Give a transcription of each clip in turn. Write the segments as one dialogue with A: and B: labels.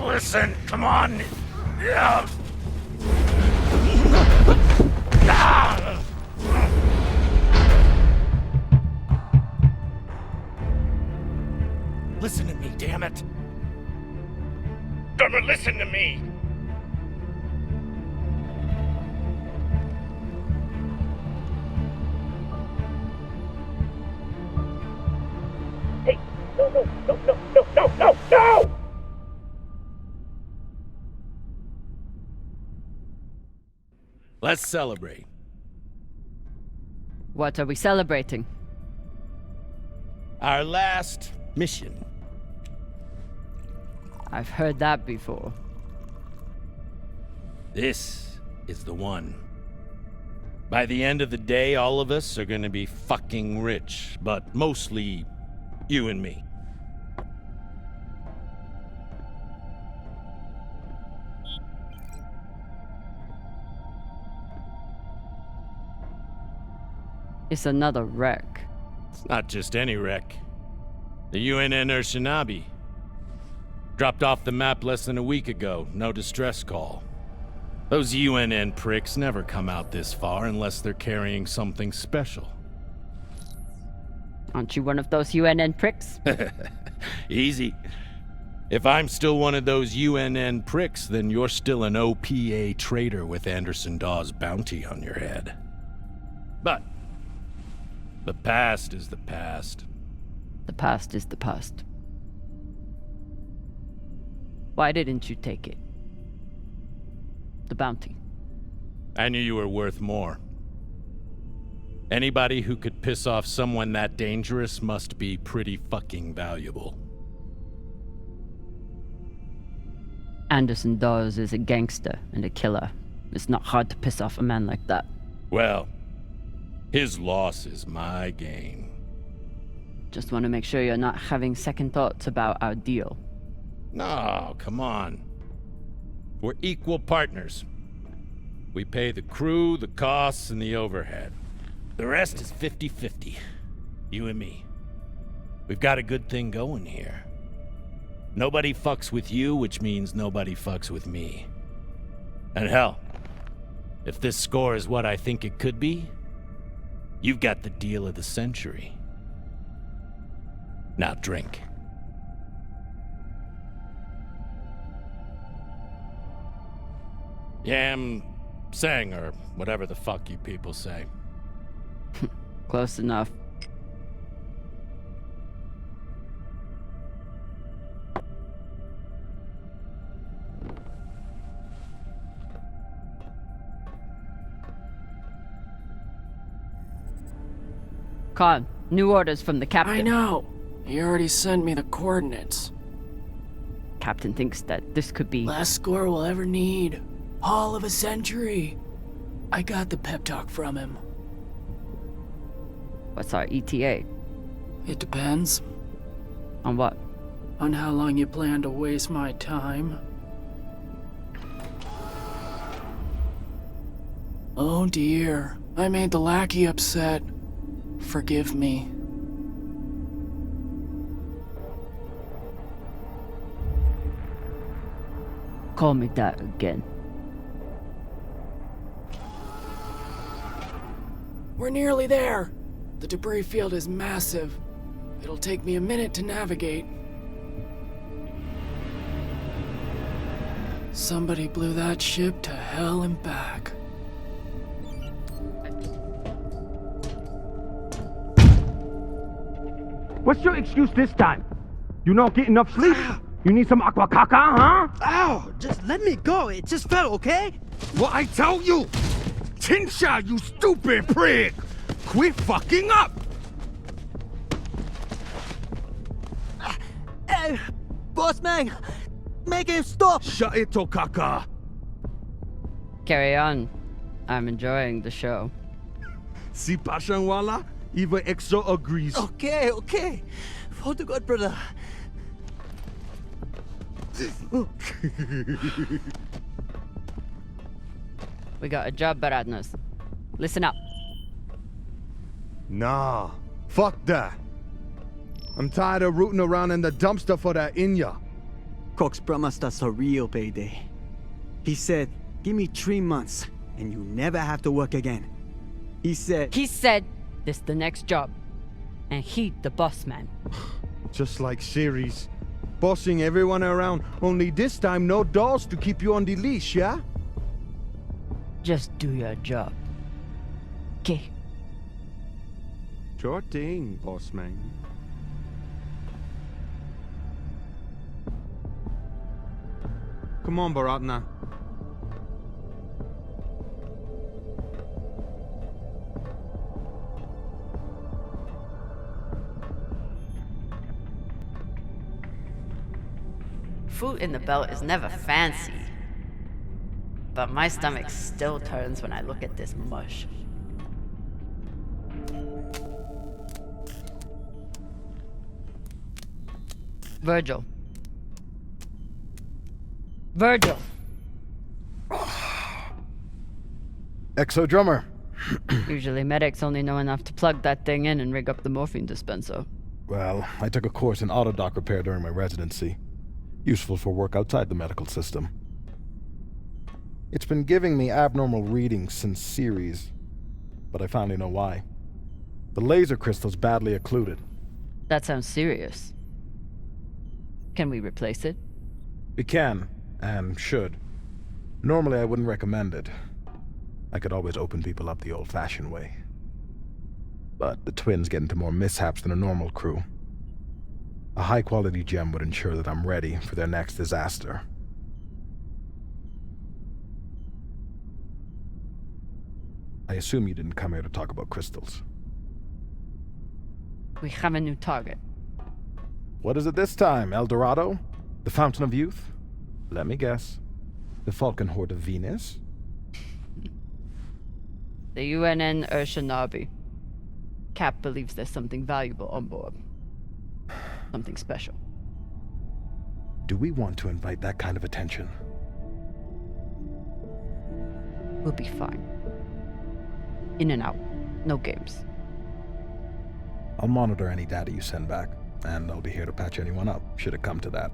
A: Listen, come on. Yeah. Listen to me, damn it. Drummer, listen to me. Hey, no! Let's celebrate.
B: What are we celebrating?
A: Our last mission.
B: I've heard that before.
A: This is the one. By the end of the day, all of us are gonna be fucking rich, but mostly you and me.
B: It's another wreck.
A: It's not just any wreck. The UNN Urshinabi. Dropped off the map less than a week ago. No distress call. Those UNN pricks never come out this far unless they're carrying something special.
B: Aren't you one of those UNN pricks?
A: Easy. If I'm still one of those UNN pricks, then you're still an OPA traitor with Anderson Dawes' bounty on your head. But the past is the past.
B: The past is the past. Why didn't you take it? The bounty.
A: I knew you were worth more. Anybody who could piss off someone that dangerous must be pretty fucking valuable.
B: Anderson Dawes is a gangster and a killer. It's not hard to piss off a man like that.
A: Well, his loss is my gain.
B: Just want to make sure you're not having second thoughts about our deal.
A: No, come on. We're equal partners. We pay the crew, the costs, and the overhead. The rest is 50-50. You and me. We've got a good thing going here. Nobody fucks with you, which means nobody fucks with me. And hell, if this score is what I think it could be, you've got the deal of the century. Now drink. Yam sang, or whatever the fuck you people say.
B: Close enough. Con, new orders from the captain.
C: I know. He already sent me the coordinates.
B: Captain thinks that this could be...
C: Last score we'll ever need. Haul of a century. I got the pep talk from him.
B: What's our ETA?
C: It depends.
B: On what?
C: On how long you plan to waste my time. Oh dear. I made the lackey upset. Forgive me.
B: Call me that again.
C: We're nearly there. The debris field is massive. It'll take me a minute to navigate. Somebody blew that ship to hell and back.
D: What's your excuse this time? You not get enough sleep? You need some aqua caca, huh?
E: Ow! Just let me go. It just fell, okay?
D: What I tell you? Tinsha, you stupid prig! Quit fucking up!
E: Hey, boss man, make him stop!
D: Shut it, Tokaka!
B: Carry on. I'm enjoying the show.
D: Si Pashanwala, even EXO agrees.
E: Okay. For the God, brother.
B: We got a job, Baradnos. Listen up.
F: Nah, fuck that. I'm tired of rooting around in the dumpster for that Inya.
E: Cox promised us a real payday. He said, give me 3 months, and you never have to work again. He said,
B: this the next job. And he the boss man.
D: Just like Series. Bossing everyone around, only this time no dolls to keep you on the leash, yeah?
B: Just do your job. Okay.
D: Sure thing, boss man. Come on, Baratna.
B: Food in the belt is never fancy. But my stomach still turns when I look at this mush. Virgil.
F: Exo Drummer.
B: Usually medics only know enough to plug that thing in and rig up the morphine dispenser.
F: Well, I took a course in autodoc repair during my residency. Useful for work outside the medical system. It's been giving me abnormal readings since Series, but I finally know why. The laser crystal's badly occluded.
B: That sounds serious. Can we replace it?
F: We can, and should. Normally I wouldn't recommend it. I could always open people up the old-fashioned way. But the twins get into more mishaps than a normal crew. A high-quality gem would ensure that I'm ready for their next disaster. I assume you didn't come here to talk about crystals.
B: We have a new target.
F: What is it this time, El Dorado? The Fountain of Youth? Let me guess. The Falcon Horde of Venus?
B: The UNN Urshanabi. Cap believes there's something valuable on board. Something special.
F: Do we want to invite that kind of attention?
B: We'll be fine. In and out. No games.
F: I'll monitor any data you send back, and I'll be here to patch anyone up, should it come to that.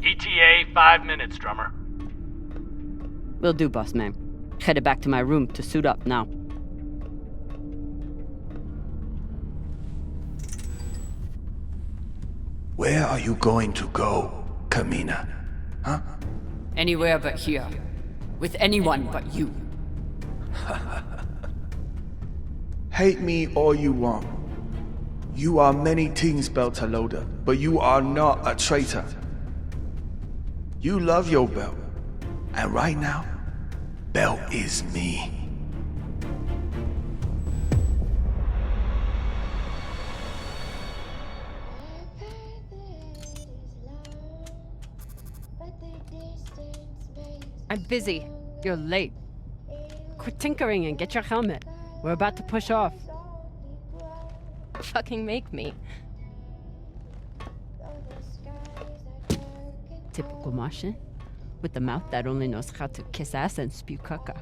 A: ETA 5 minutes, Drummer.
B: Will do, boss man. Headed back to my room to suit up now.
G: Where are you going to go, Camina? Huh?
B: Anywhere but here. With anyone but you.
G: Hate me all you want. You are many things, Beltaloda, but you are not a traitor. You love your belt, and right now, belt is me.
B: I'm busy. You're late. Quit tinkering and get your helmet. We're about to push off.
H: Fucking make me.
B: Typical Martian. With the mouth that only knows how to kiss ass and spew caca.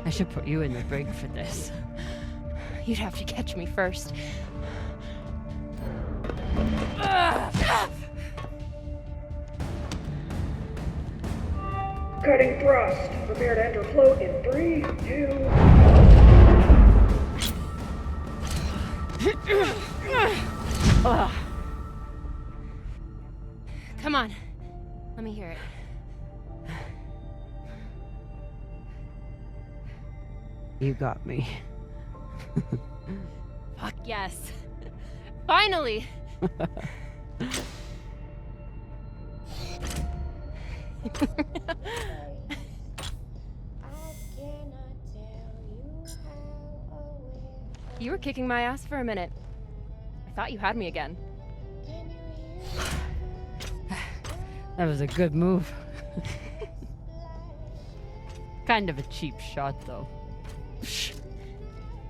B: I should put you in the brig for this.
H: You'd have to catch me first.
C: Cutting thrust. Prepare to enter float in 3, 2...
H: Come on. Let me hear it.
B: You got me.
H: Fuck yes. Finally! You were kicking my ass for a minute. I thought you had me again.
B: That was a good move. Kind of a cheap shot, though.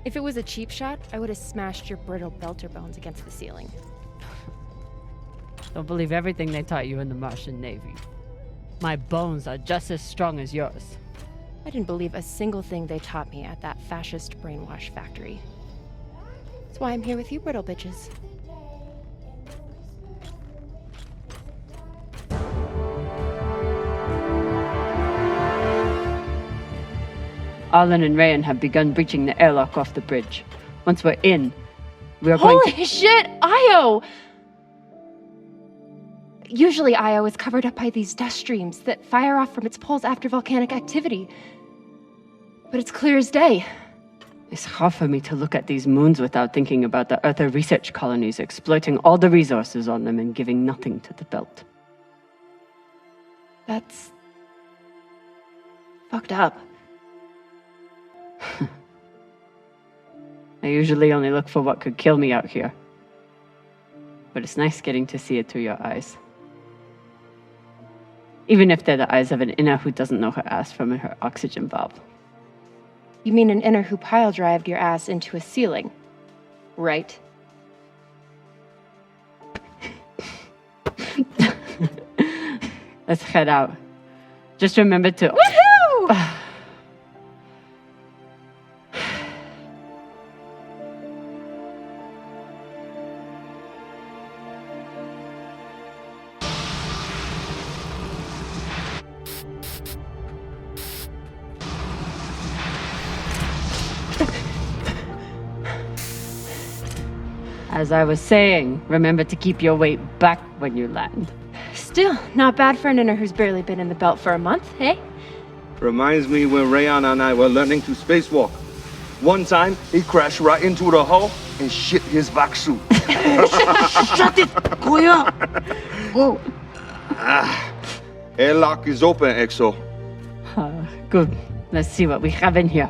H: If it was a cheap shot, I would have smashed your brittle belter bones against the ceiling.
B: Don't believe everything they taught you in the Martian Navy. My bones are just as strong as yours.
H: I didn't believe a single thing they taught me at that fascist brainwash factory. That's why I'm here with you, brittle bitches.
B: Arlen and Rayan have begun breaching the airlock off the bridge. Once we're in, we are going to—
H: Holy shit, Io! Usually Io is covered up by these dust streams that fire off from its poles after volcanic activity. But it's clear as day.
B: It's hard for me to look at these moons without thinking about the Earther research colonies exploiting all the resources on them and giving nothing to the belt.
H: That's fucked up.
B: I usually only look for what could kill me out here. But it's nice getting to see it through your eyes. Even if they're the eyes of an inner who doesn't know her ass from her oxygen valve.
H: You mean an inner who pile-drived your ass into a ceiling, right?
B: Let's head out. Just remember to—
H: Woohoo!
B: As I was saying, remember to keep your weight back when you land.
H: Still, not bad for an inner who's barely been in the belt for a month, hey?
I: Reminds me when Rayan and I were learning to spacewalk. One time, he crashed right into the hull and shit his vac suit.
E: Shut it! Koya! Whoa.
I: Airlock is open, Exo.
B: Good. Let's see what we have in here.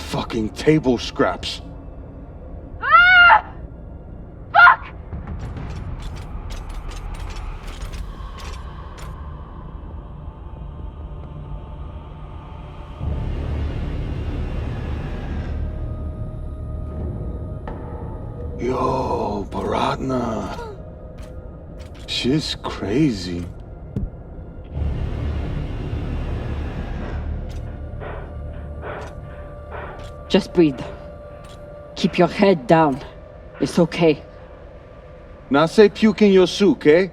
I: Fucking table scraps.
H: Ah! Fuck!
I: Yo, Baratna. She's crazy.
B: Just breathe. Keep your head down. It's okay.
I: Now say puke in your soup, eh?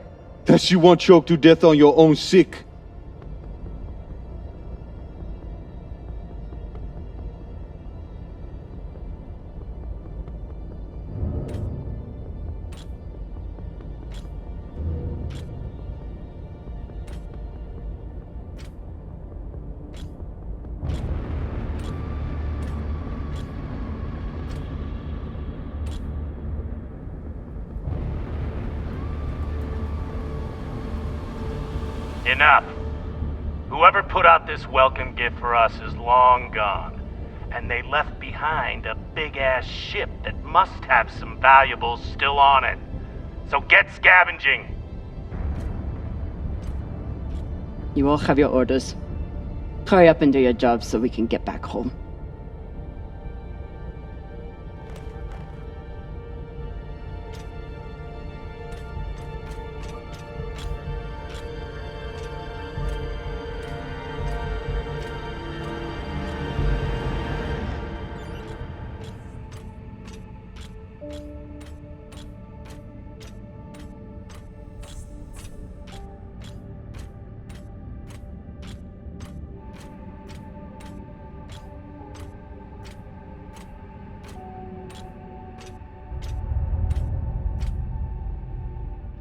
I: That you won't choke to death on your own sick.
A: Enough. Whoever put out this welcome gift for us is long gone. And they left behind a big-ass ship that must have some valuables still on it. So get scavenging.
B: You all have your orders. Hurry up and do your jobs so we can get back home.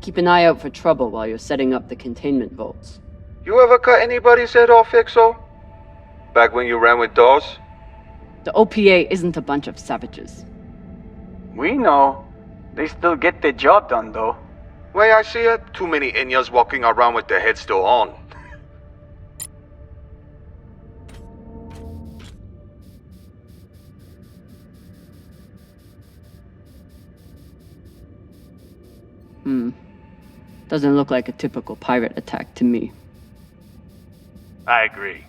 B: Keep an eye out for trouble while you're setting up the containment vaults.
I: You ever cut anybody's head off, Exo? Back when you ran with dolls?
B: The OPA isn't a bunch of savages.
E: We know. They still get their job done, though.
I: Way I see it, too many Inyas walking around with their heads still on.
B: Doesn't look like a typical pirate attack to me.
A: I agree.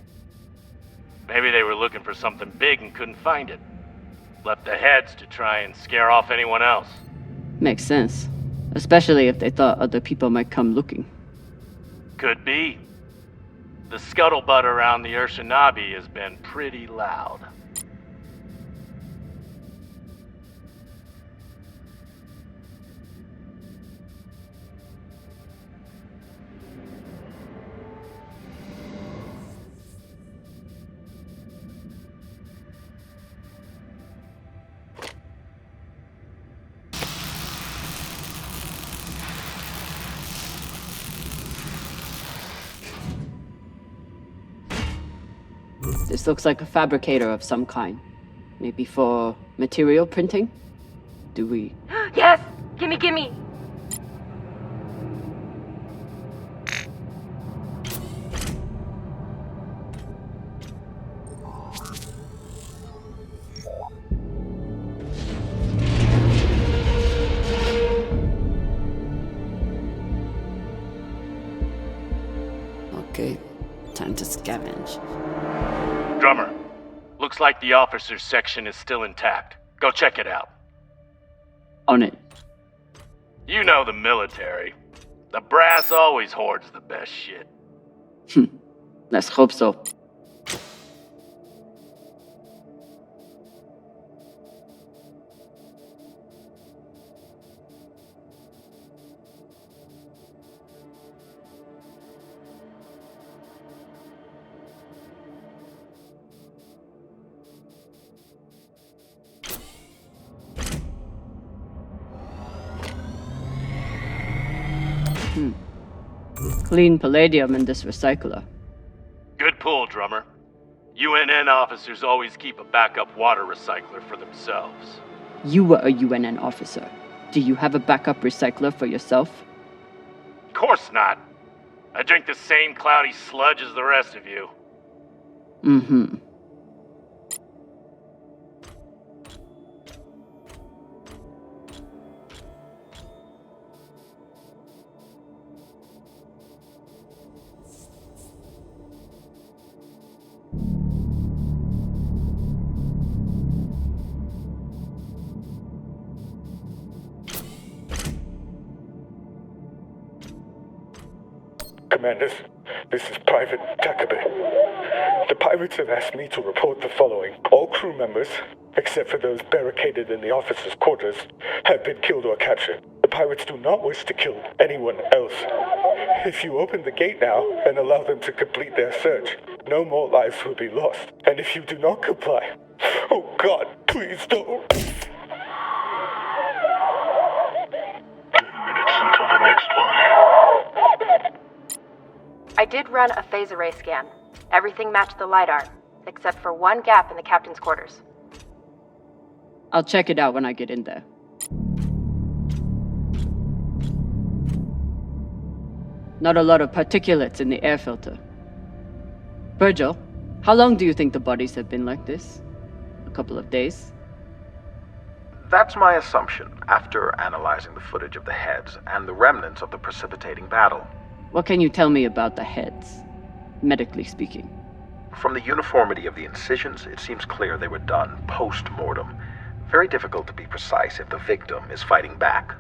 A: Maybe they were looking for something big and couldn't find it. Left the heads to try and scare off anyone else.
B: Makes sense. Especially if they thought other people might come looking.
A: Could be. The scuttlebutt around the Urshanabi has been pretty loud.
B: This looks like a fabricator of some kind. Maybe for material printing? Do we...
H: Yes! Gimme!
B: Okay, time to scavenge.
A: Drummer, looks like the officers section is still intact. Go check it out.
B: On it.
A: You know the military. The brass always hoards the best shit.
B: Let's hope so. Clean palladium in this recycler.
A: Good pull, Drummer. UNN officers always keep a backup water recycler for themselves.
B: You were a UNN officer. Do you have a backup recycler for yourself?
A: Of course not. I drink the same cloudy sludge as the rest of you.
B: Mm-hmm.
J: Commanders, this is Private Takabe. The pirates have asked me to report the following. All crew members, except for those barricaded in the officers' quarters, have been killed or captured. The pirates do not wish to kill anyone else. If you open the gate now and allow them to complete their search, no more lives will be lost. And if you do not comply, oh God, please don't.
H: I did run a phase array scan. Everything matched the LiDAR, except for one gap in the captain's quarters.
B: I'll check it out when I get in there. Not a lot of particulates in the air filter. Virgil, how long do you think the bodies have been like this? A couple of days?
F: That's my assumption, after analyzing the footage of the heads and the remnants of the precipitating battle.
B: What can you tell me about the heads, medically speaking?
F: From the uniformity of the incisions, it seems clear they were done post-mortem. Very difficult to be precise if the victim is fighting back.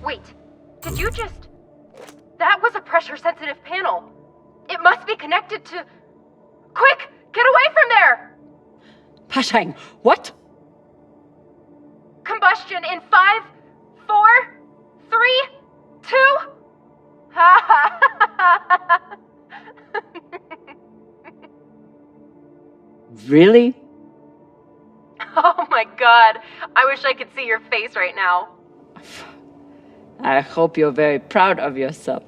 H: Wait, did you just... That was a pressure-sensitive panel. It must be connected to... Quick!
B: Hashang, what?
H: Combustion in 5, 4, 3, 2.
B: Really?
H: Oh my god. I wish I could see your face right now.
B: I hope you're very proud of yourself.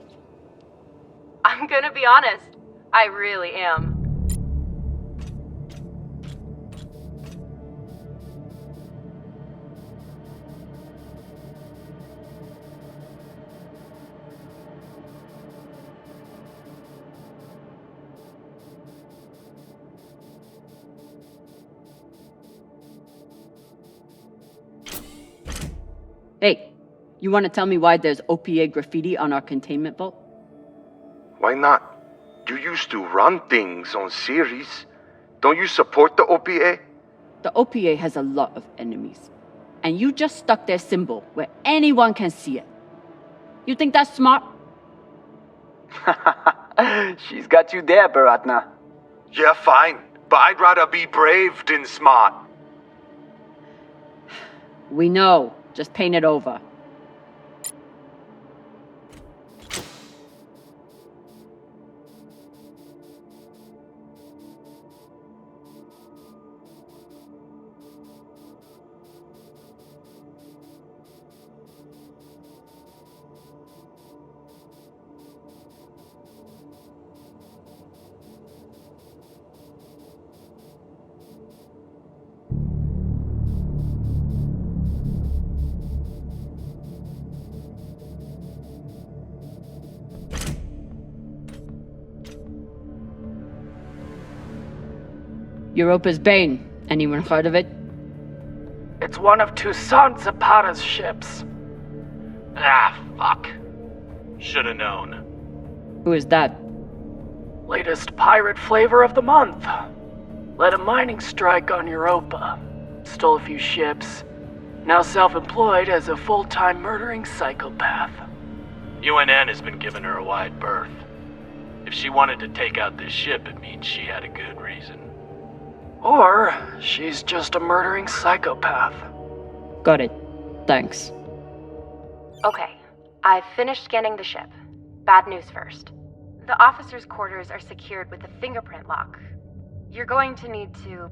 H: I'm gonna be honest. I really am.
B: Hey, you want to tell me why there's OPA graffiti on our containment vault?
I: Why not? You used to run things on series. Don't you support the OPA?
B: The OPA has a lot of enemies. And you just stuck their symbol where anyone can see it. You think that's smart?
E: She's got you there, Baratna.
I: Yeah, fine. But I'd rather be brave than smart.
B: We know. Just paint it over. Europa's Bane. Anyone heard of it?
C: It's one of Toussaint Zapata's ships.
A: Ah, fuck. Shoulda known.
B: Who is that?
C: Latest pirate flavor of the month. Led a mining strike on Europa. Stole a few ships. Now self-employed as a full-time murdering psychopath.
A: UNN has been giving her a wide berth. If she wanted to take out this ship, it means she had a good reason.
C: Or she's just a murdering psychopath.
B: Got it. Thanks.
H: Okay, I've finished scanning the ship. Bad news first. The officers' quarters are secured with a fingerprint lock. You're going to need to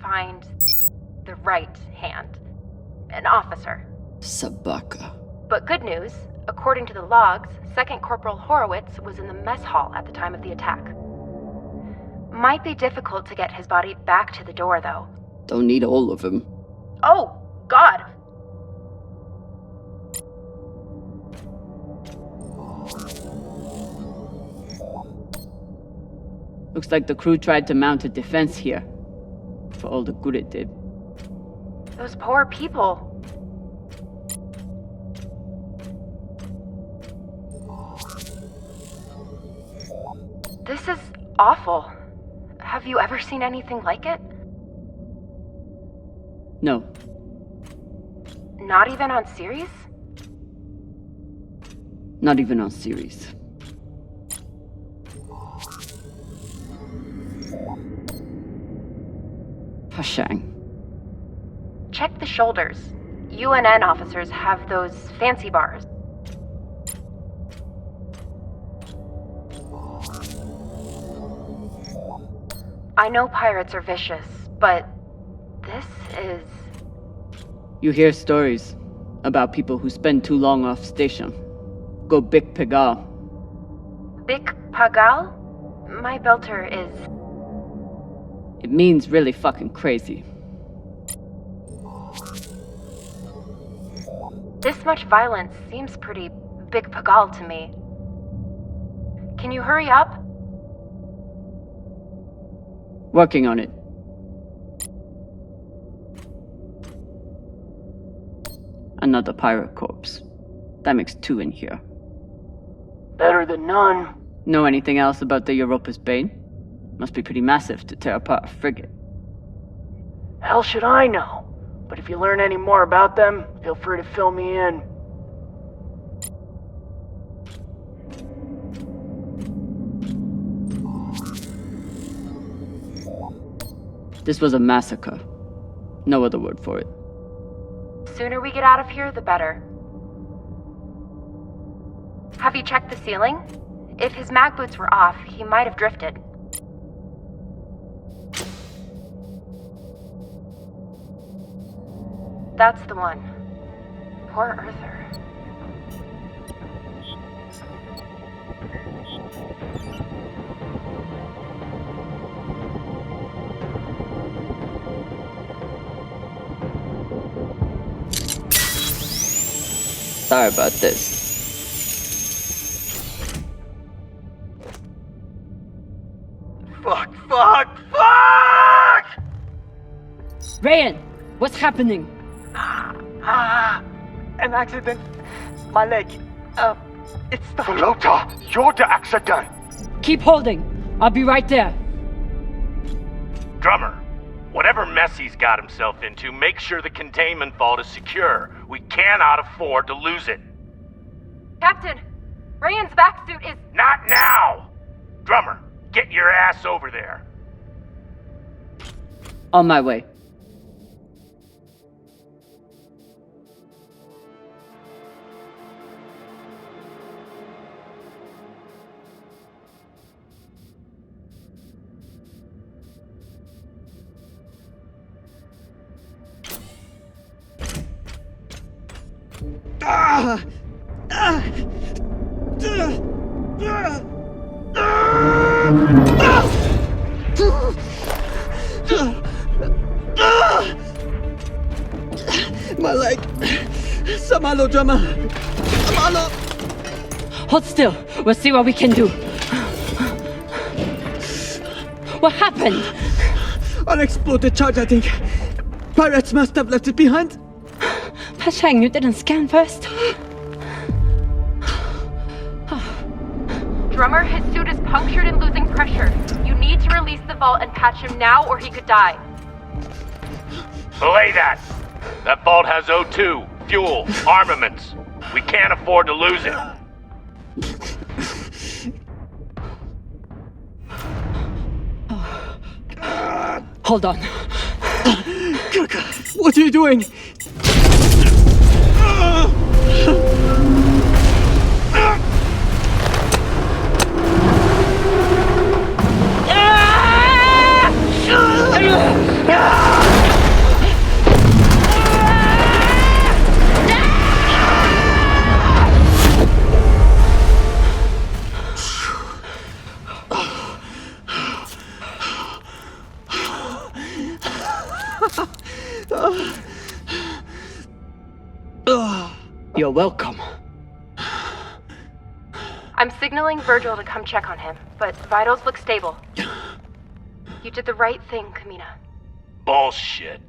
H: find the right hand. An officer.
B: Sabaka.
H: But good news, according to the logs, 2nd Corporal Horowitz was in the mess hall at the time of the attack. Might be difficult to get his body back to the door, though.
B: Don't need all of him.
H: Oh, God!
B: Looks like the crew tried to mount a defense here. For all the good it did.
H: Those poor people. This is awful. Have you ever seen anything like it?
B: No.
H: Not even on series?
B: Not even on series. Hashang.
H: Check the shoulders. UNN officers have those fancy bars. I know pirates are vicious, but this is...
B: You hear stories about people who spend too long off station. Go Bik Pagal.
H: Bik Pagal? My belter is...
B: It means really fucking crazy.
H: This much violence seems pretty Bik Pagal to me. Can you hurry up?
B: Working on it. Another pirate corpse. That makes 2 in here.
C: Better than none.
B: Know anything else about the Europa's Bane? Must be pretty massive to tear apart a frigate.
C: Hell should I know? But if you learn any more about them, feel free to fill me in.
B: This was a massacre. No other word for it.
H: Sooner we get out of here, the better. Have you checked the ceiling? If his mag boots were off, he might have drifted. That's the one. Poor Arthur.
B: Sorry about this.
G: Fuck!
B: Ryan, what's happening?
G: An accident. My leg. It's stuck.
J: Lota, you're the accident.
B: Keep holding. I'll be right there.
A: Drummer, whatever mess he's got himself into, make sure the containment vault is secure. We cannot afford to lose it.
H: Captain, Ryan's back suit is...
A: Not now! Drummer, get your ass over there.
B: On my way.
E: My leg. Samalo, drummer. Samalo.
B: Hold still. We'll see what we can do. What happened?
E: Unexploded charge, I think. Pirates must have left it behind.
B: Pashang, you didn't scan first?
H: Drummer, his suit is punctured and losing pressure. You need to release the vault and patch him now or he could die.
A: Belay that! That vault has O2, fuel, armaments. We can't afford to lose it.
B: Hold on.
E: What are you doing?
B: You're welcome.
H: I'm signaling Virgil to come check on him, but vitals look stable. You did the right thing, Camina.
A: Bullshit.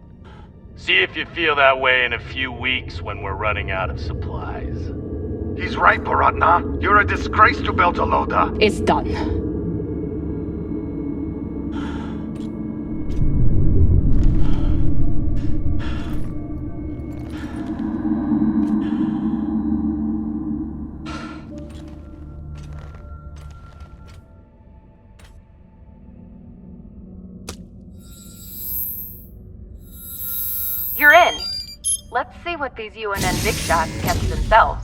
A: See if you feel that way in a few weeks when we're running out of supplies.
J: He's right, Baratna. You're a disgrace to Beltalowda.
B: It's done.
H: You're in. Let's see what these UNN big shots kept to themselves.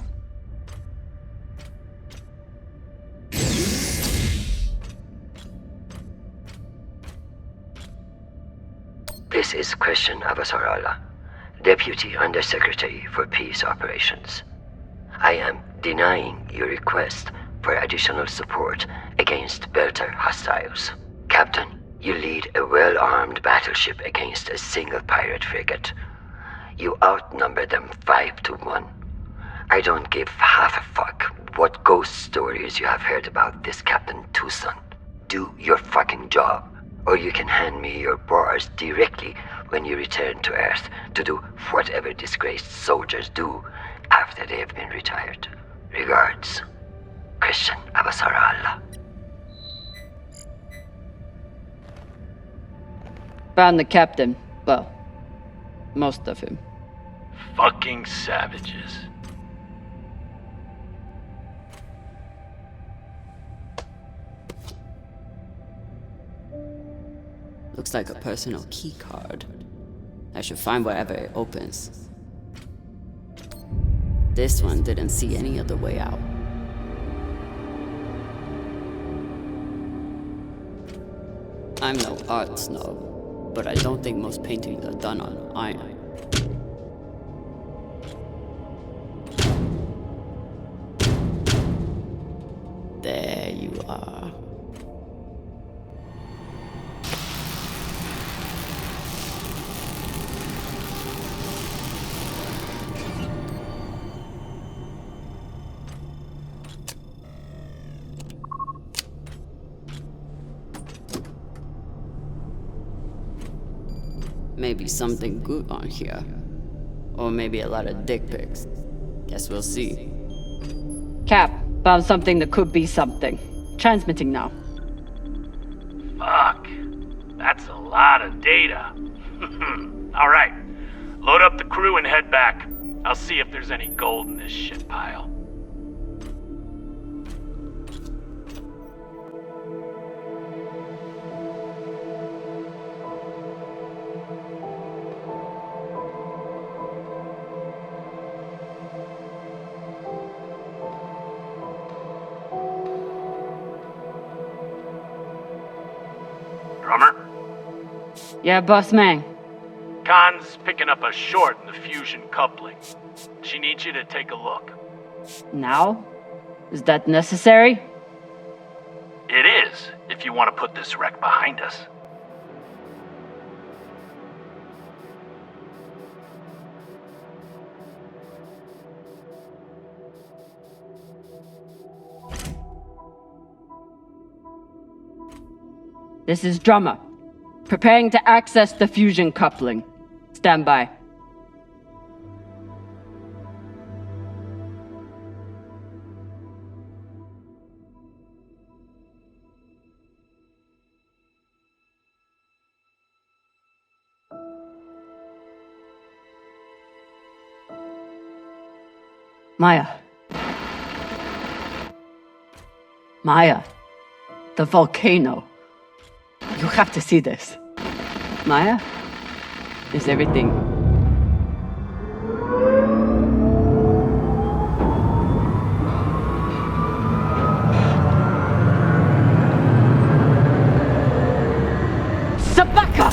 K: This is Christian Avasarala, Deputy Undersecretary for Peace Operations. I am denying your request for additional support against Belter hostiles. Captain, you lead a well-armed battleship against a single pirate frigate. You outnumber them 5 to 1. I don't give half a fuck what ghost stories you have heard about this Captain Tucson. Do your fucking job, or you can hand me your bars directly when you return to Earth to do whatever disgraced soldiers do after they have been retired. Regards, Christian Avasarala.
B: Found the captain. Well, most of him.
A: Fucking savages.
B: Looks like a personal key card. I should find wherever it opens. This one didn't see any other way out. I'm no art snob, but I don't think most paintings are done on iron. There you are. Maybe something good on here. Or maybe a lot of dick pics. Guess we'll see. Cap, found something that could be something. Transmitting now.
C: Fuck. That's a lot of data. Alright. Load up the crew and head back. I'll see if there's any gold in this shit pile. Drummer?
B: Yeah, boss man.
C: Khan's picking up a short in the fusion coupling. She needs you to take a look.
B: Now? Is that necessary?
C: It is, if you want to put this wreck behind us.
B: This is Drummer. Preparing to access the fusion coupling. Stand by. Maya. Maya. The volcano. You have to see this. Maya? Is everything... Sabaka!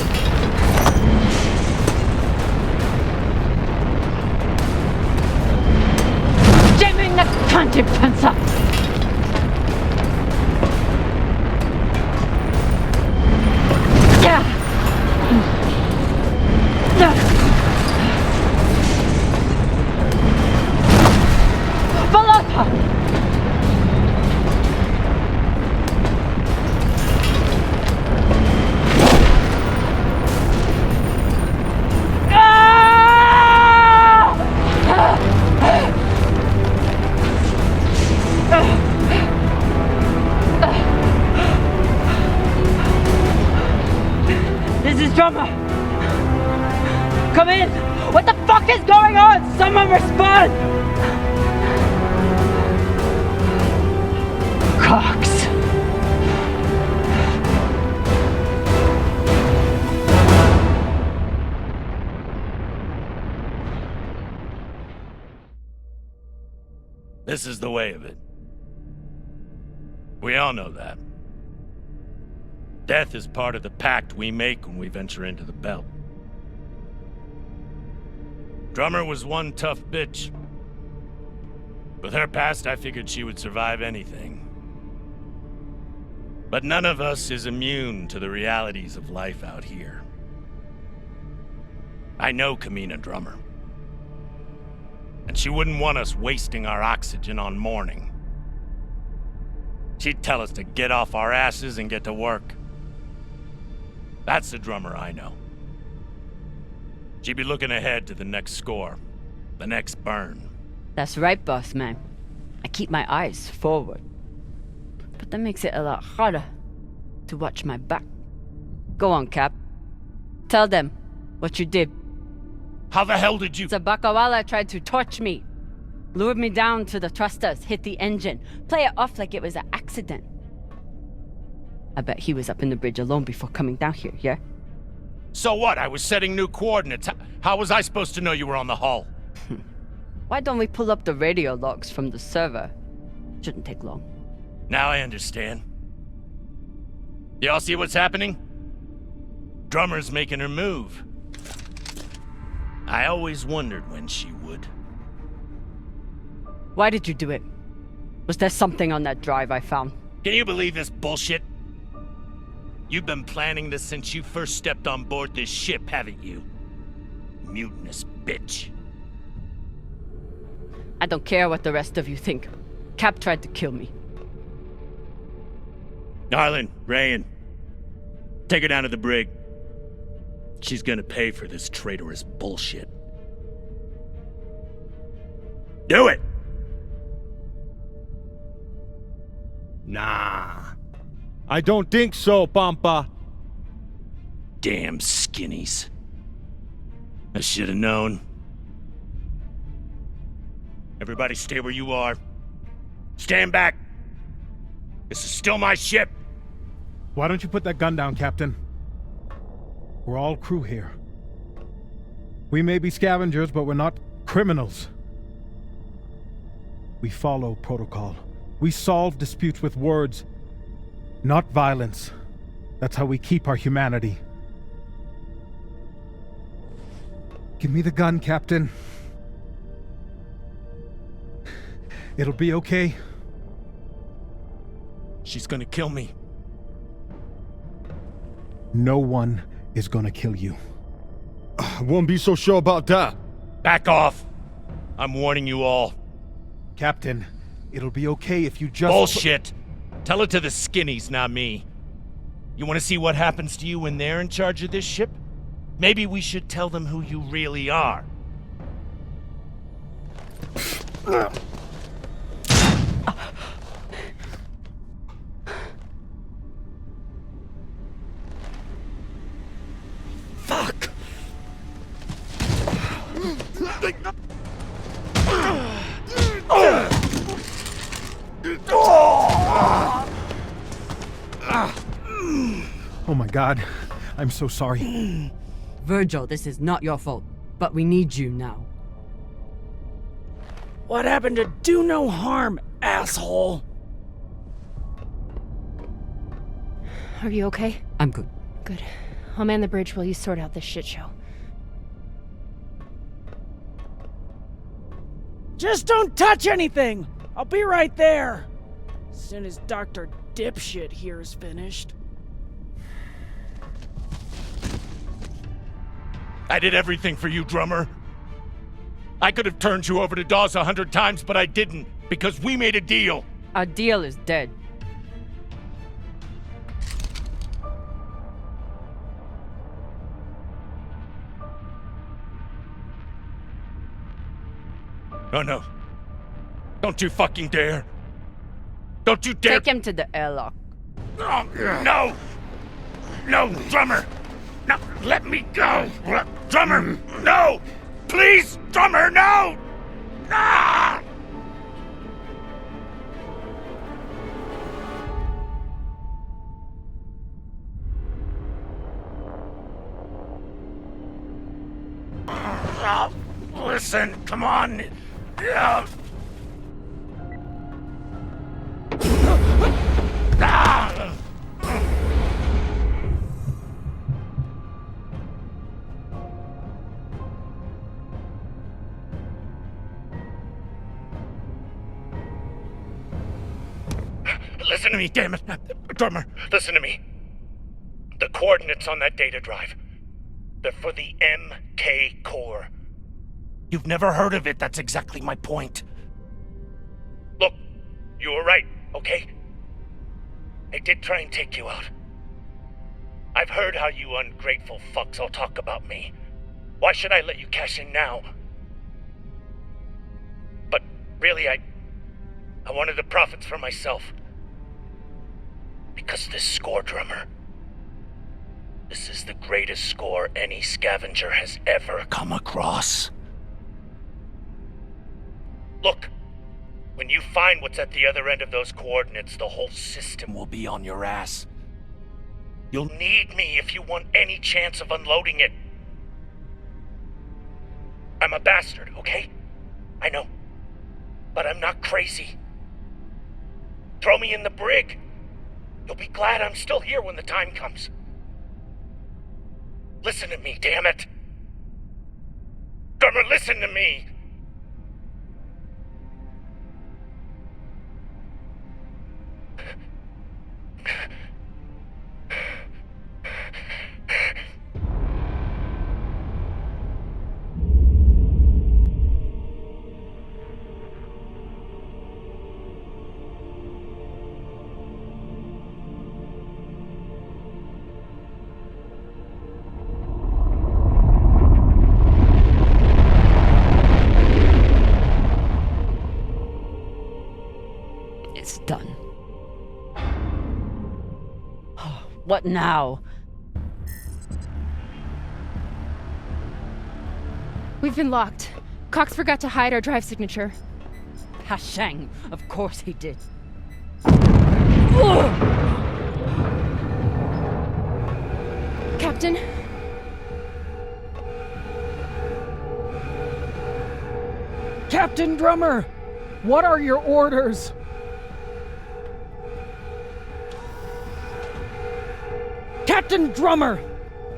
B: Jamie na kanji pensa! Drummer! Come in! What the fuck is going on? Someone respond! Cox.
A: This is the way of it. We all know that. Death is part of the pact we make when we venture into the belt. Drummer was one tough bitch. With her past, I figured she would survive anything. But none of us is immune to the realities of life out here. I know Camina Drummer. And she wouldn't want us wasting our oxygen on mourning. She'd tell us to get off our asses and get to work. That's the Drummer I know. She'd be looking ahead to the next score, the next burn.
B: That's right, boss man. I keep my eyes forward. But that makes it a lot harder to watch my back. Go on, Cap. Tell them what you did.
A: How the hell did you...
B: Sabakawala tried to torch me. Lured me down to the thrusters, hit the engine. Play it off like it was an accident. I bet he was up in the bridge alone before coming down here, yeah?
A: So what? I was setting new coordinates. How was I supposed to know you were on the hull?
B: Why don't we pull up the radio logs from the server? Shouldn't take long.
A: Now I understand. Y'all see what's happening? Drummer's making her move. I always wondered when she would.
B: Why did you do it? Was there something on that drive I found?
A: Can you believe this bullshit? You've been planning this since you first stepped on board this ship, haven't you? Mutinous bitch.
B: I don't care what the rest of you think. Cap tried to kill me.
A: Arlen, Rayan, take her down to the brig. She's gonna pay for this traitorous bullshit. Do it!
D: Nah. I don't think so, Pampa.
A: Damn skinnies. I should have known. Everybody stay where you are. Stand back. This is still my ship.
F: Why don't you put that gun down, Captain? We're all crew here. We may be scavengers, but we're not criminals. We follow protocol. We solve disputes with words, not violence. That's how we keep our humanity. Give me the gun, Captain. It'll be okay.
A: She's gonna kill me.
F: No one is gonna kill you.
D: I won't be so sure about that.
A: Back off. I'm warning you all.
F: Captain, it'll be okay if you just...
A: Bullshit! Tell it to the skinnies, not me. You want to see what happens to you when they're in charge of this ship? Maybe we should tell them who you really are.
F: Fuck! Oh my God, I'm so sorry.
B: Virgil, this is not your fault, but we need you now.
C: What happened to do no harm, asshole?
H: Are you okay?
B: I'm good.
H: Good. I'll man the bridge while you sort out this shit show.
C: Just don't touch anything! I'll be right there! As soon as Dr. Dipshit here is finished.
A: I did everything for you, Drummer. I could have turned you over to Dawes 100 times, but I didn't, because we made a deal.
B: Our deal is dead.
A: Oh no. Don't you fucking dare. Don't you dare.
B: Take him to the airlock.
A: Oh, no! No, Drummer! No, let me go! Drummer, no! Please, Drummer, no! Ah! Listen, come on! Ah! Listen to me, damn it. Drummer, listen to me. The coordinates on that data drive, they're for the MK core. You've never heard of it, that's exactly my point. Look, you were right, okay? I did try and take you out. I've heard how you ungrateful fucks all talk about me. Why should I let you cash in now? But really, I wanted the profits for myself. Because this score, Drummer, this is the greatest score any scavenger has ever come across. Look, when you find what's at the other end of those coordinates, the whole system will be on your ass. You'll need me if you want any chance of unloading it. I'm a bastard, okay? I know. But I'm not crazy. Throw me in the brig. You'll be glad I'm still here when the time comes. Listen to me, damn it. Drummer, listen to me.
B: It's done. What now?
L: We've been locked. Cox forgot to hide our drive signature.
B: Hashang, of course he did.
L: Captain?
M: Captain Drummer! What are your orders? Captain Drummer!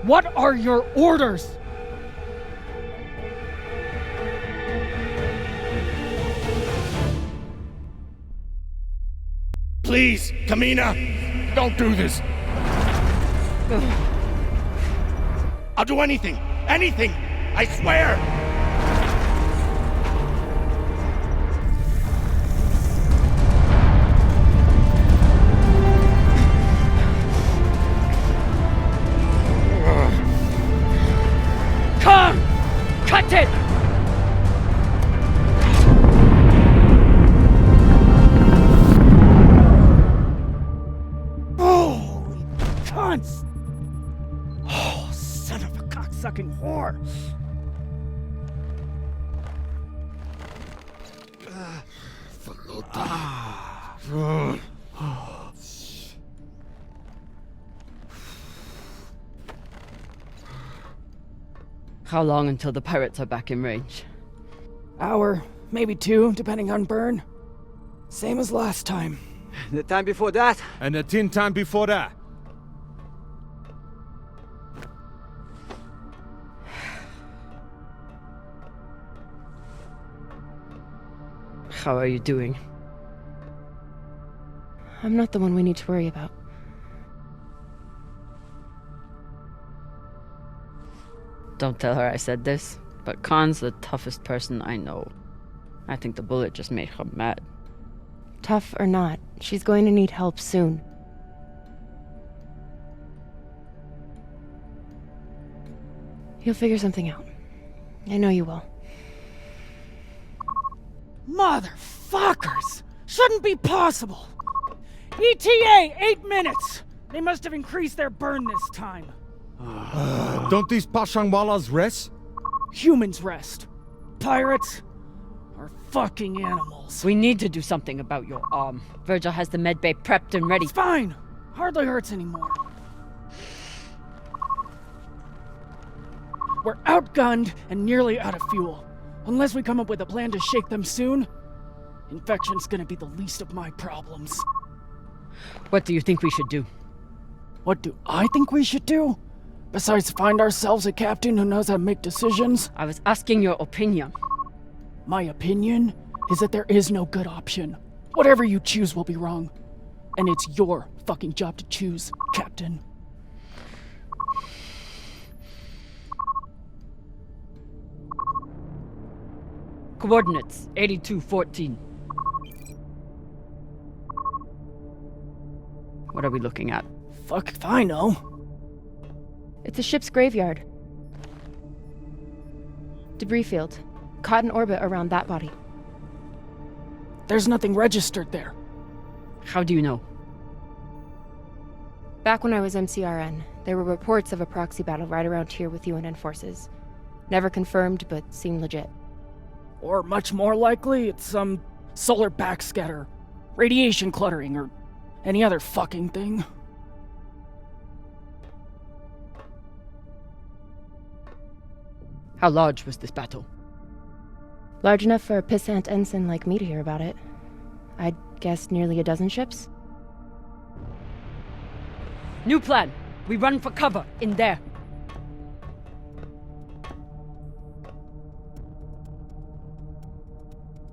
M: What are your orders?
A: Please, Camina, don't do this. I'll do anything, I swear.
M: Come! Cut it! Holy cunts! Oh, son of a cocksucking whore!
B: How long until the pirates are back in range?
M: Hour, maybe 2, depending on burn. Same as last time.
E: The time before that?
D: And the 10 time before that.
B: How are you doing?
L: I'm not the one we need to worry about.
B: Don't tell her I said this, but Khan's the toughest person I know. I think the bullet just made her mad.
L: Tough or not, she's going to need help soon. You'll figure something out. I know you will.
M: Motherfuckers! Shouldn't be possible! ETA, 8 minutes! They must have increased their burn this time.
D: Don't these Pashangwalas rest?
M: Humans rest. Pirates are fucking animals.
B: We need to do something about your arm. Virgil has the medbay prepped and ready.
M: It's fine. Hardly hurts anymore. We're outgunned and nearly out of fuel. Unless we come up with a plan to shake them soon, infection's gonna be the least of my problems.
B: What do you think we should do?
M: What do I think we should do? Besides find ourselves a captain who knows how to make decisions?
B: I was asking your opinion.
M: My opinion is that there is no good option. Whatever you choose will be wrong. And it's your fucking job to choose, Captain.
B: Coordinates, 8214. What are we looking at?
M: Fuck if I know.
L: It's a ship's graveyard. Debris field. Caught in orbit around that body.
M: There's nothing registered there.
B: How do you know?
L: Back when I was MCRN, there were reports of a proxy battle right around here with UNN forces. Never confirmed, but seemed legit.
M: Or much more likely, it's some solar backscatter, radiation cluttering, or any other fucking thing.
B: How large was this battle?
L: Large enough for a pissant ensign like me to hear about it. I'd guess nearly a dozen ships.
B: New plan. We run for cover in there.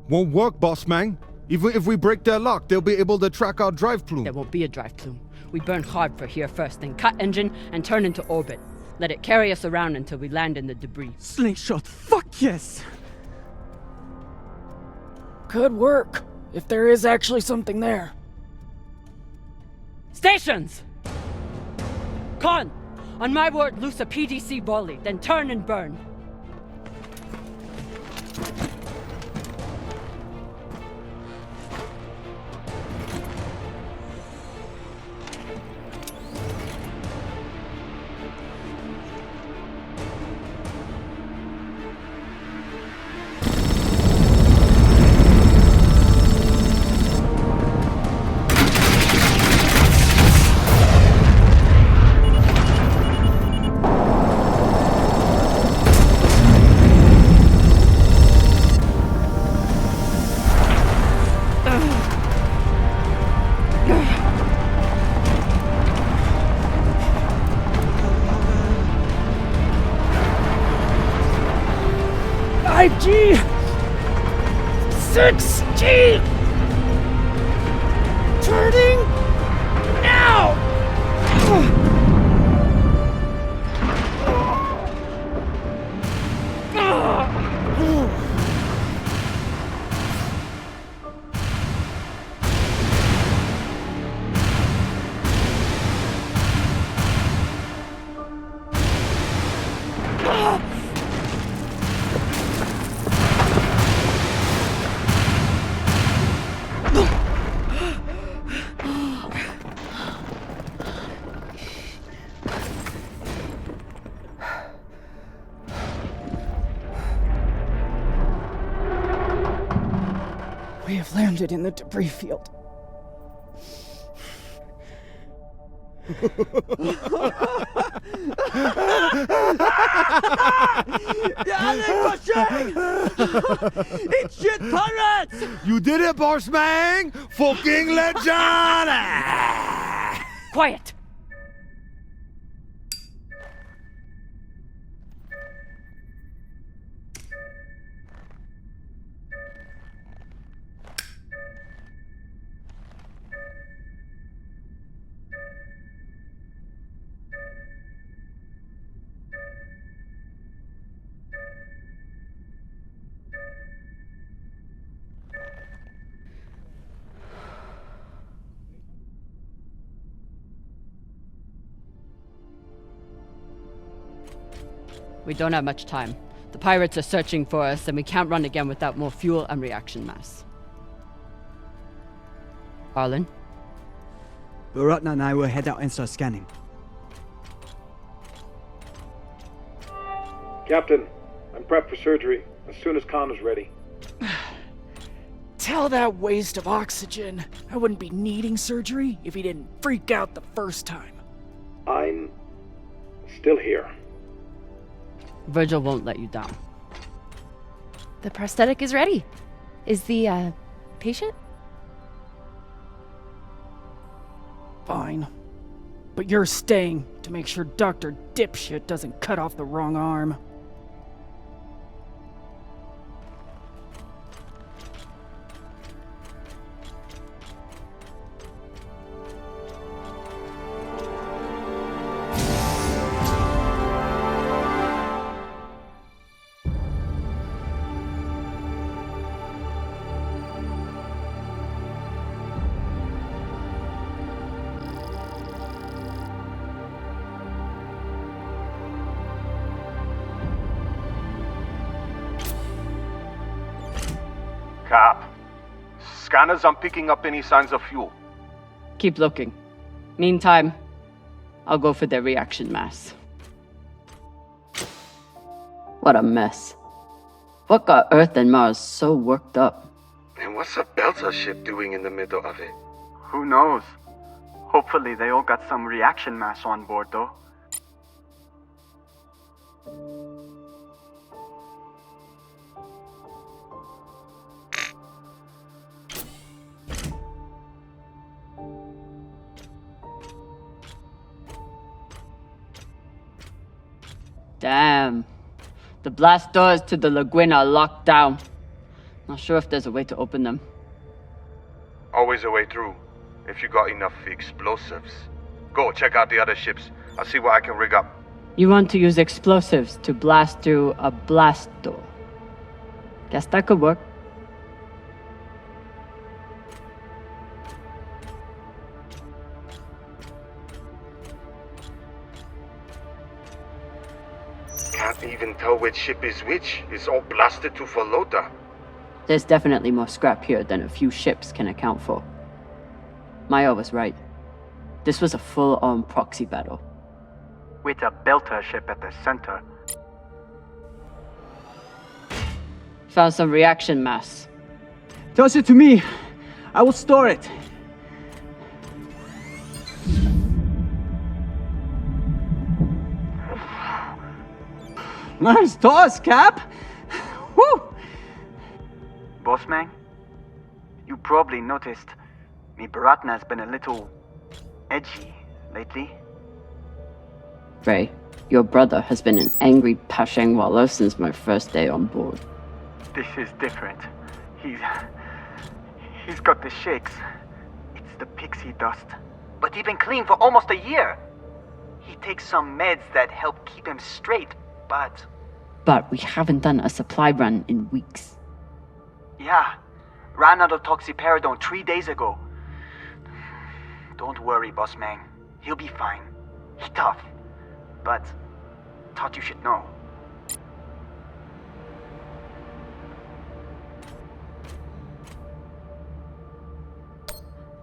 D: Won't work, boss man. If we break their lock, they'll be able to track our drive plume.
B: There won't be a drive plume. We burn hard for here first, then cut engine and turn into orbit. Let it carry us around until we land in the debris.
E: Slingshot, fuck yes!
M: Could work, if there is actually something there.
B: Stations! Con! On my word, loose a PDC volley, then turn and burn.
M: G 6G turning now. We have landed in the debris field.
D: It's shit pirates! You did it, boss man! Fucking legend!
B: Quiet! We don't have much time. The pirates are searching for us, and we can't run again without more fuel and reaction mass. Arlen?
E: Baratna and I will head out and start scanning.
F: Captain, I'm prepped for surgery as soon as Khan is ready.
M: Tell that waste of oxygen I wouldn't be needing surgery if he didn't freak out the first time.
F: I'm still here.
B: Virgil won't let you down.
L: The prosthetic is ready. Is the, patient?
M: Fine. But you're staying to make sure Dr. Dipshit doesn't cut off the wrong arm.
I: Cap, scanners aren't picking up any signs of fuel.
B: Keep looking. Meantime, I'll go for their reaction mass. What a mess. What got Earth and Mars so worked up?
I: And what's a Belter ship doing in the middle of it?
N: Who knows? Hopefully they all got some reaction mass on board, though.
B: Damn. The blast doors to the lagoon are locked down. Not sure if there's a way to open them.
I: Always a way through, if you got enough explosives. Go, check out the other ships. I'll see what I can rig up.
B: You want to use explosives to blast through a blast door. Guess that could work.
I: Can't even tell which ship is which. It's all blasted to Falota.
B: There's definitely more scrap here than a few ships can account for. Maya was right. This was a full-on proxy battle.
N: With a Belter ship at the center.
B: Found some reaction mass.
E: Toss it to me. I will store it. Nice toss, Cap. Woo!
N: Bossman, you probably noticed me Baratna's been a little edgy lately.
B: Ray, your brother has been an angry Pashang Wallow since my first day on board.
N: This is different. He's got the shakes. It's the pixie dust. But he's been clean for almost a year. He takes some meds that help keep him straight, but...
B: But we haven't done a supply run in weeks.
N: Yeah, ran out of toxiparidone 3 days ago. Don't worry, boss man. He'll be fine. He's tough. But thought you should know.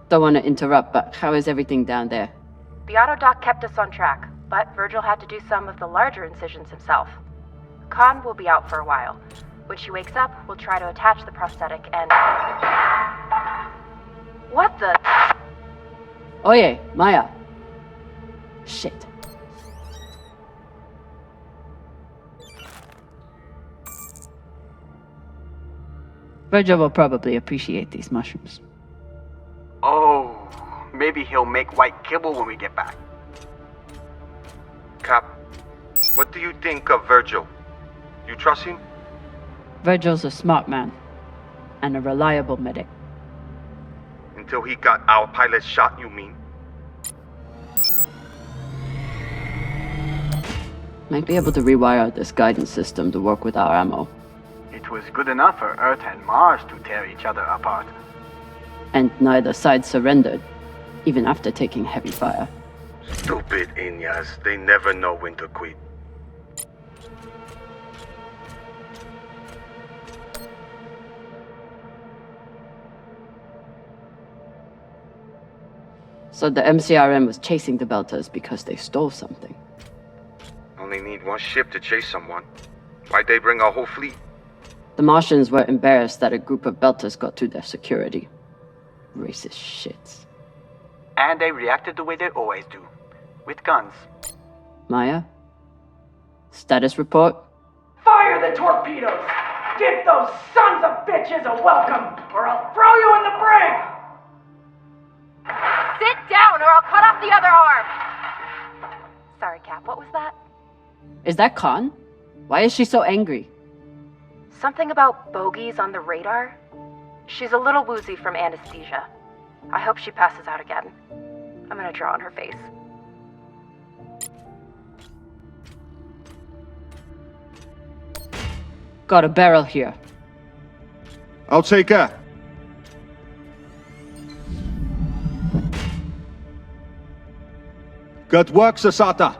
B: Don't want to interrupt, but how is everything down there?
H: The autodoc kept us on track, but Virgil had to do some of the larger incisions himself. Khan will be out for a while. When she wakes up, we'll try to attach the prosthetic and... What the...
B: Oye, Maya. Shit. Virgil will probably appreciate these mushrooms.
N: Oh, maybe he'll make white kibble when we get back.
I: Cap, what do you think of Virgil? You trust him?
B: Virgil's a smart man. And a reliable medic.
I: Until he got our pilot shot, you mean?
B: Might be able to rewire this guidance system to work with our ammo.
N: It was good enough for Earth and Mars to tear each other apart.
B: And neither side surrendered, even after taking heavy fire.
I: Stupid Inyas. They never know when to quit.
B: So the MCRM was chasing the Belters because they stole something.
I: Only need one ship to chase someone. Why'd they bring our whole fleet?
B: The Martians were embarrassed that a group of Belters got to their security. Racist shits.
N: And they reacted the way they always do. With guns.
B: Maya? Status report?
C: Fire the torpedoes! Give those sons of bitches a welcome, or I'll throw you in the brig!
H: Sit down or I'll cut off the other arm! Sorry, Cap, what was that?
B: Is that Khan? Why is she so angry?
H: Something about bogeys on the radar? She's a little woozy from anesthesia. I hope she passes out again. I'm gonna draw on her face.
B: Got a barrel here.
D: I'll take her. Good work, Sasata.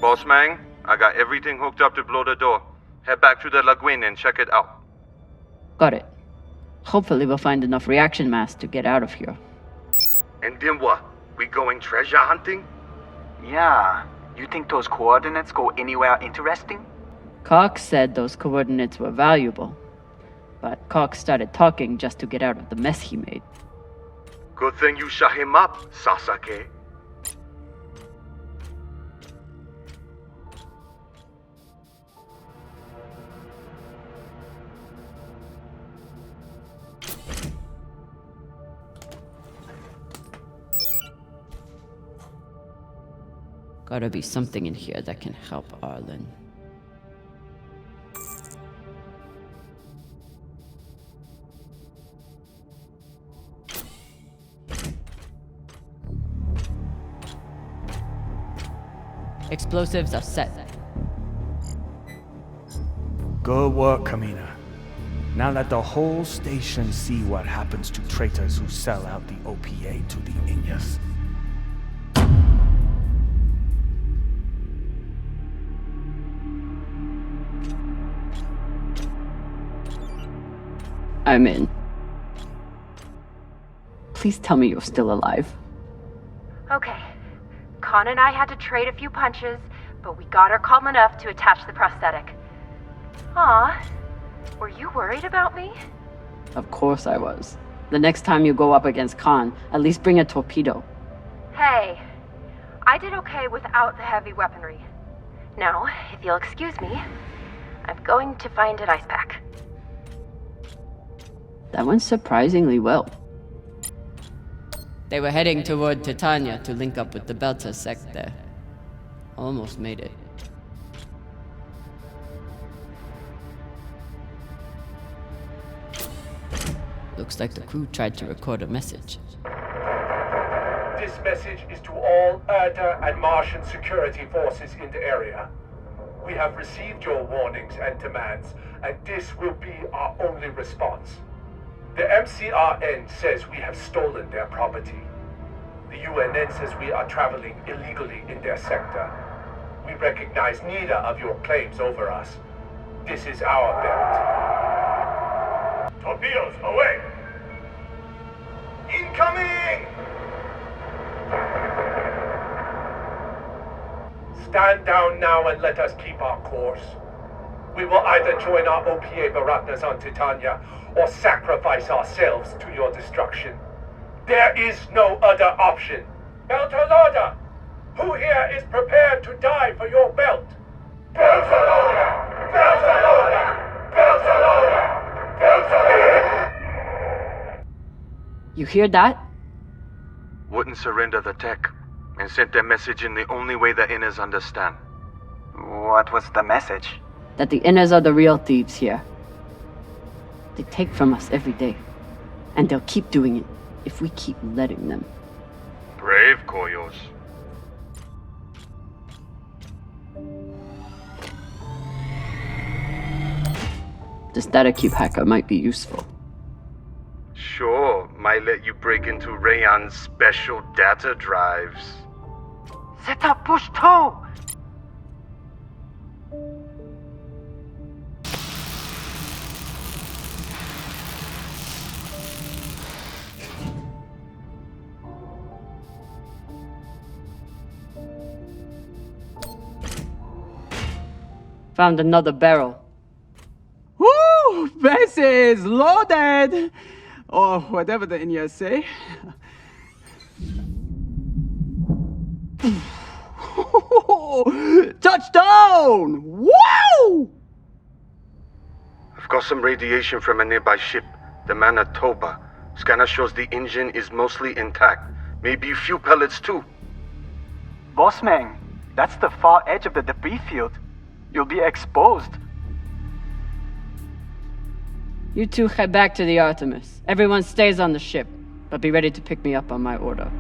I: Boss man, I got everything hooked up to blow the door. Head back to the lagoon and check it out.
B: Got it. Hopefully we'll find enough reaction mass to get out of here.
I: And then what? We going treasure hunting?
N: Yeah. You think those coordinates go anywhere interesting?
B: Cox said those coordinates were valuable. But Cox started talking just to get out of the mess he made.
I: Good thing you shut him up, Sasake.
B: Gotta be something in here that can help Arlen. Explosives are set.
N: Good work, Camina. Now let the whole station see what happens to traitors who sell out the OPA to the Inyas.
B: I'm in. Please tell me you're still alive.
H: Okay. Con and I had to trade a few punches, but we got her calm enough to attach the prosthetic. Aw, were you worried about me?
B: Of course I was. The next time you go up against Khan, at least bring a torpedo.
H: Hey, I did okay without the heavy weaponry. Now, if you'll excuse me, I'm going to find an ice pack.
B: That went surprisingly well. They were heading toward Titania to link up with the Belta sect there. Almost made it. Looks like the crew tried to record a message.
O: This message is to all Erda and Martian security forces in the area. We have received your warnings and demands, and this will be our only response. The MCRN says we have stolen their property. The UNN says we are traveling illegally in their sector. We recognize neither of your claims over us. This is our belt. Torpedoes away! Incoming! Stand down now and let us keep our course. We will either join our OPA Baratnas on Titania or sacrifice ourselves to your destruction. There is no other option. Beltalada! Who here is prepared to die for your belt? Beltalada! Beltalada! Beltalada! Beltalada!
B: You hear that?
I: Wouldn't surrender the tech, and sent their message in the only way the Inners understand.
N: What was the message?
B: That the Inners are the real thieves here. They take from us every day. And they'll keep doing it if we keep letting them.
I: Brave Koyos.
B: The static cube hacker might be useful.
I: Sure, might let you break into Rayon's special data drives.
N: Set up push toe!
B: Found another barrel.
E: Woo! This is loaded! Or whatever the Inyas say. Touchdown! Wow!
I: I've got some radiation from a nearby ship, the Manitoba. Scanner shows the engine is mostly intact. Maybe a few pellets too.
N: Bossman, that's the far edge of the debris field. You'll be exposed.
B: You two head back to the Artemis. Everyone stays on the ship, but be ready to pick me up on my order.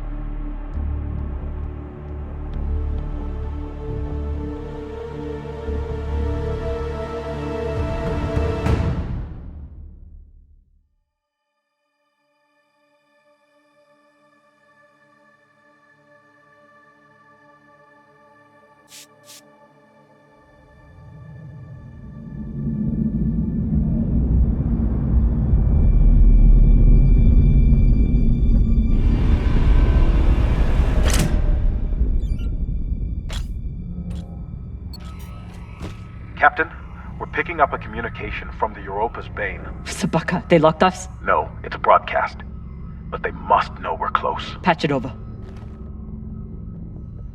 P: Captain, we're picking up a communication from the Europa's Bane.
B: Sabaka, they locked us?
P: No, it's a broadcast. But they must know we're close.
B: Patch it over.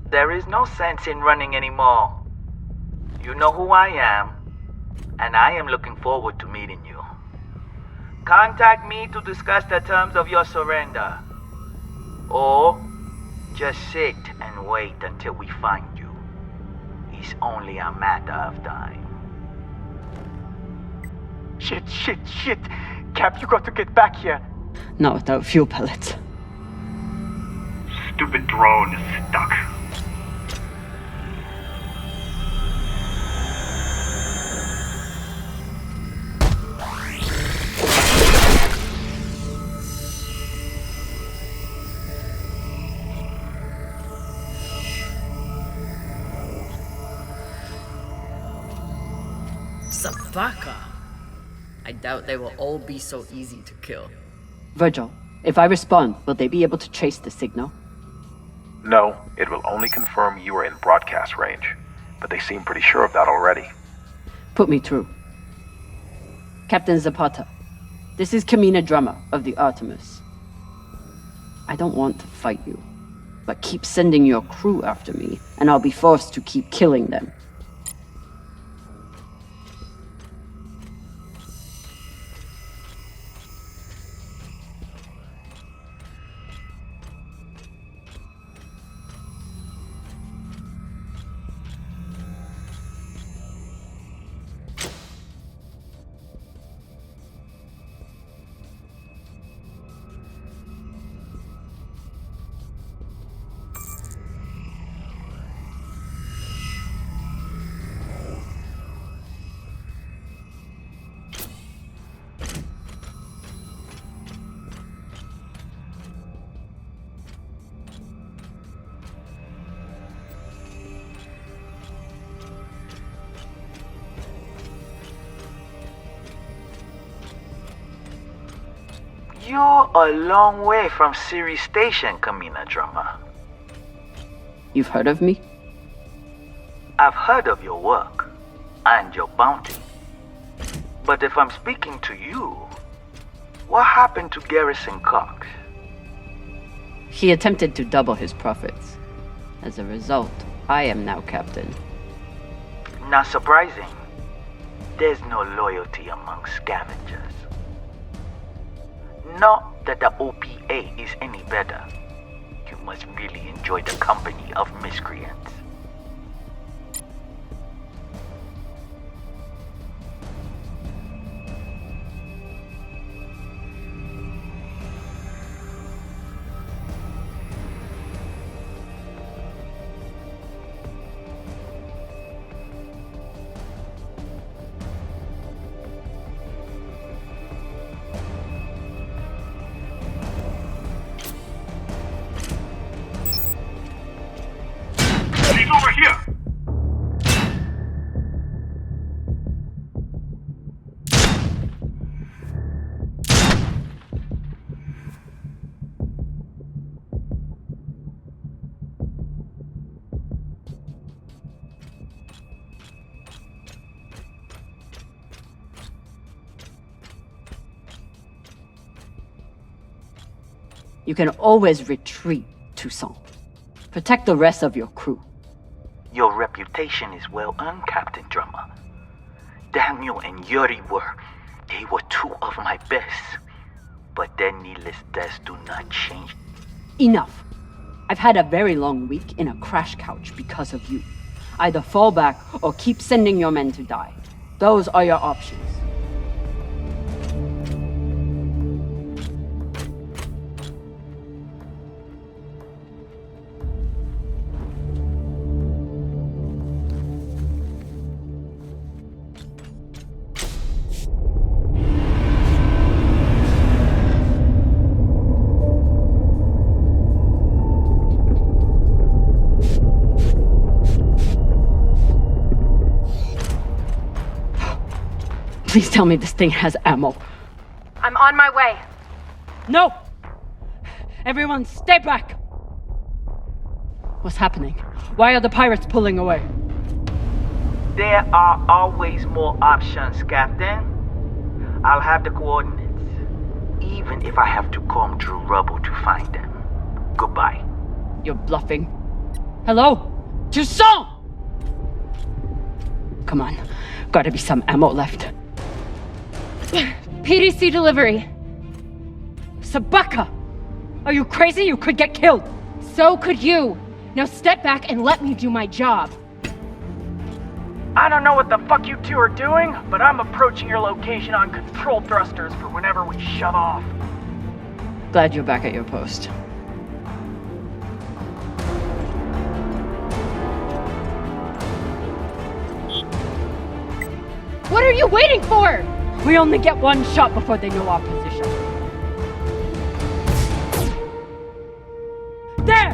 N: There is no sense in running anymore. You know who I am, and I am looking forward to meeting you. Contact me to discuss the terms of your surrender. Or just sit and wait until we find you. is only a matter of time.
Q: Shit. Cap, you got to get back here.
B: Not without fuel pellets.
P: Stupid drone is stuck.
R: Sabaka. I doubt they will all be so easy to kill.
B: Virgil, if I respond, will they be able to trace the signal?
P: No, it will only confirm you are in broadcast range. But they seem pretty sure of that already.
B: Put me through. Captain Zapata, this is Camina Drummer of the Artemis. I don't want to fight you, but keep sending your crew after me, and I'll be forced to keep killing them.
N: You're a long way from Ceres Station, Camina Drummer.
B: You've heard of me?
N: I've heard of your work and your bounty. But if I'm speaking to you, what happened to Garrison Cox?
B: He attempted to double his profits. As a result, I am now captain.
N: Not surprising. There's no loyalty among scavengers. Not that the OPA is any better. You must really enjoy the company of miscreants.
P: He's over here!
B: You can always retreat, Toussaint. Protect the rest of your crew.
N: Your reputation is well earned, Captain Drummer. Daniel and Yuri they were two of my best. But their needless deaths do not change.
B: Enough. I've had a very long week in a crash couch because of you. Either fall back or keep sending your men to die. Those are your options. Please tell me this thing has ammo.
H: I'm on my way.
B: No! Everyone, stay back! What's happening? Why are the pirates pulling away?
N: There are always more options, Captain. I'll have the coordinates, even if I have to comb through rubble to find them. Goodbye.
B: You're bluffing. Hello? Toussaint! Come on, gotta be some ammo left.
L: PDC delivery.
B: Sabaka! Are you crazy? You could get killed!
L: So could you. Now step back and let me do my job.
C: I don't know what the fuck you two are doing, but I'm approaching your location on control thrusters for whenever we shove off.
B: Glad you're back at your post.
L: What are you waiting for?
B: We only get one shot before they know our position. There!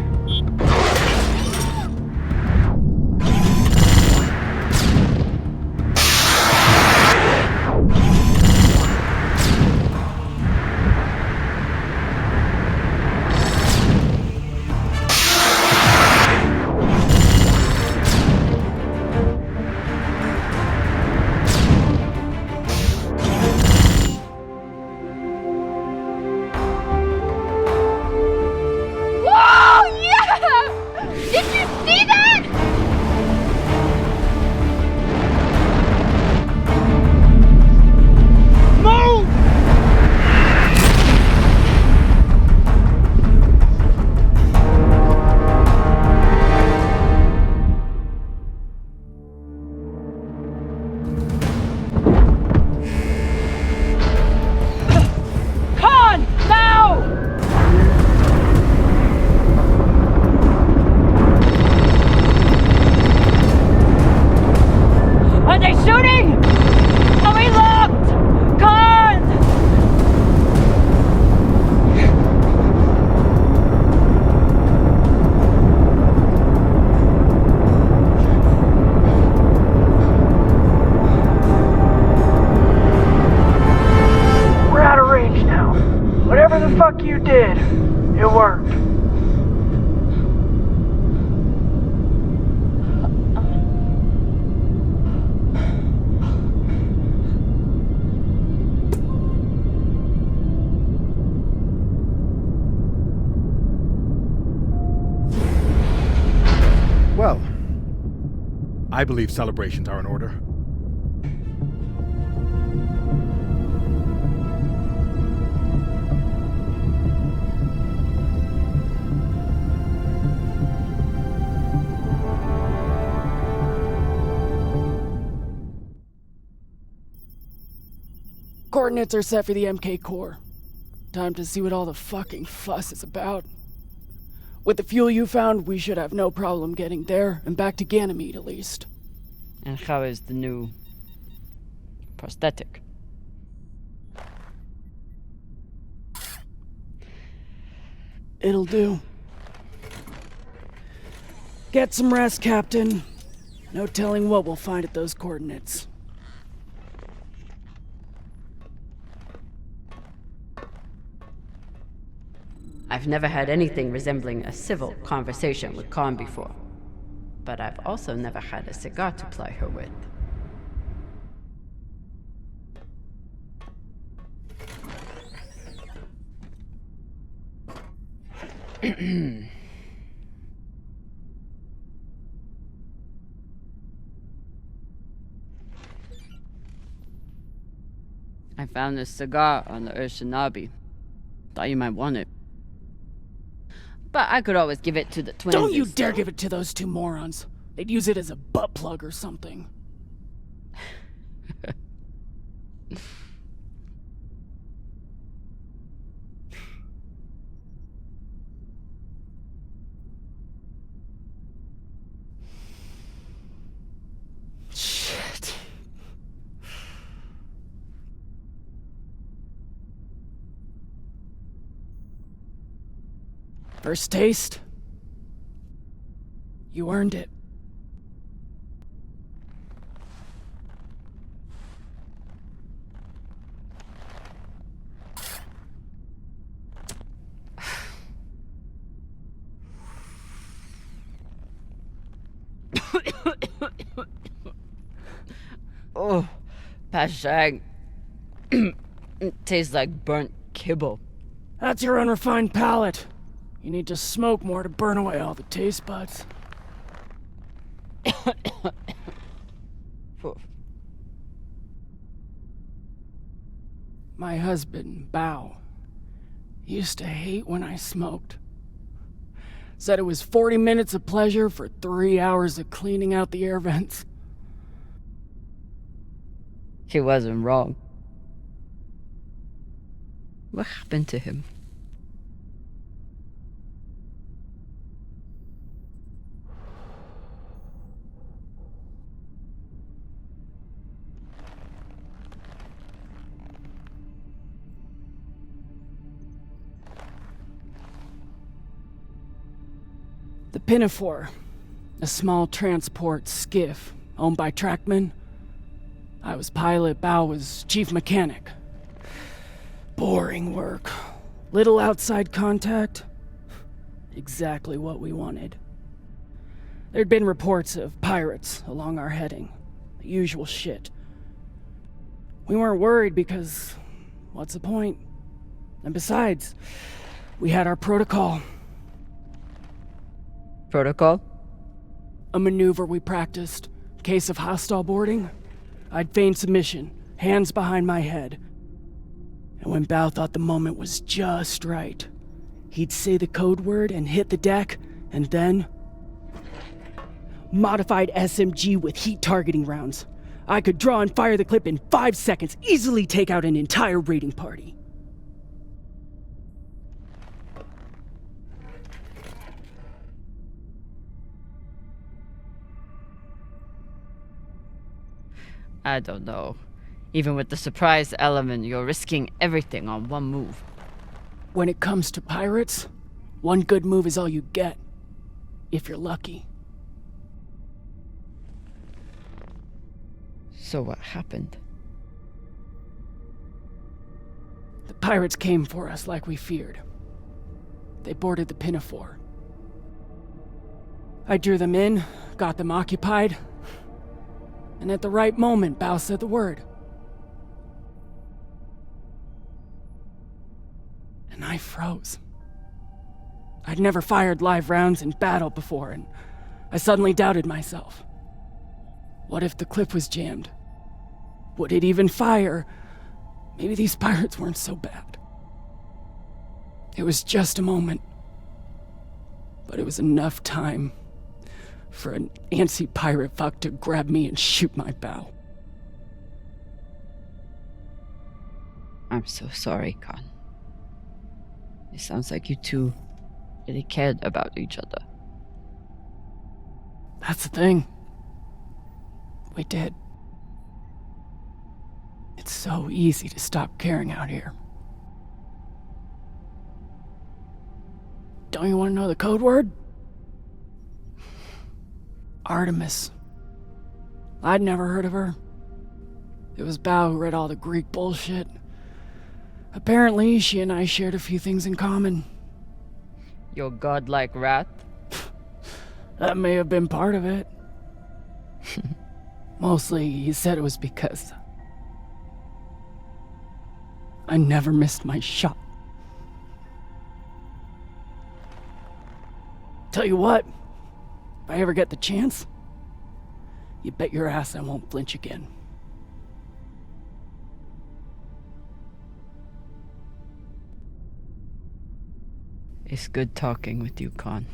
C: You did. It worked.
F: Well, I believe celebrations are in order.
M: Coordinates are set for the MK core. Time to see what all the fucking fuss is about. With the fuel you found, we should have no problem getting there and back to Ganymede at least.
B: And how is the new prosthetic?
M: It'll do. Get some rest, Captain. No telling what we'll find at those coordinates.
B: I've never had anything resembling a civil conversation with Khan before, but I've also never had a cigar to ply her with. I found this cigar on the Urshanabi. Thought you might want it. But I could always give it to the twins.
M: Don't you dare give it to those two morons. They'd use it as a butt plug or something. Shit. First taste? You earned it.
B: Oh, Pashang. It tastes like burnt kibble.
M: That's your unrefined palate. You need to smoke more to burn away all the taste buds. My husband, Bao, used to hate when I smoked. Said it was 40 minutes of pleasure for 3 hours of cleaning out the air vents.
B: He wasn't wrong. What happened to him?
M: The Pinafore, a small transport skiff owned by Trackman. I was pilot, Bao was chief mechanic. Boring work. Little outside contact. Exactly what we wanted. There'd been reports of pirates along our heading. The usual shit. We weren't worried because, what's the point? And besides, we had our protocol.
B: Protocol?
M: A maneuver we practiced. Case of hostile boarding. I'd feign submission, hands behind my head. And when Bao thought the moment was just right, he'd say the code word and hit the deck, and then... Modified SMG with heat targeting rounds. I could draw and fire the clip in 5 seconds, easily take out an entire raiding party.
B: I don't know. Even with the surprise element, you're risking everything on one move.
M: When it comes to pirates, one good move is all you get. If you're lucky.
B: So what happened?
M: The pirates came for us like we feared. They boarded the Pinafore. I drew them in, got them occupied, and at the right moment, Bao said the word. And I froze. I'd never fired live rounds in battle before, and I suddenly doubted myself. What if the clip was jammed? Would it even fire? Maybe these pirates weren't so bad. It was just a moment. But it was enough time for an antsy pirate fuck to grab me and shoot my bow.
B: I'm so sorry, Khan. It sounds like you two really cared about each other.
M: That's the thing. We did. It's so easy to stop caring out here. Don't you want to know the code word? Artemis. I'd never heard of her. It was Bao who read all the Greek bullshit. Apparently, she and I shared a few things in common.
B: Your godlike wrath?
M: That may have been part of it. Mostly, he said it was because I never missed my shot. Tell you what, if I ever get the chance, you bet your ass I won't flinch again.
B: It's good talking with you, Khan.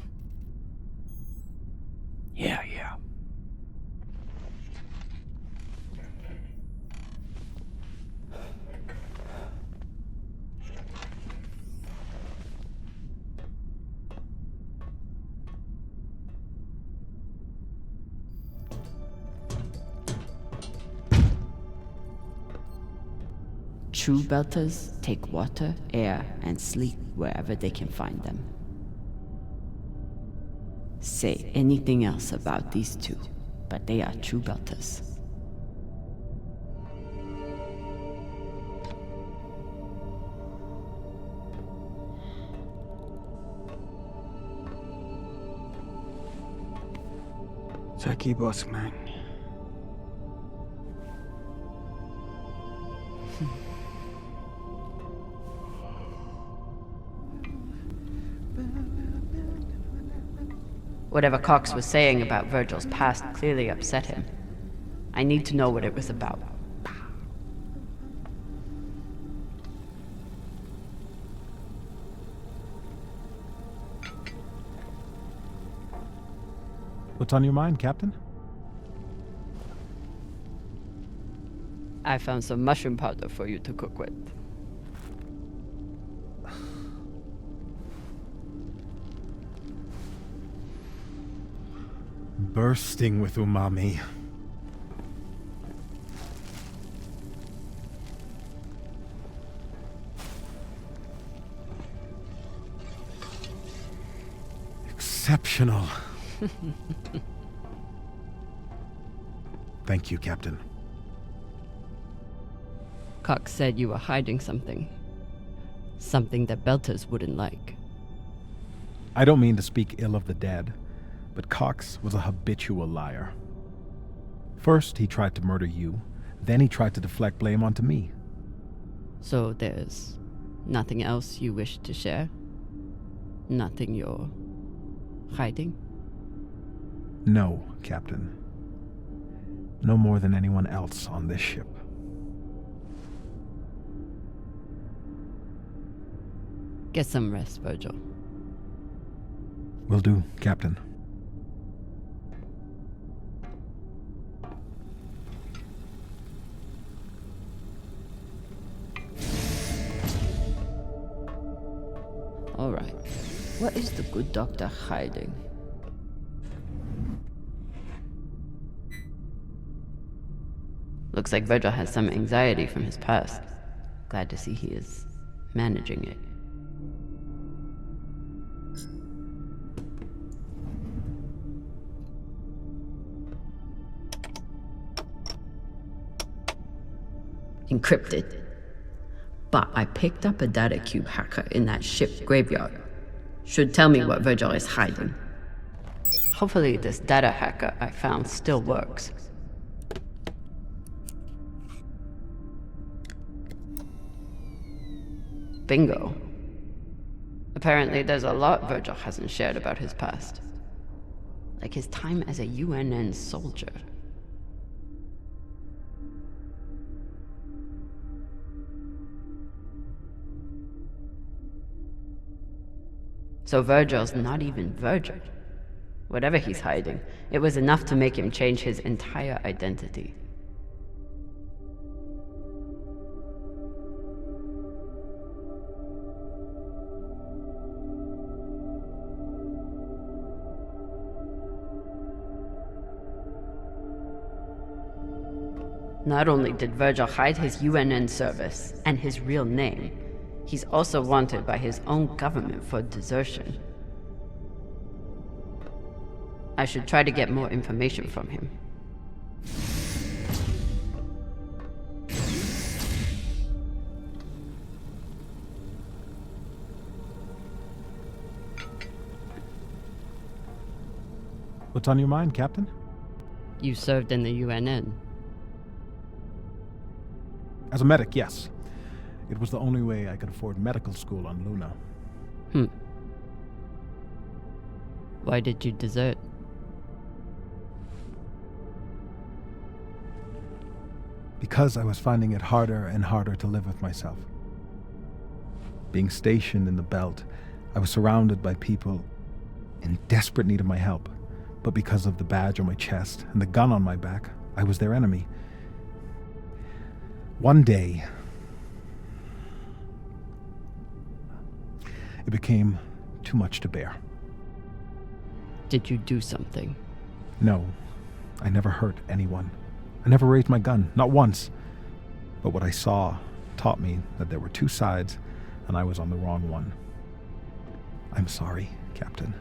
M: Yeah.
B: True belters take water, air, and sleep wherever they can find them. Say anything else about these two, but they are true belters.
E: Jackie boss man.
B: Whatever Cox was saying about Virgil's past clearly upset him. I need to know what it was about.
F: What's on your mind, Captain?
B: I found some mushroom powder for you to cook with.
F: Bursting with umami. Exceptional. Thank you, Captain.
B: Cox said you were hiding something. Something that Belters wouldn't like.
F: I don't mean to speak ill of the dead, but Cox was a habitual liar. First, he tried to murder you, then he tried to deflect blame onto me.
B: So there's nothing else you wish to share? Nothing you're hiding?
F: No, Captain. No more than anyone else on this ship.
B: Get some rest, Virgil.
F: Will do, Captain.
B: All right. What is the good doctor hiding? Looks like Virgil has some anxiety from his past. Glad to see he is managing it. Encrypted. But I picked up a data cube hacker in that ship graveyard. Should tell me what Virgil is hiding. Hopefully this data hacker I found still works. Bingo. Apparently there's a lot Virgil hasn't shared about his past. Like his time as a UNN soldier. So Virgil's not even Virgil. Whatever he's hiding, it was enough to make him change his entire identity. Not only did Virgil hide his UNN service and his real name, he's also wanted by his own government for desertion. I should try to get more information from him.
F: What's on your mind, Captain?
B: You served in the UNN.
F: As a medic, yes. It was the only way I could afford medical school on Luna.
B: Why did you desert?
F: Because I was finding it harder and harder to live with myself. Being stationed in the belt, I was surrounded by people in desperate need of my help. But because of the badge on my chest and the gun on my back, I was their enemy. One day, it became too much to bear.
B: Did you do something?
F: No, I never hurt anyone. I never raised my gun, not once. But what I saw taught me that there were two sides, and I was on the wrong one. I'm sorry, Captain.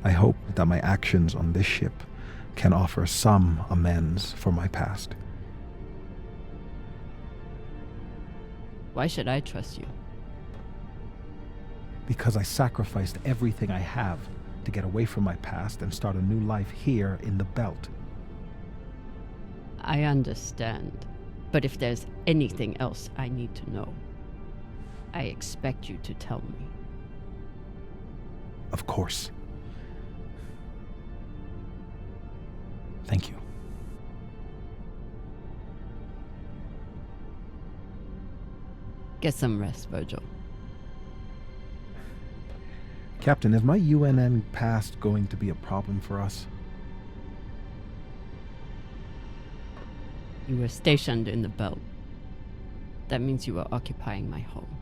F: I hope that my actions on this ship can offer some amends for my past.
B: Why should I trust you?
F: Because I sacrificed everything I have to get away from my past and start a new life here in the belt.
B: I understand. But if there's anything else I need to know, I expect you to tell me.
F: Of course. Thank you.
B: Get some rest, Virgil.
F: Captain, is my UNN past going to be a problem for us?
B: You were stationed in the belt. That means you were occupying my home.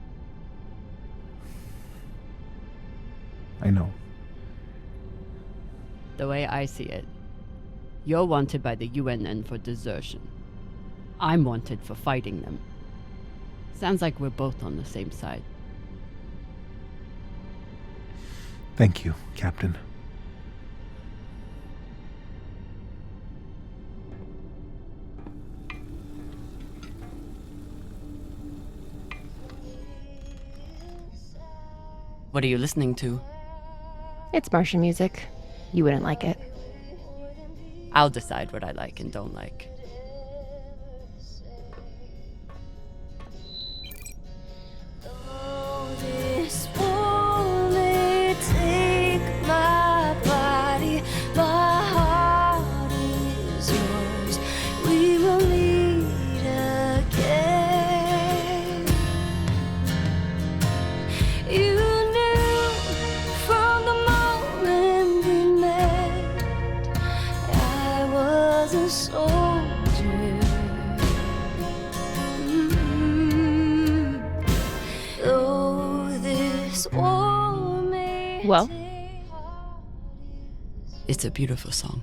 F: I know.
B: The way I see it, you're wanted by the UNN for desertion. I'm wanted for fighting them. Sounds like we're both on the same side.
F: Thank you, Captain.
B: What are you listening to?
L: It's Martian music. You wouldn't like it.
B: I'll decide what I like and don't like.
S: This war may take my body, my heart is yours. We will meet again. You knew from the moment we met I was a soldier. Though this war may
L: Well,
B: It's a beautiful song.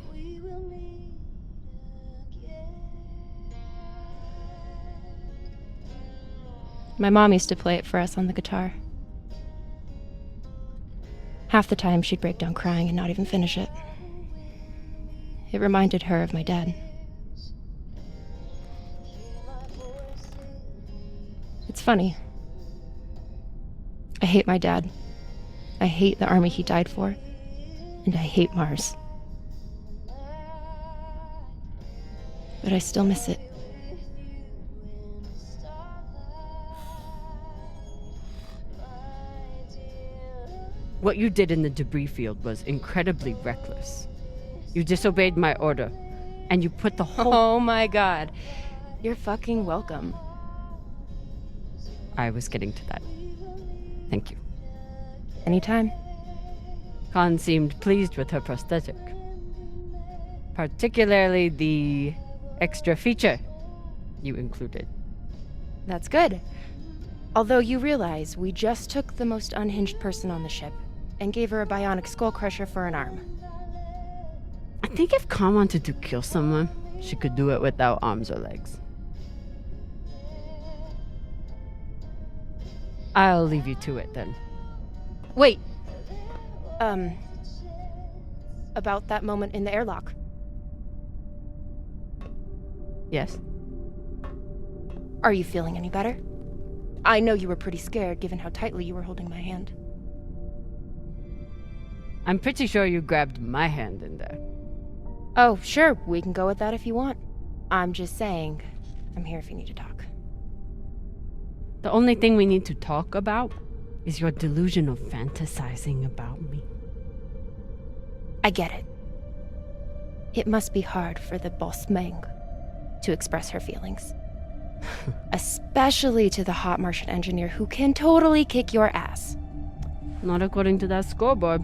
L: my mom used to play it for us on the guitar. Half the time she'd break down crying and not even finish it. It reminded her of my dad. It's funny. I hate my dad. I hate the army he died for. And I hate Mars. But I still miss it.
B: What you did in the debris field was incredibly reckless. You disobeyed my order, and you put the whole...
L: Oh my god. You're fucking welcome.
B: I was getting to that. Thank you.
L: Anytime.
B: Khan seemed pleased with her prosthetic. Particularly the extra feature you included.
L: That's good. Although you realize we just took the most unhinged person on the ship and gave her a bionic skull crusher for an arm.
B: I think if Khan wanted to kill someone, she could do it without arms or legs. I'll leave you to it then.
L: Wait. About that moment in the airlock.
B: Yes?
L: Are you feeling any better? I know you were pretty scared given how tightly you were holding my hand.
B: I'm pretty sure you grabbed my hand in there.
L: Oh, sure, we can go with that if you want. I'm just saying, I'm here if you need to talk.
B: The only thing we need to talk about is your delusion of fantasizing about me.
L: I get it. It must be hard for the boss Meng to express her feelings. Especially to the hot Martian engineer who can totally kick your ass.
B: Not according to that scoreboard.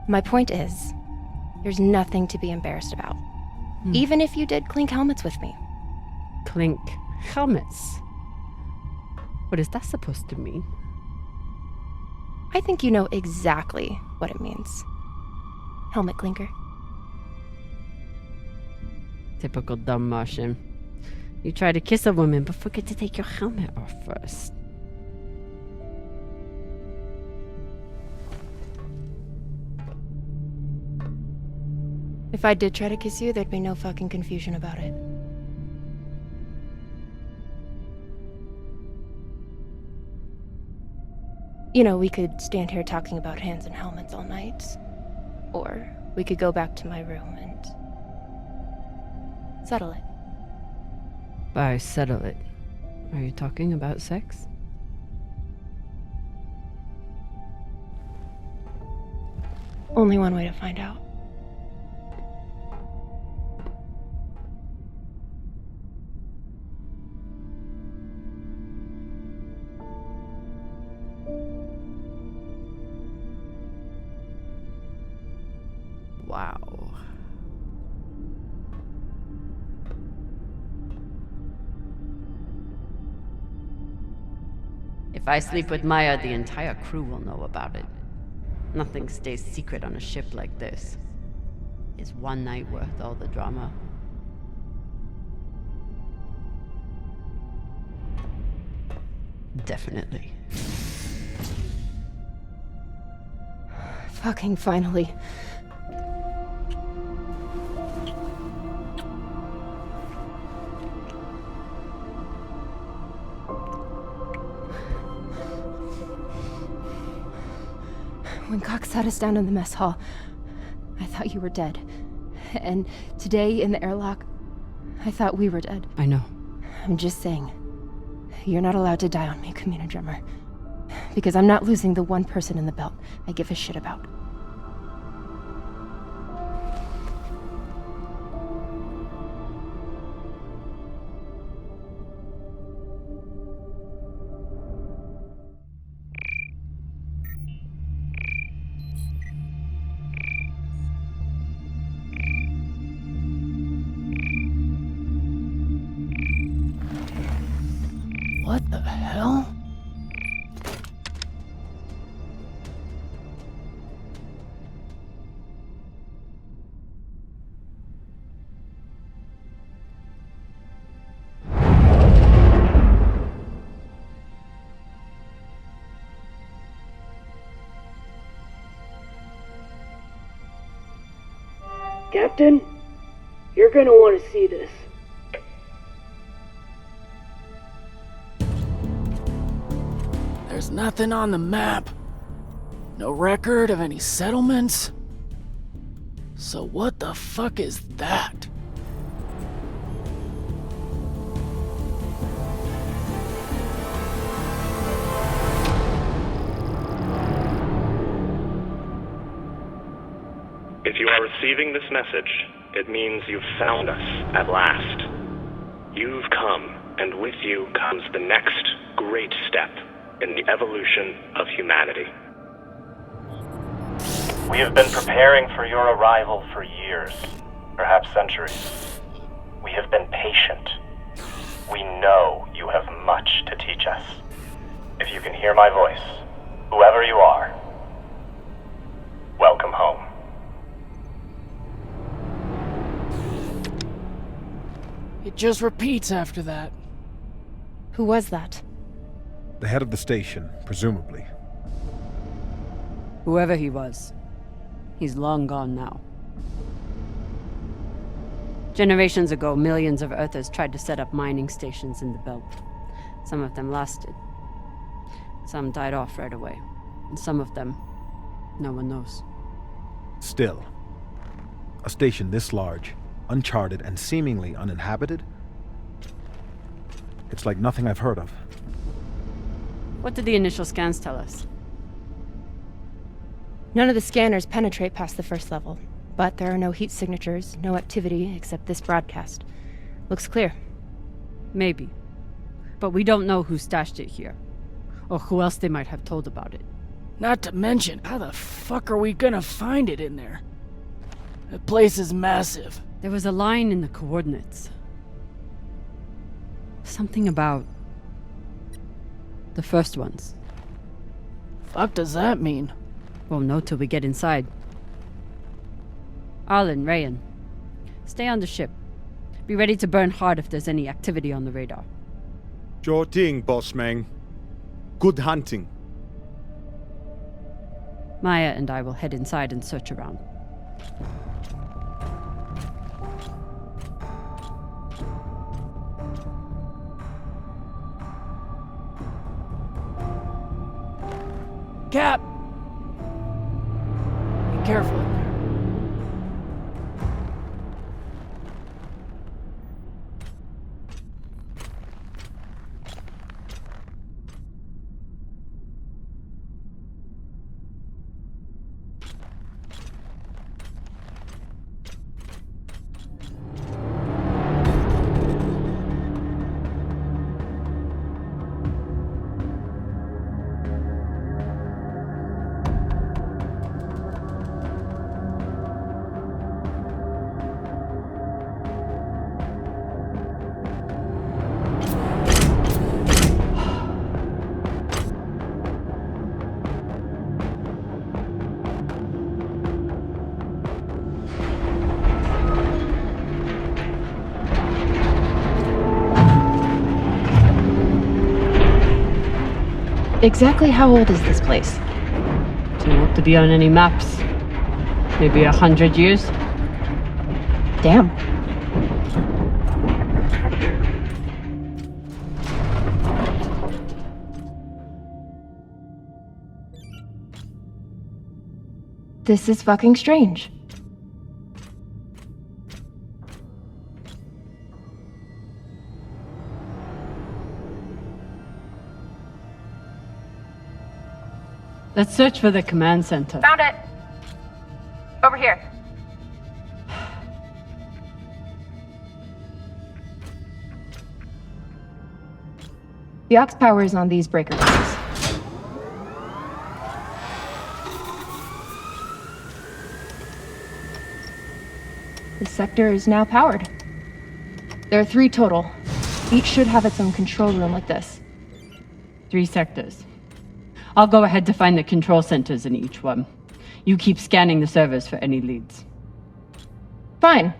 L: My point is, there's nothing to be embarrassed about. Even if you did clink helmets with me.
B: Clink helmets? What is that supposed to mean?
L: I think you know exactly what it means. Helmet clinker.
B: Typical dumb Martian. You try to kiss a woman, but forget to take your helmet off first.
L: If I did try to kiss you, there'd be no fucking confusion about it. You know, we could stand here talking about hands and helmets all night. Or we could go back to my room and settle it.
B: By settle it, are you talking about sex?
L: Only one way to find out.
B: Wow. If I sleep with Maya, the entire crew will know about it. Nothing stays secret on a ship like this. Is one night worth all the drama? Definitely.
L: Fucking finally. When Cox sat us down in the mess hall, I thought you were dead. And today in the airlock, I thought we were dead.
B: I know.
L: I'm just saying. You're not allowed to die on me, Camina Drummer. Because I'm not losing the one person in the belt I give a shit about.
M: What the hell?
C: Captain, you're gonna want to see this.
M: There's nothing on the map. No record of any settlements. So what the fuck is that?
T: If you are receiving this message, it means you've found us at last. You've come, and with you comes the next great step in the evolution of humanity. We have been preparing for your arrival for years, perhaps centuries. We have been patient. We know you have much to teach us. If you can hear my voice, whoever you are, welcome home.
M: It just repeats after that.
L: Who was that?
F: The head of the station, presumably.
B: Whoever he was, he's long gone now. Generations ago, millions of Earthers tried to set up mining stations in the belt. Some of them lasted. Some died off right away. And some of them, no one knows.
F: Still, a station this large, uncharted, and seemingly uninhabited? It's like nothing I've heard of.
B: What did the initial scans tell us?
L: None of the scanners penetrate past the first level, but there are no heat signatures, no activity except this broadcast. Looks clear.
B: Maybe. But we don't know who stashed it here, or who else they might have told about it.
M: Not to mention, how the fuck are we gonna find it in there? The place is massive.
B: There was a line in the coordinates. Something about the first ones.
M: Fuck does that mean?
B: We'll know till we get inside. Arlen, Rayan, stay on the ship. Be ready to burn hard if there's any activity on the radar.
D: Sure thing, boss man. Good hunting.
B: Maya and I will head inside and search around.
M: Cap! Be careful in there.
L: Exactly how old is this place?
B: Too old to be on any maps. Maybe 100 years?
L: Damn. This is fucking strange.
B: Let's search for the command center.
H: Found it! Over here.
L: The aux power is on these breaker boxes. This sector is now powered. There are 3 total. Each should have its own control room like this.
B: 3 sectors. I'll go ahead to find the control centers in each one. You keep scanning the servers for any leads.
L: Fine.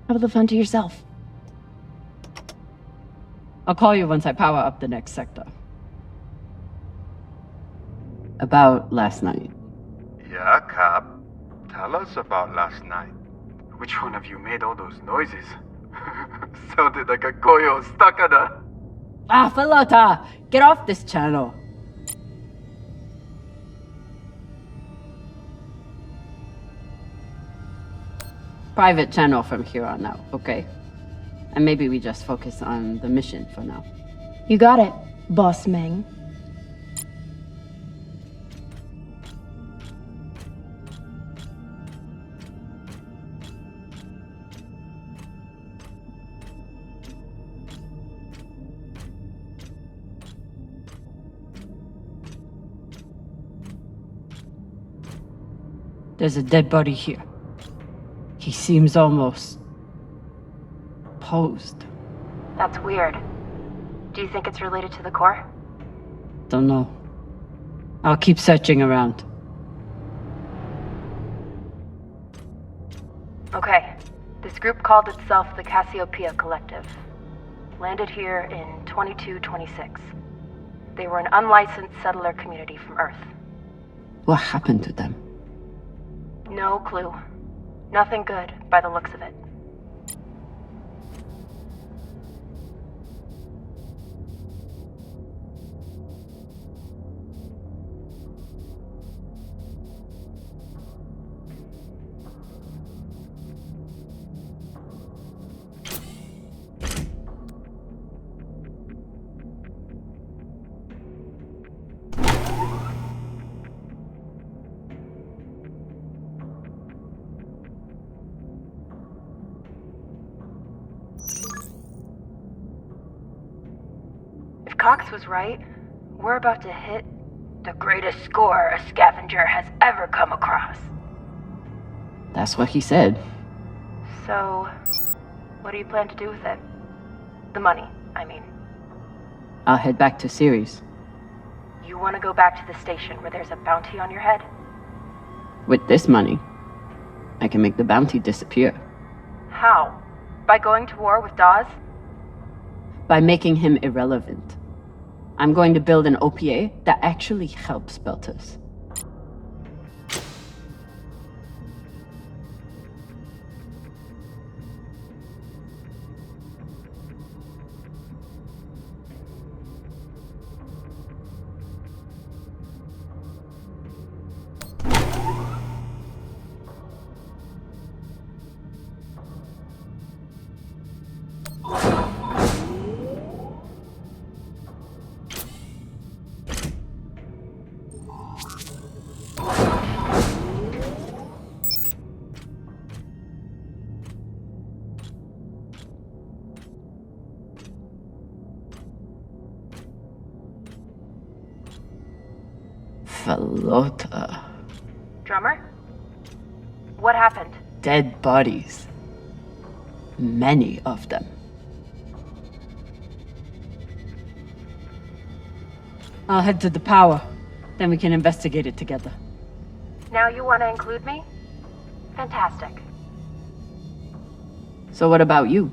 L: Have the fun to yourself.
B: I'll call you once I power up the next sector. About last night.
I: Yeah, Cap. Tell us about last night.
Q: Which one of you made all those noises? Sounded like a koyo stuck on a...
B: Ah, Falota! Get off this channel! Private channel from here on out, okay? And maybe we just focus on the mission for now.
L: You got it, Boss Meng.
B: There's a dead body here. He seems almost... posed.
H: That's weird. Do you think it's related to the core?
B: Don't know. I'll keep searching around.
H: Okay. This group called itself the Cassiopeia Collective. Landed here in 2226. They were an unlicensed settler community from Earth.
B: What happened to them?
H: No clue. Nothing good, by the looks of it. Cox was right. We're about to hit the greatest score a scavenger has ever come across.
B: That's what he said.
H: So, what do you plan to do with it? The money, I mean.
B: I'll head back to Ceres.
H: You want to go back to the station where there's a bounty on your head?
B: With this money, I can make the bounty disappear.
H: How? By going to war with Dawes?
B: By making him irrelevant. I'm going to build an OPA that actually helps Belters. Falota.
H: Drummer? What happened?
B: Dead bodies. Many of them. I'll head to the power. Then we can investigate it together.
H: Now you want to include me? Fantastic.
B: So what about you?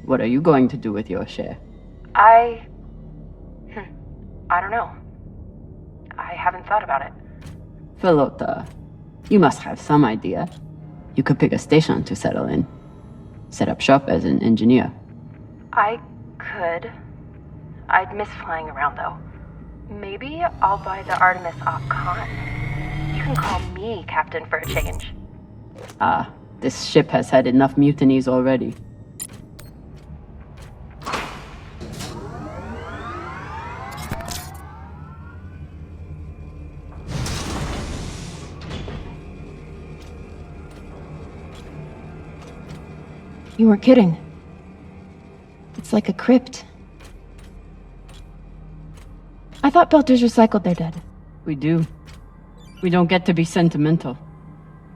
B: What are you going to do with your share?
H: I don't know. I haven't thought about it.
B: Philota, you must have some idea. You could pick a station to settle in. Set up shop as an engineer.
H: I could. I'd miss flying around, though. Maybe I'll buy the Artemis Op Con. You can call me Captain for a change.
B: Ah, this ship has had enough mutinies already.
L: You weren't kidding. It's like a crypt. I thought Belters recycled their dead.
B: We do. We don't get to be sentimental.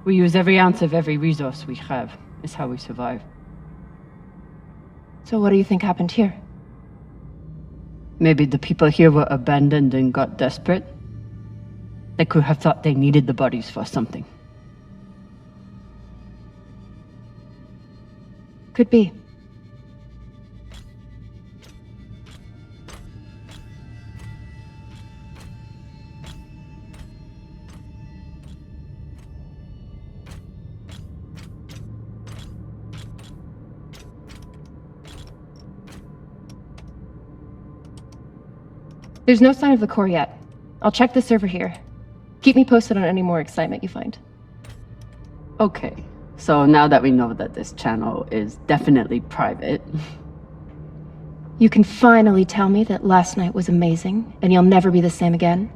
B: We use every ounce of every resource we have. It's how we survive.
L: So what do you think happened here?
B: Maybe the people here were abandoned and got desperate. They could have thought they needed the bodies for something.
L: Could be. There's no sign of the core yet. I'll check the server here. Keep me posted on any more excitement you find.
B: Okay, so now that we know that this channel is definitely private...
L: You can finally tell me that last night was amazing, and you'll never be the same again.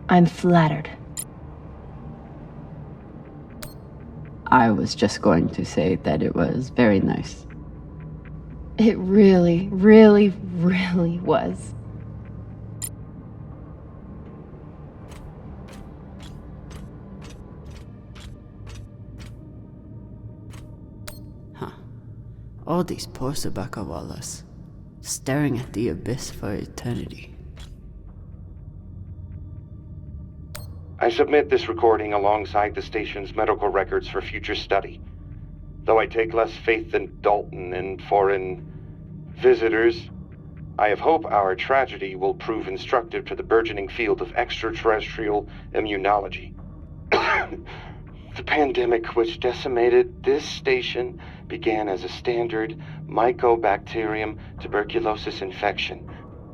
L: I'm flattered.
B: I was just going to say that it was very nice.
L: It really, really, really was.
B: All these poor Sabakawalas, staring at the abyss for eternity.
I: I submit this recording alongside the station's medical records for future study. Though I take less faith than Dalton in foreign visitors, I have hope our tragedy will prove instructive to the burgeoning field of extraterrestrial immunology. The pandemic which decimated this station began as a standard Mycobacterium tuberculosis infection.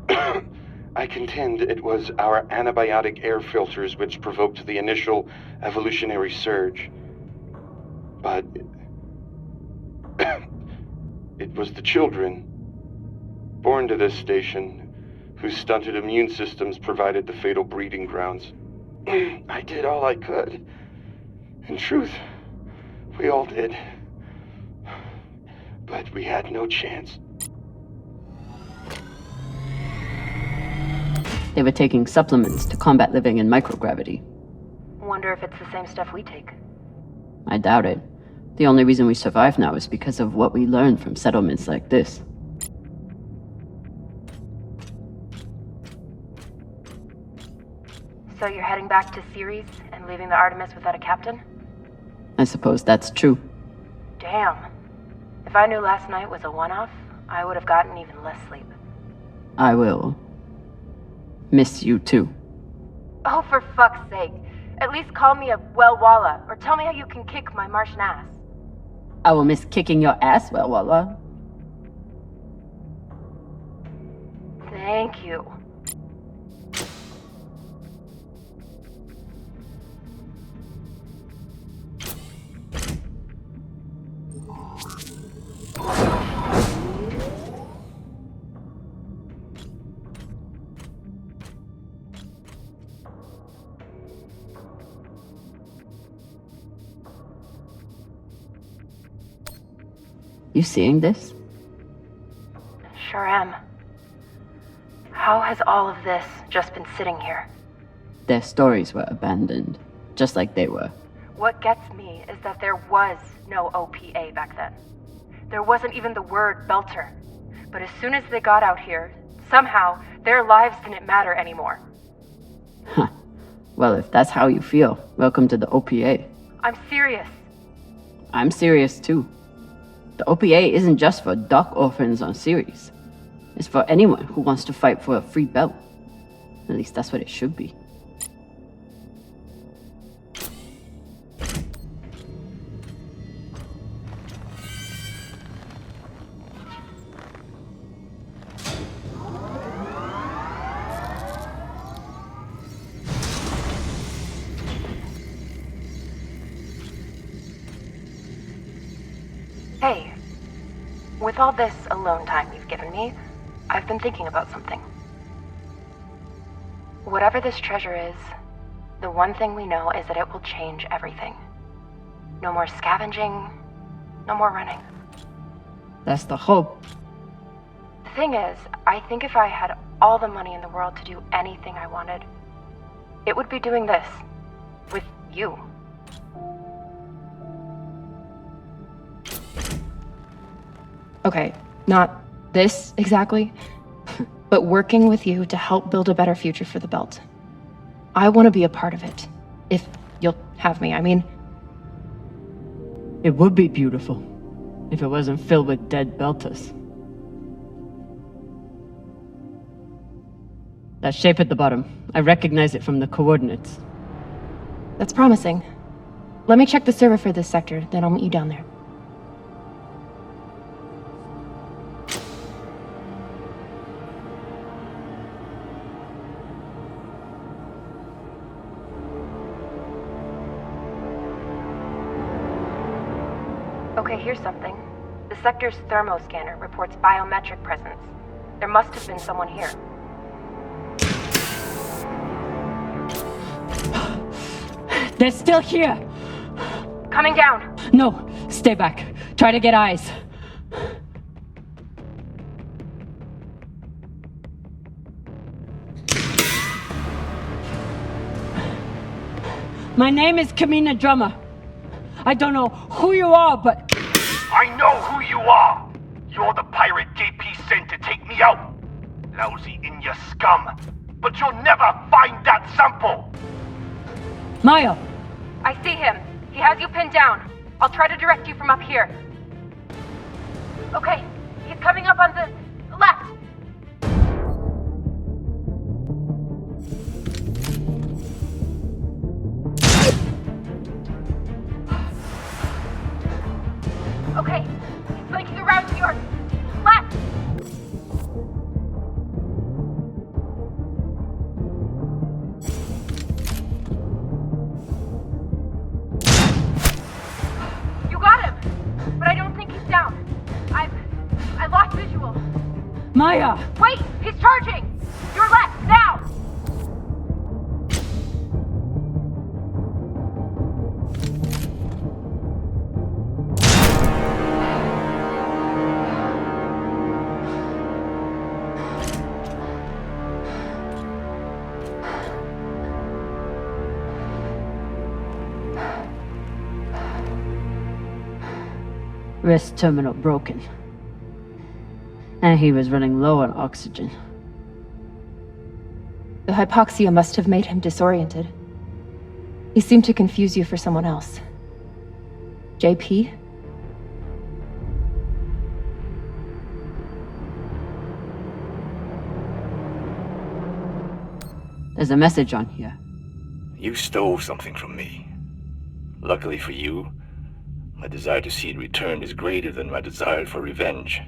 I: I contend it was our antibiotic air filters which provoked the initial evolutionary surge. But it was the children born to this station whose stunted immune systems provided the fatal breeding grounds. I did all I could. In truth, we all did. But we had no chance.
B: They were taking supplements to combat living in microgravity.
H: Wonder if it's the same stuff we take.
B: I doubt it. The only reason we survive now is because of what we learned from settlements like this.
H: So you're heading back to Ceres and leaving the Artemis without a captain?
B: I suppose that's true.
H: Damn. If I knew last night was a one-off, I would have gotten even less sleep.
B: I will miss you too.
H: Oh, for fuck's sake. At least call me a well-walla, or tell me how you can kick my Martian ass.
B: I will miss kicking your ass, well, Walla.
H: Thank you.
B: You seeing this?
H: Sure am. How has all of this just been sitting here?
B: Their stories were abandoned, just like they were.
H: What gets me is that there was no OPA back then. There wasn't even the word Belter. But as soon as they got out here, somehow their lives didn't matter anymore.
B: Huh. Well, if that's how you feel, welcome to the OPA.
H: I'm serious.
B: I'm serious too. The OPA isn't just for dock orphans on Ceres. It's for anyone who wants to fight for a free belt. At least that's what it should be.
H: Hey, with all this alone time you've given me, I've been thinking about something. Whatever this treasure is, the one thing we know is that it will change everything. No more scavenging, no more running.
B: That's the hope.
H: The thing is, I think if I had all the money in the world to do anything I wanted, it would be doing this. With you.
L: Okay, not this exactly, but working with you to help build a better future for the Belt. I want to be a part of it. If you'll have me, I mean.
B: It would be beautiful if it wasn't filled with dead Belters. That shape at the bottom, I recognize it from the coordinates.
L: That's promising. Let me check the server for this sector, then I'll meet you down there.
H: Okay, here's something. The sector's thermoscanner reports biometric presence. There must have been someone here.
B: They're still here!
H: Coming down!
B: No, stay back. Try to get eyes. My name is Camina Drummer. I don't know who you are, but...
O: I know who you are! You're the pirate JP sent to take me out! Lousy in your scum! But you'll never find that sample!
B: Maya!
H: I see him. He has you pinned down. I'll try to direct you from up here. Okay, he's coming up on the left. Okay, he's flanking around to your left. You got him, but I don't think he's down. I lost visual.
B: Maya!
H: Wait, he's charging. Your left, now.
B: Wrist terminal broken. And he was running low on oxygen.
L: The hypoxia must have made him disoriented. He seemed to confuse you for someone else. JP?
B: There's a message on here.
U: You stole something from me. Luckily for you, my desire to see it returned is greater than my desire for revenge.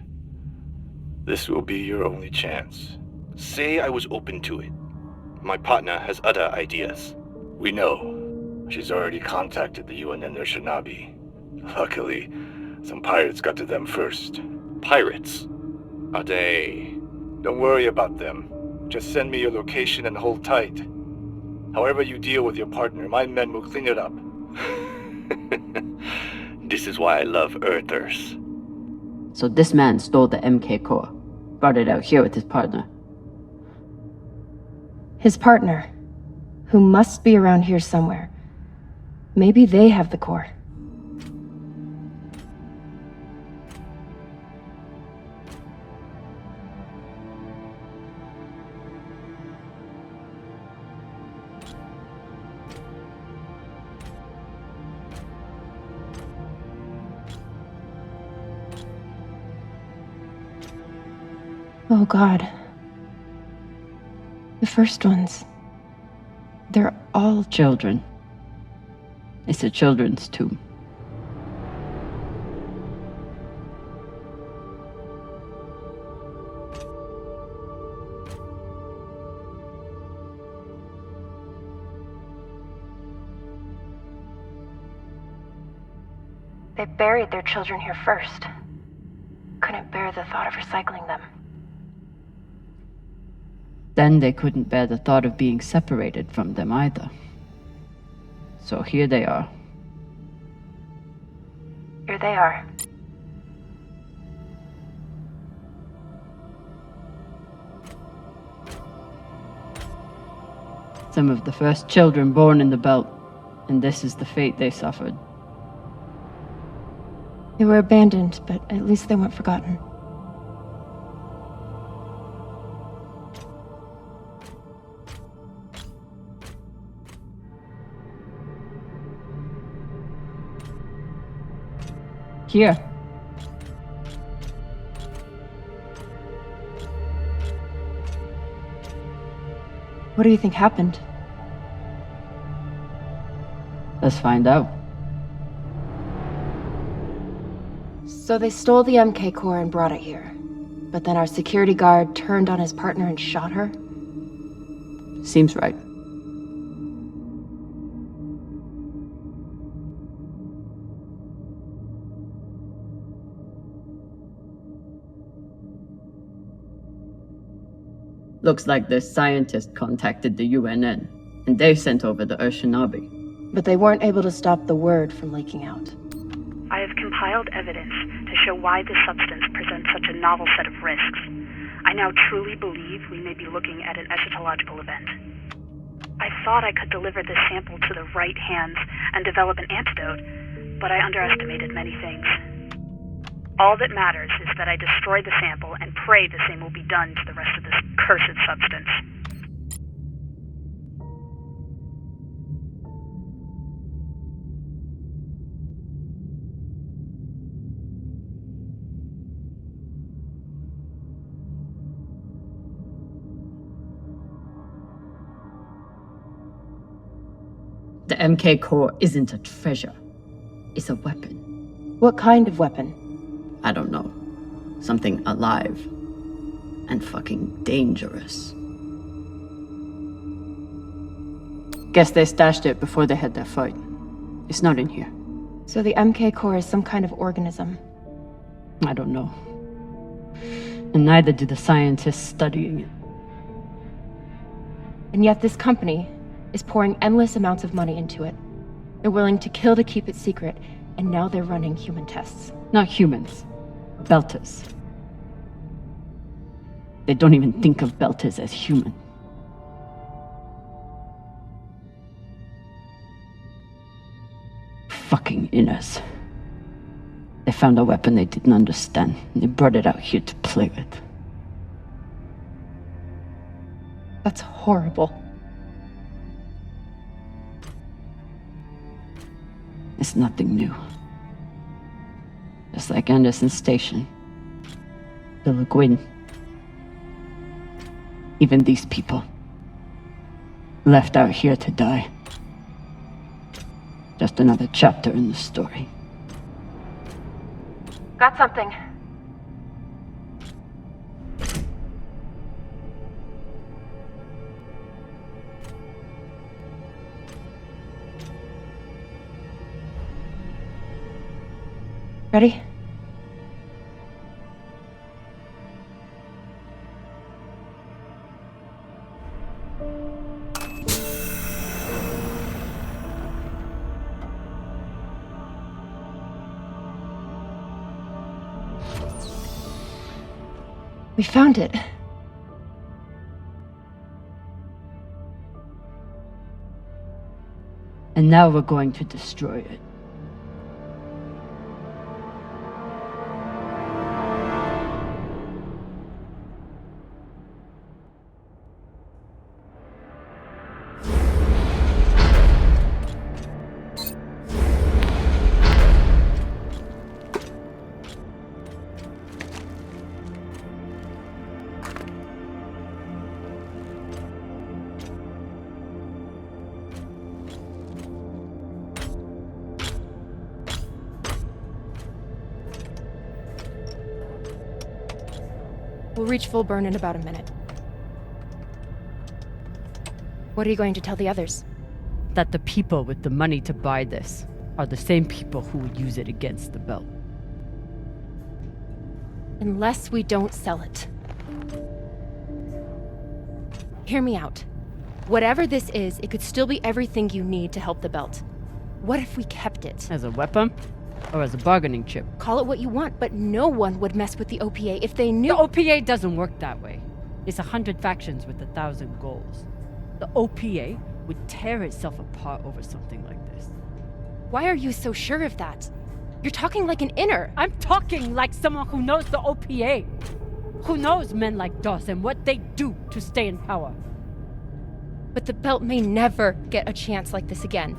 U: This will be your only chance. Say I was open to it. My partner has other ideas. We know. She's already contacted the UN and their Shinabi. Luckily, some pirates got to them first. Pirates? Are they? Don't worry about them. Just send me your location and hold tight. However you deal with your partner, my men will clean it up. This is why I love Earthers.
B: So this man stole the MK core, brought it out here with his partner.
L: His partner, who must be around here somewhere. Maybe they have the core. Oh God. The first ones. They're all
B: Children. It's a children's tomb.
H: They buried their children here first. Couldn't bear the thought of recycling them.
B: Then they couldn't bear the thought of being separated from them either. So here they are.
H: Here they are.
B: Some of the first children born in the belt, and this is the fate they suffered.
L: They were abandoned, but at least they weren't forgotten.
B: Here.
L: What do you think happened?
B: Let's find out.
L: So they stole the MK core and brought it here. But then our security guard turned on his partner and shot her?
B: Seems right. Looks like this scientist contacted the UNN, and they sent over the Urshinabi.
L: But they weren't able to stop the word from leaking out.
G: I have compiled evidence to show why this substance presents such a novel set of risks. I now truly believe we may be looking at an eschatological event. I thought I could deliver this sample to the right hands and develop an antidote, but I underestimated many things. All that matters is that I destroy the sample and pray the same will be done to the rest of this cursed substance.
B: The MK core isn't a treasure. It's a weapon.
L: What kind of weapon?
B: I don't know. Something alive. And fucking dangerous. Guess they stashed it before they had their fight. It's not in here.
L: So the MK core is some kind of organism?
B: I don't know. And neither do the scientists studying it.
L: And yet this company is pouring endless amounts of money into it. They're willing to kill to keep it secret, and now they're running human tests.
B: Not humans. Belters. They don't even think of Belters as human. Fucking inners. They found a weapon they didn't understand, and they brought it out here to play with.
L: That's horrible.
B: It's nothing new. Just like Anderson Station, the Le Guin, even these people, left out here to die. Just another chapter in the story.
H: Got something.
L: Ready? We found it.
B: And now we're going to destroy it.
L: We'll reach full burn in about a minute. What are you going to tell the others?
B: That the people with the money to buy this are the same people who would use it against the belt.
L: Unless we don't sell it. Hear me out. Whatever this is, it could still be everything you need to help the belt. What if we kept it?
B: As a weapon? Or as a bargaining chip?
L: Call it what you want, but no one would mess with the OPA if they knew—
B: The OPA doesn't work that way. It's 100 factions with 1,000 goals. The OPA would tear itself apart over something like this.
L: Why are you so sure of that? You're talking like an inner.
B: I'm talking like someone who knows the OPA. Who knows men like Doss and what they do to stay in power.
L: But the belt may never get a chance like this again.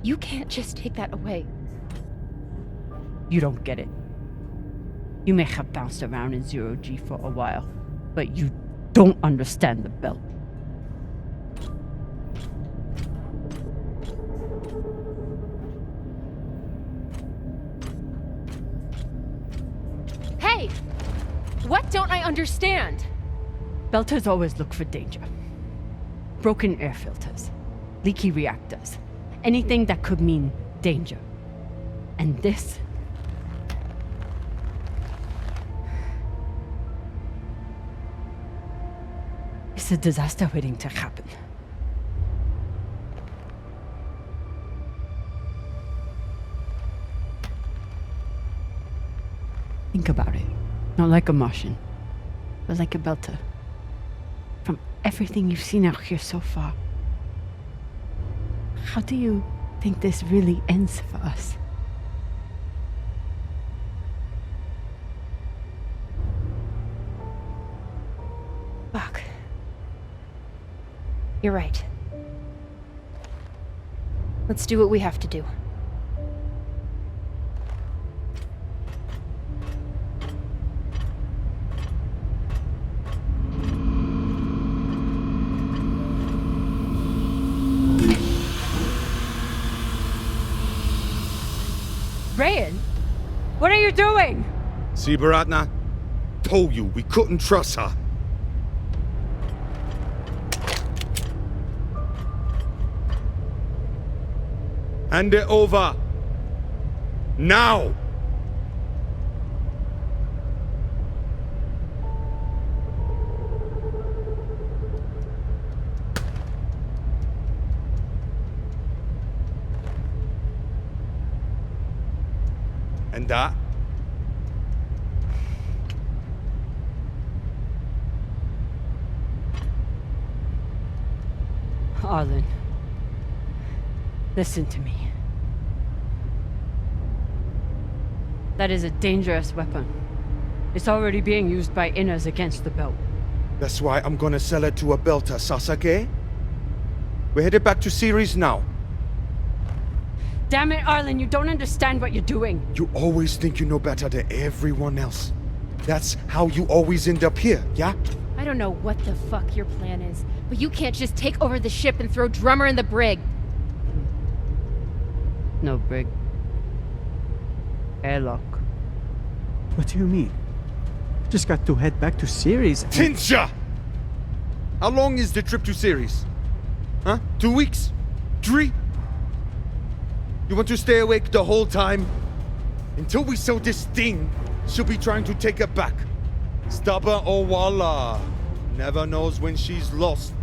L: You can't just take that away.
B: You don't get it. You may have bounced around in 0G for a while, but you don't understand the belt.
L: Hey! What don't I understand?
B: Belters always look for danger. Broken air filters, leaky reactors, anything that could mean danger. And this... it's a disaster waiting to happen. Think about it. Not like a Martian, but like a Belter. From everything you've seen out here so far, how do you think this really ends for us?
L: Fuck. You're right. Let's do what we have to do.
B: Rayan, what are you doing?
D: See, Baratna? Told you we couldn't trust her. Hand it over. Now! And that?
B: Arlen, listen to me. That is a dangerous weapon. It's already being used by inners against the belt.
D: That's why I'm gonna sell it to a Belter, Sasake. We're headed back to Ceres now.
B: Damn it, Arlen, you don't understand what you're doing.
D: You always think you know better than everyone else. That's how you always end up here, yeah?
L: I don't know what the fuck your plan is, but you can't just take over the ship and throw Drummer in the brig.
B: No brig. Airlock.
E: What do you mean? Just got to head back to Ceres and—
D: Tinsha! How long is the trip to Ceres? Huh? 2 weeks? 3? You want to stay awake the whole time? Until we sell this thing, she'll be trying to take it back. Stubborn Owala. Never knows when she's lost.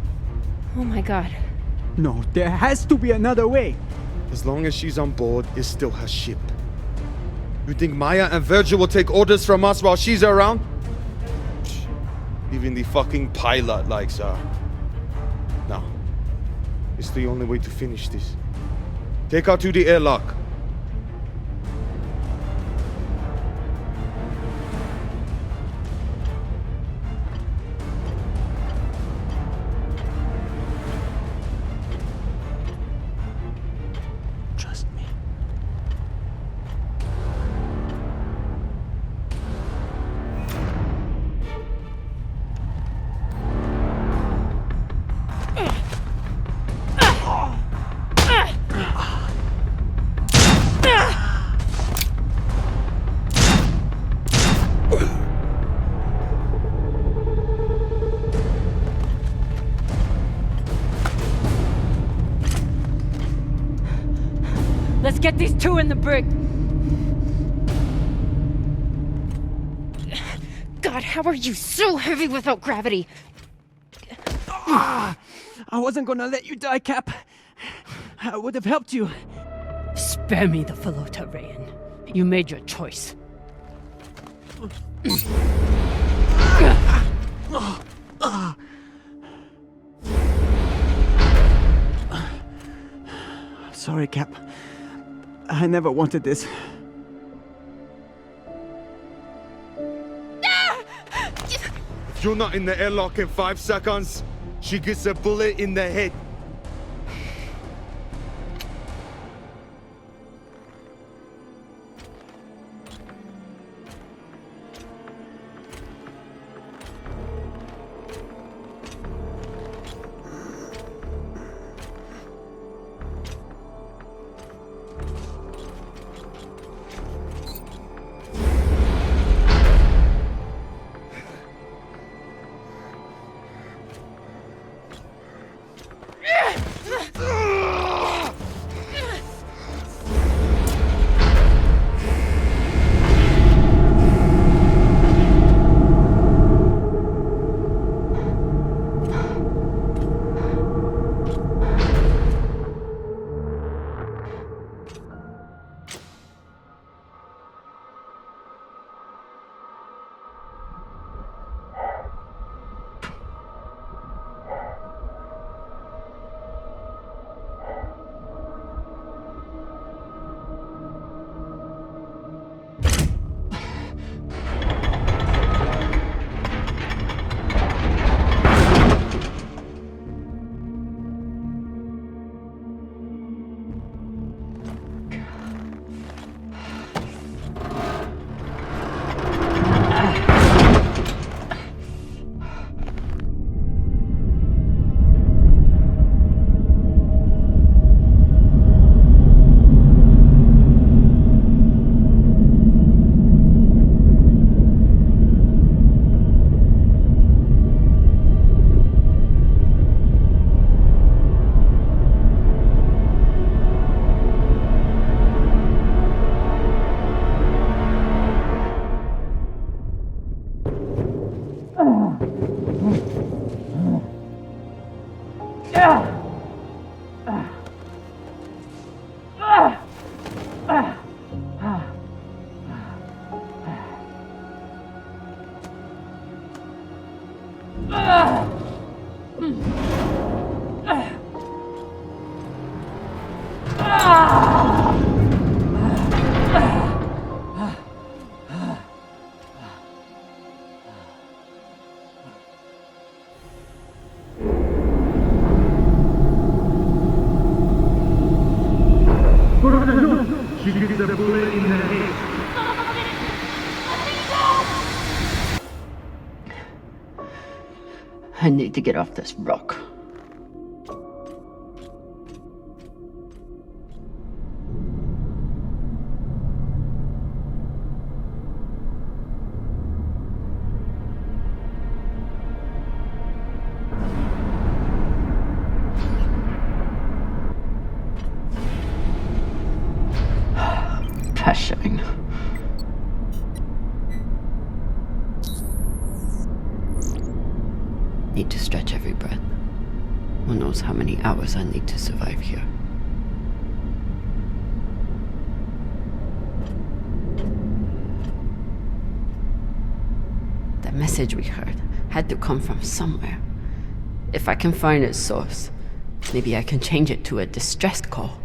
L: Oh my god.
E: No, there has to be another way.
D: As long as she's on board, it's still her ship. You think Maya and Virgil will take orders from us while she's around? Even the fucking pilot likes her. No. It's the only way to finish this. Take her to the airlock.
E: Trust me.
B: get these two in the brig. God, how are you so heavy without gravity?
E: I wasn't gonna let you die, Cap. I would have helped you.
B: Spare me the Falota, Rayan. You made your choice.
E: Sorry, Cap. I never wanted this.
D: If you're not in the airlock in 5 seconds, she gets a bullet in the head.
B: I need to get off this rock. Passion. Need to stretch every breath. Who knows how many hours I need to survive here. The message we heard had to come from somewhere. If I can find its source, maybe I can change it to a distress call.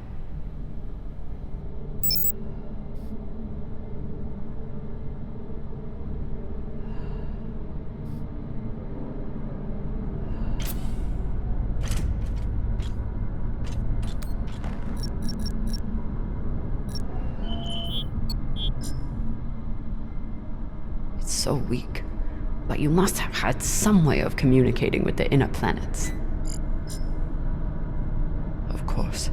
B: So weak, but you must have had some way of communicating with the inner planets. Of course,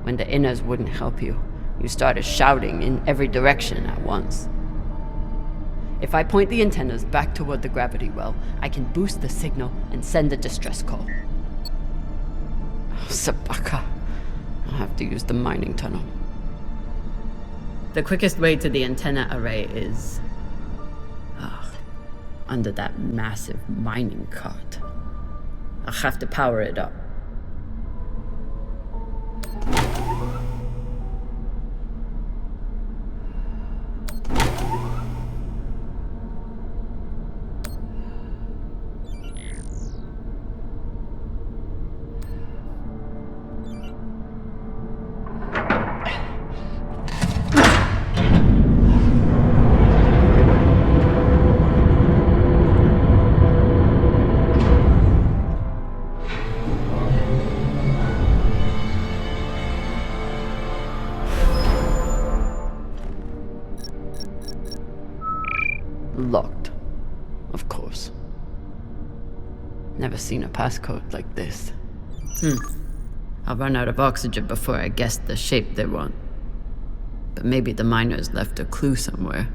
B: when the inners wouldn't help you, you started shouting in every direction at once. If I point the antennas back toward the gravity well, I can boost the signal and send a distress call. Oh, Sabaka. I'll have to use the mining tunnel. The quickest way to the antenna array is... under that massive mining cart. I'll have to power it up. Locked. Of course. Never seen a passcode like this. I'll run out of oxygen before I guess the shape they want. But maybe the miners left a clue somewhere.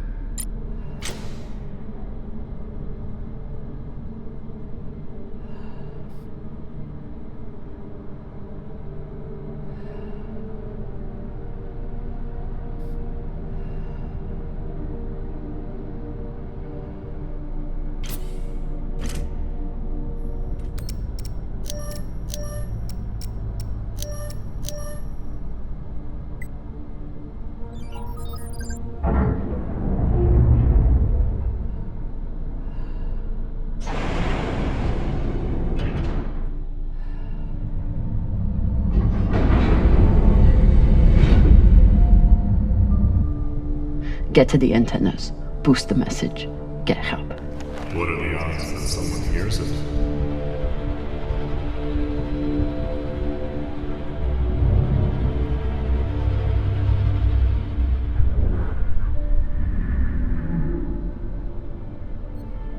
B: Get to the antennas, boost the message, get help.
J: What are the odds that someone hears it?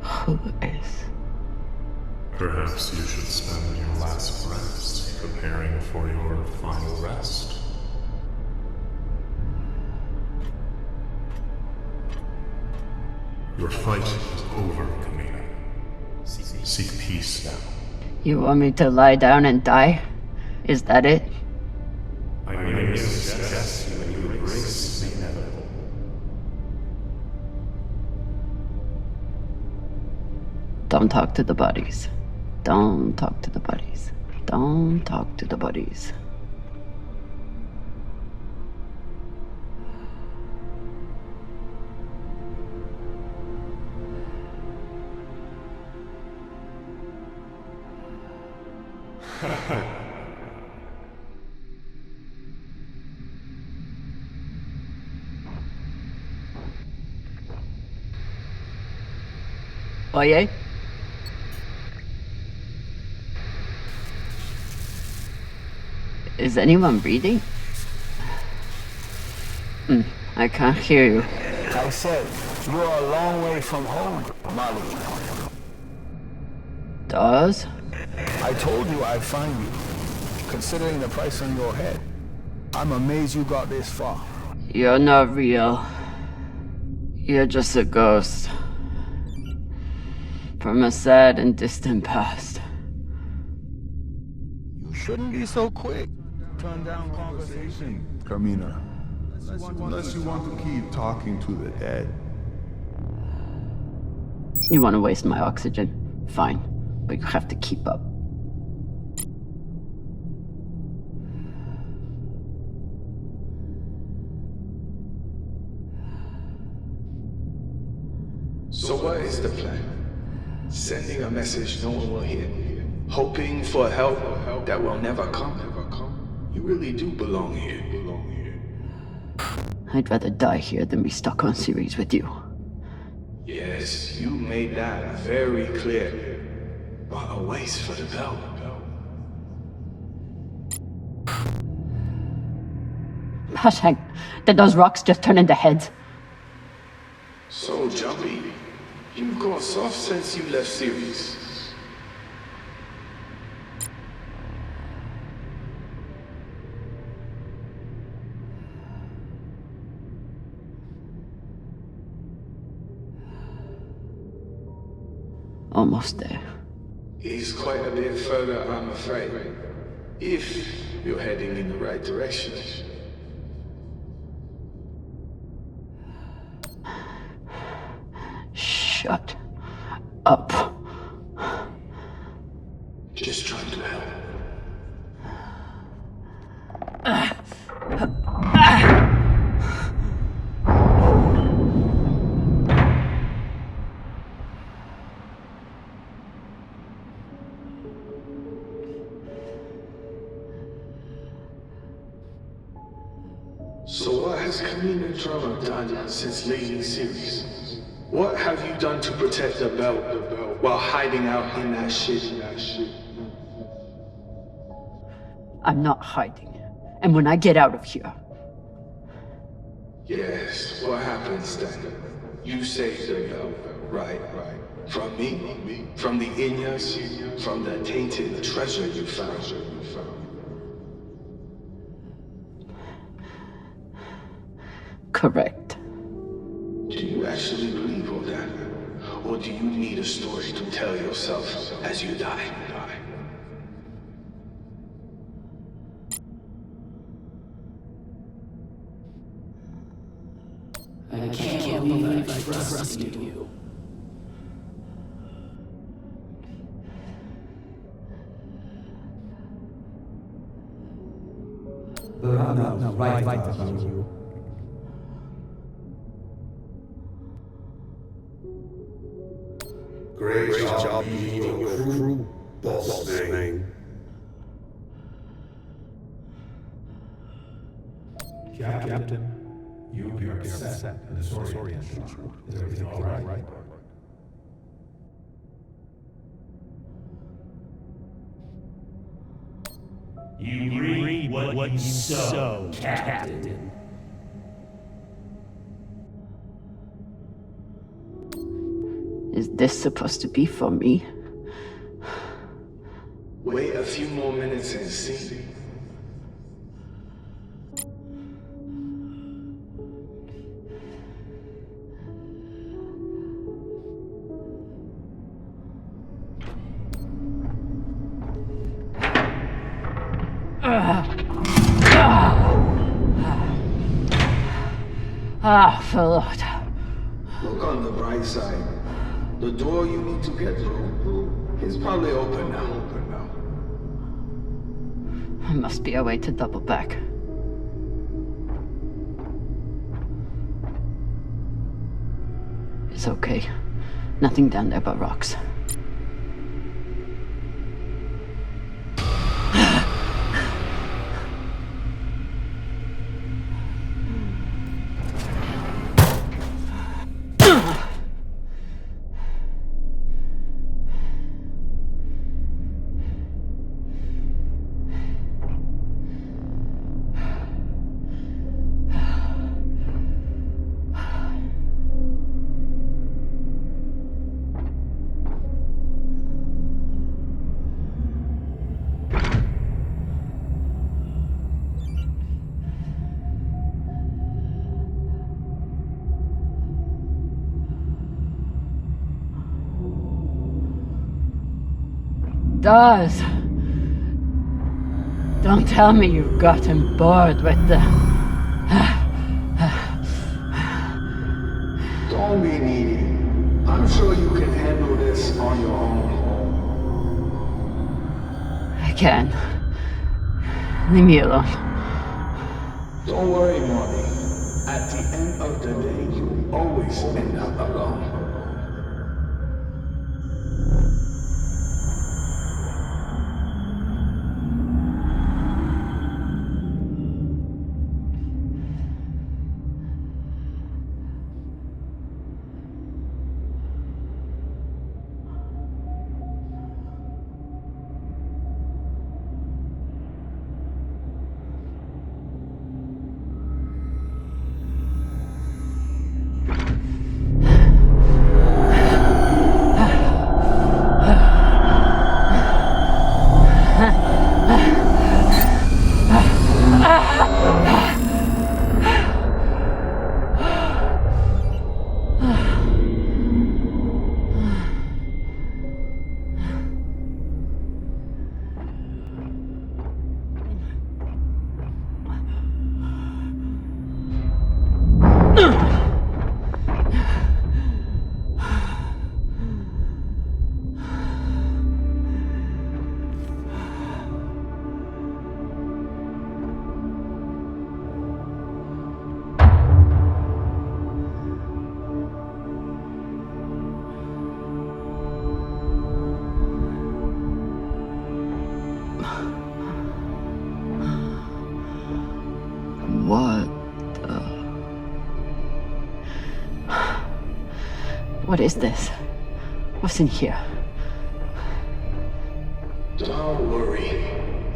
B: Who is?
J: Perhaps you should spend your last rest preparing for your final rest. Your fight is over, Camina. Seek peace now.
B: You want me to lie down and die? Is that it?
J: I merely suggest that you embrace the inevitable.
B: Don't talk to the bodies. Don't talk to the bodies. Don't talk to the bodies. Oye? Is anyone reading? I can't hear you.
V: I said, you are a long way from home, Molly.
B: Dawes?
V: I told you I'd find you. Considering the price on your head, I'm amazed you got this far.
B: You're not real. You're just a ghost. From a sad and distant past.
V: You shouldn't be so quick. Turn down conversation, Camina.
J: Unless you want to keep talking to the dead.
B: You want to waste my oxygen? Fine. But you have to keep up.
W: So what is the plan? Sending a message no one will hear. Hoping for help that will never come. You really do belong here.
B: I'd rather die here than be stuck on series with you.
W: Yes, you made that very clear. But a waste for the belt.
B: Hashang, did those rocks just turn into heads?
W: So jumpy. You've gone soft since you left series.
B: Almost there.
W: It's quite a bit further, I'm afraid. If you're heading in the right direction.
C: Shut up.
W: Just trying to help. So what has Camina Drummer done since leaving series? What have you done to protect the belt while hiding out in that shit?
C: I'm not hiding. And when I get out of here...
W: Yes, what happens then? You saved the belt, right? From me? From the Inyas? From the tainted treasure you found?
C: Correct.
W: Do you actually believe all that? Or do you need a story to tell yourself as you die?
M: I can't believe I trusted you.
A: But I'm not right about you.
K: Great job leading your crew, boss man.
A: Captain, you appear upset and disoriented. Is everything all right?
R: You reap what you sow, Captain.
C: Is this supposed to be for me?
W: Wait a few more minutes and see.
C: Lord.
W: Look on the bright side. The door you need to get through is probably open now.
C: There must be a way to double back. It's okay. Nothing down there but rocks. Does. Don't tell me you've gotten bored with the...
W: Don't be needy. I'm sure you can handle this on your own.
C: I can. Leave me alone.
W: Don't worry, Marty. At the end of the day, you always end up alone.
B: What is this? What's in here?
W: Don't worry.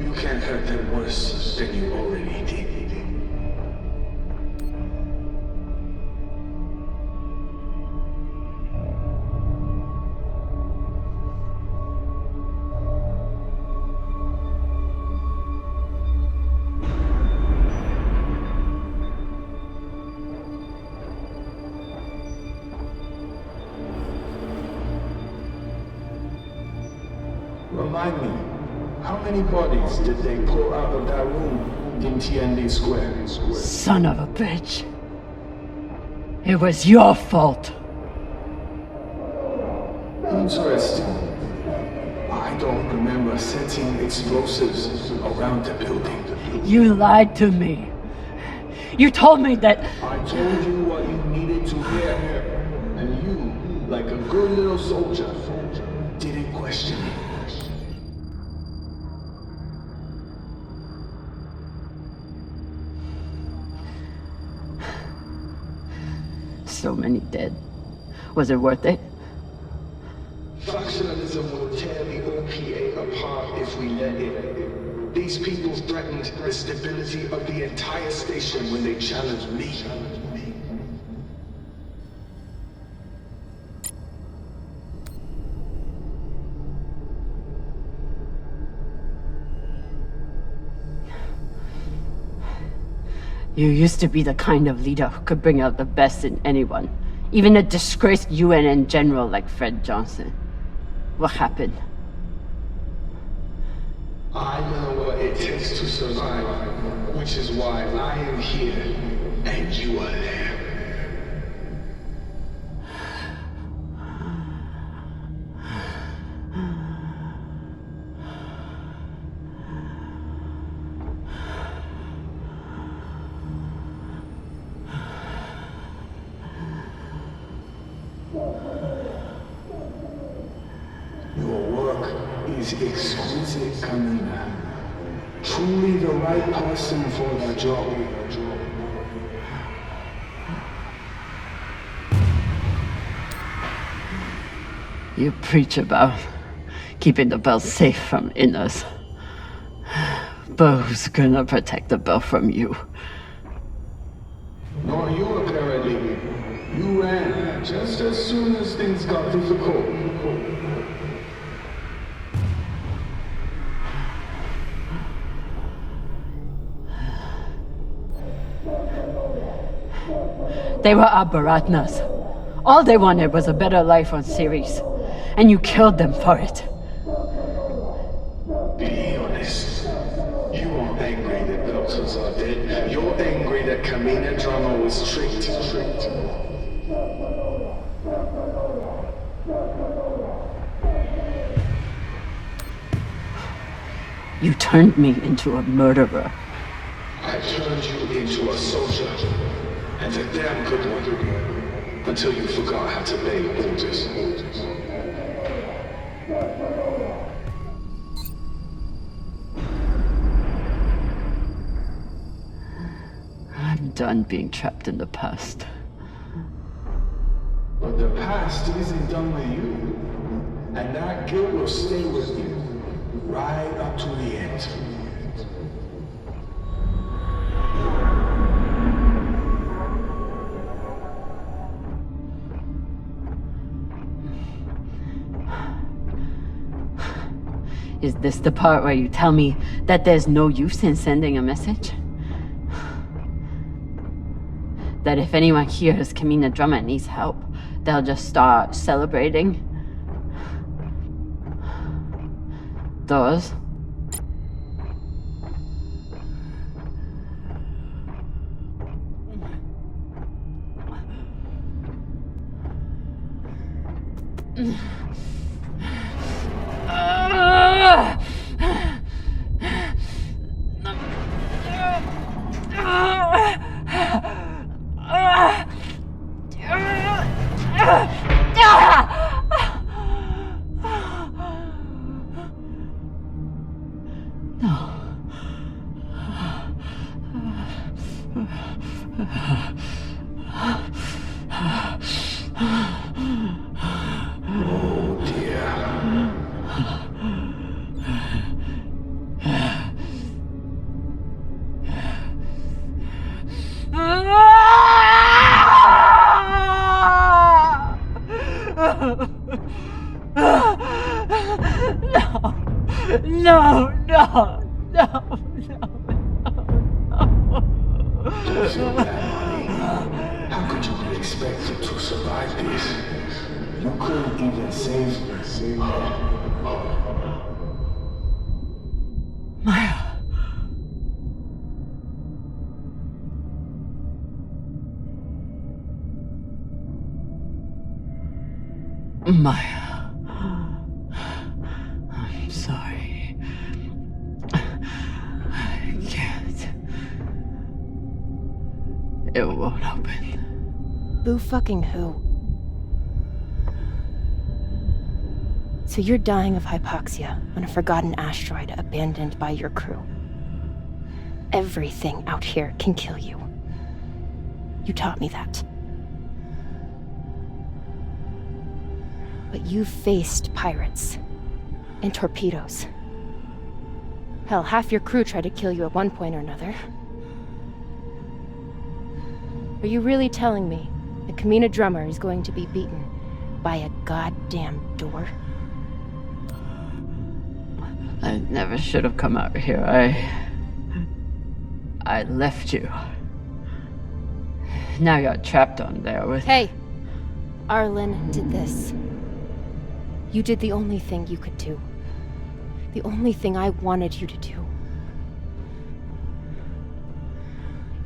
W: You can't hurt them worse than you already did. Remind me, how many bodies did they pull out of that room in TND Square?
B: Son of a bitch. It was your fault.
W: Interesting. I don't remember setting explosives around the building.
B: You lied to me. You told me that...
W: I told you what you needed to hear. And you, like a good little soldier, didn't question it.
B: So many dead. Was it worth it?
W: Factionalism will tear the OPA apart if we let it. These people threatened the stability of the entire station when they challenged me.
B: You used to be the kind of leader who could bring out the best in anyone, even a disgraced UNN general like Fred Johnson. What happened?
W: I know what it takes to survive, which is why I am here and you are there. Exquisite, Camina. Truly the right person for the job.
B: You preach about keeping the bell safe from inners. But who's gonna protect the bell from you?
W: Nor you, apparently. You ran just as soon as things got difficult.
B: They were our Baratnas. All they wanted was a better life on Ceres. And you killed them for it.
W: Be honest. You aren't angry that Belters are dead. You're angry that Camina Drummer was tricked.
B: You turned me into a murderer.
W: I turned you into a soldier. And a damn good one. Until you forgot how to obey orders.
B: I'm done being trapped in the past.
W: But the past isn't done with you. And that guilt will stay with you. Right up to the end.
B: Is this the part where you tell me that there's no use in sending a message? That if anyone hears Camina Drummer needs help, they'll just start celebrating? Those? No. No.
W: Don't feel bad, Molly. How could you be expected to survive this? You couldn't even save her.
B: Maya. Maya. I'm sorry. I can't. It won't open.
L: Boo fucking who? So you're dying of hypoxia on a forgotten asteroid abandoned by your crew. Everything out here can kill you. You taught me that. But you've faced pirates and torpedoes. Hell, half your crew tried to kill you at one point or another. Are you really telling me that Camina Drummer is going to be beaten by a goddamn door?
B: I never should have come out here. I left you. Now you're trapped on there with...
L: Hey! Arlen did this. You did the only thing you could do. The only thing I wanted you to do.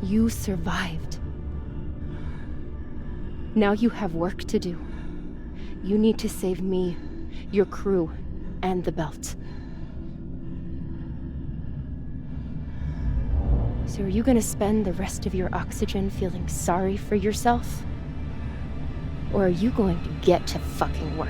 L: You survived. Now you have work to do. You need to save me, your crew, and the belt. So are you gonna spend the rest of your oxygen feeling sorry for yourself? Or are you going to get to fucking work?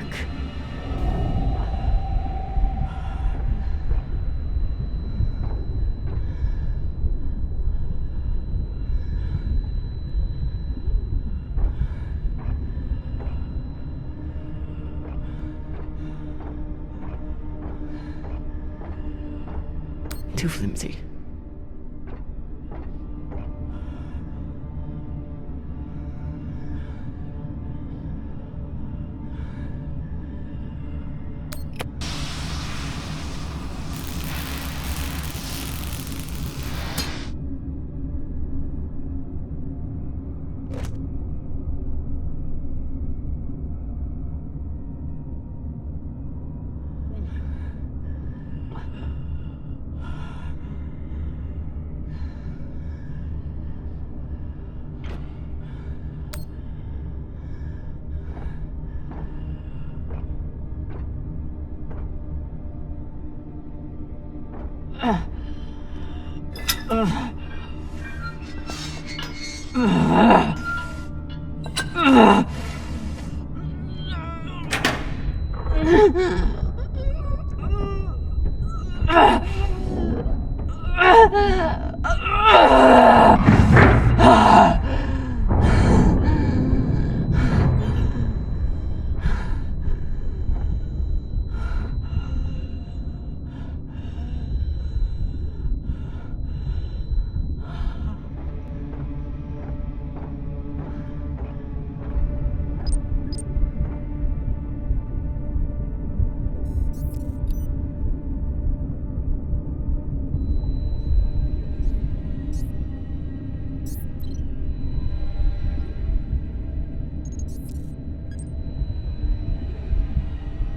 B: Too flimsy.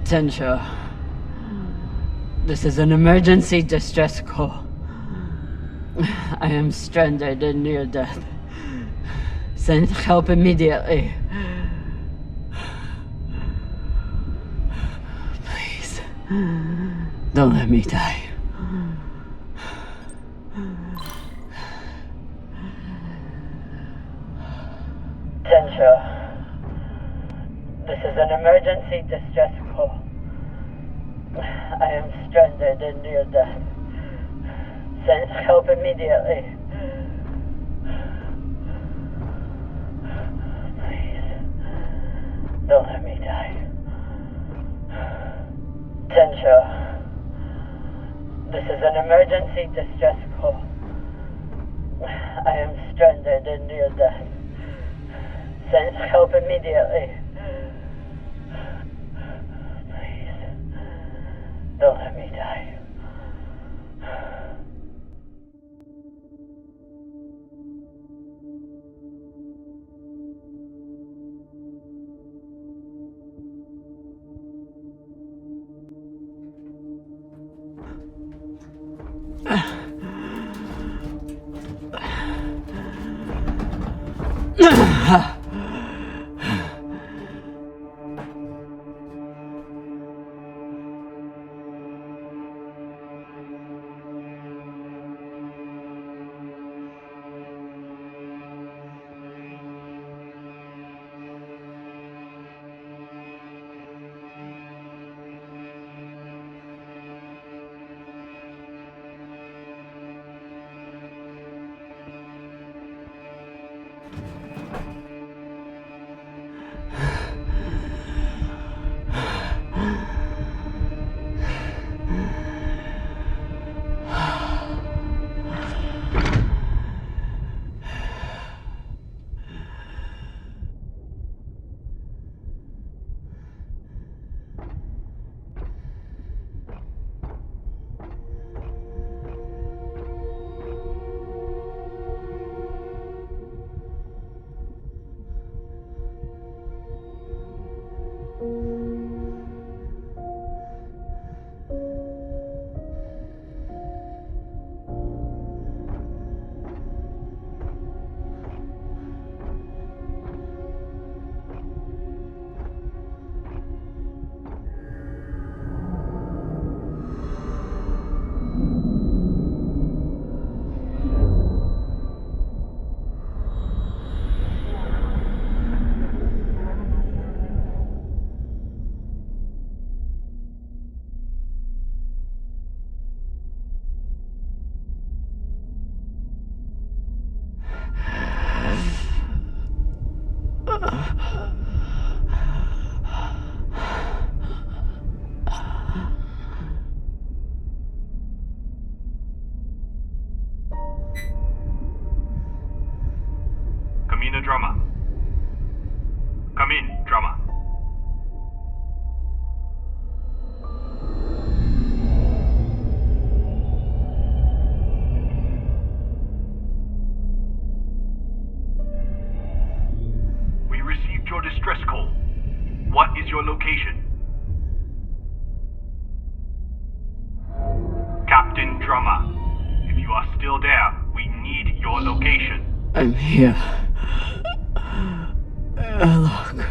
B: Attention. This is an emergency distress call. I am stranded and near death. Send help immediately. Please, don't let me die. Attention. This is an emergency distress call. I am stranded and near death. Send help immediately. Please, don't let me die. Attention. This is an emergency distress call. I am stranded and near death. Send help immediately.
N: location. Captain Drummer, if you are still there, we need your location.
M: I'm here. Look.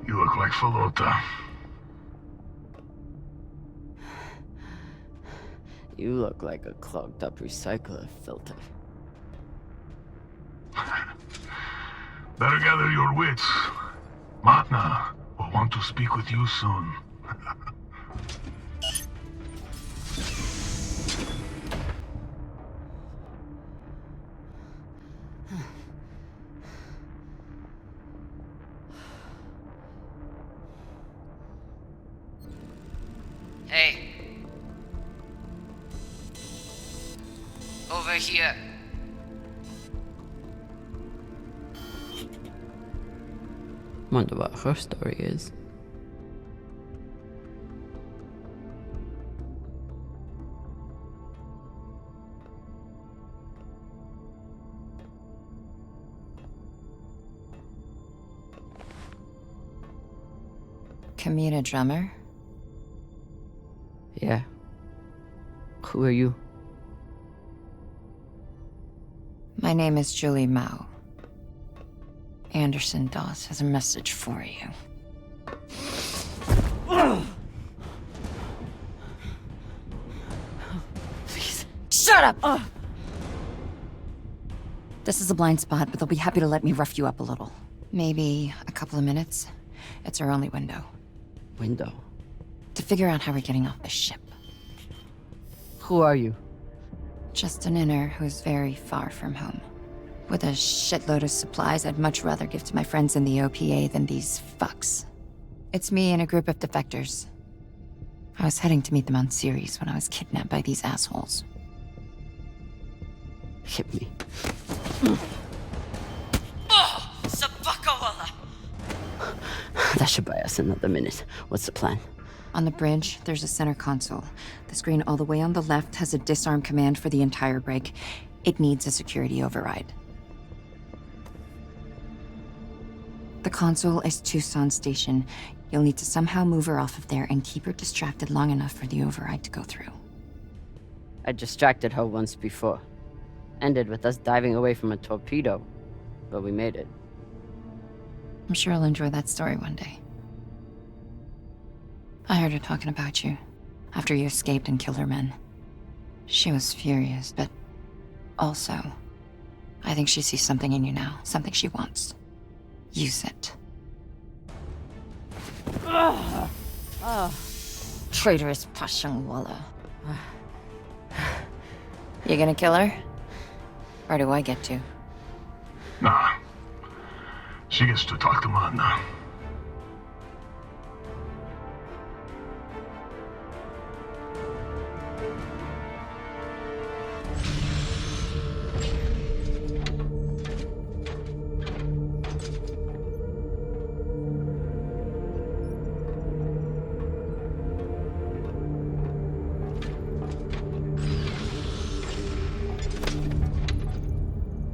V: You look like Falota.
B: You look like a clogged up recycler filter.
V: Better gather your wits. Matna will want to speak with you soon.
B: Hey. Over here. Wonder what her story is.
P: Camina Drummer?
B: Yeah. Who are you?
P: My name is Julie Mao. Anderson Dawes has a message for you. Please, shut up! This is a blind spot, but they'll be happy to let me rough you up a little. Maybe a couple of minutes. It's our only window.
B: Window?
P: To figure out how we're getting off the ship.
B: Who are you?
P: Just an inner who's very far from home. With a shitload of supplies I'd much rather give to my friends in the OPA than these fucks. It's me and a group of defectors. I was heading to meet them on Ceres when I was kidnapped by these assholes.
B: Hit me.
P: Oh! Sabakawala!
B: That should buy us another minute. What's the plan?
P: On the bridge, there's a center console. The screen all the way on the left has a disarm command for the entire brig. It needs a security override. The console is Tucson Station. You'll need to somehow move her off of there and keep her distracted long enough for the override to go through.
B: I distracted her once before. Ended with us diving away from a torpedo. But we made it.
P: I'm sure I'll enjoy that story one day. I heard her talking about you after you escaped and killed her men. She was furious, but also, I think she sees something in you now, something she wants. Use it. Traitorous Pashangwala. You gonna kill her? Or do I get to?
V: Nah. She gets to talk to Mom now.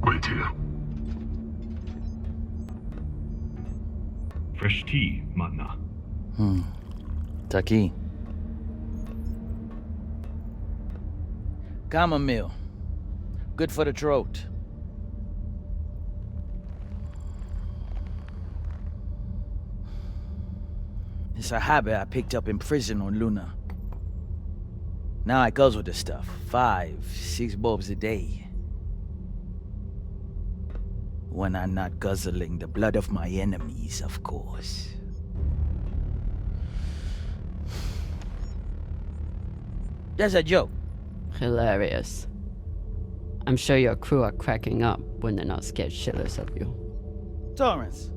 V: Wait here.
A: Fresh tea, Matna.
F: Taki. Chamomile. Good for the throat. It's a habit I picked up in prison on Luna. Now I goes with the stuff. 5, 6 bulbs a day. When I'm not guzzling the blood of my enemies, of course. That's a joke.
B: Hilarious. I'm sure your crew are cracking up when they're not scared shitless of you.
F: Torrance,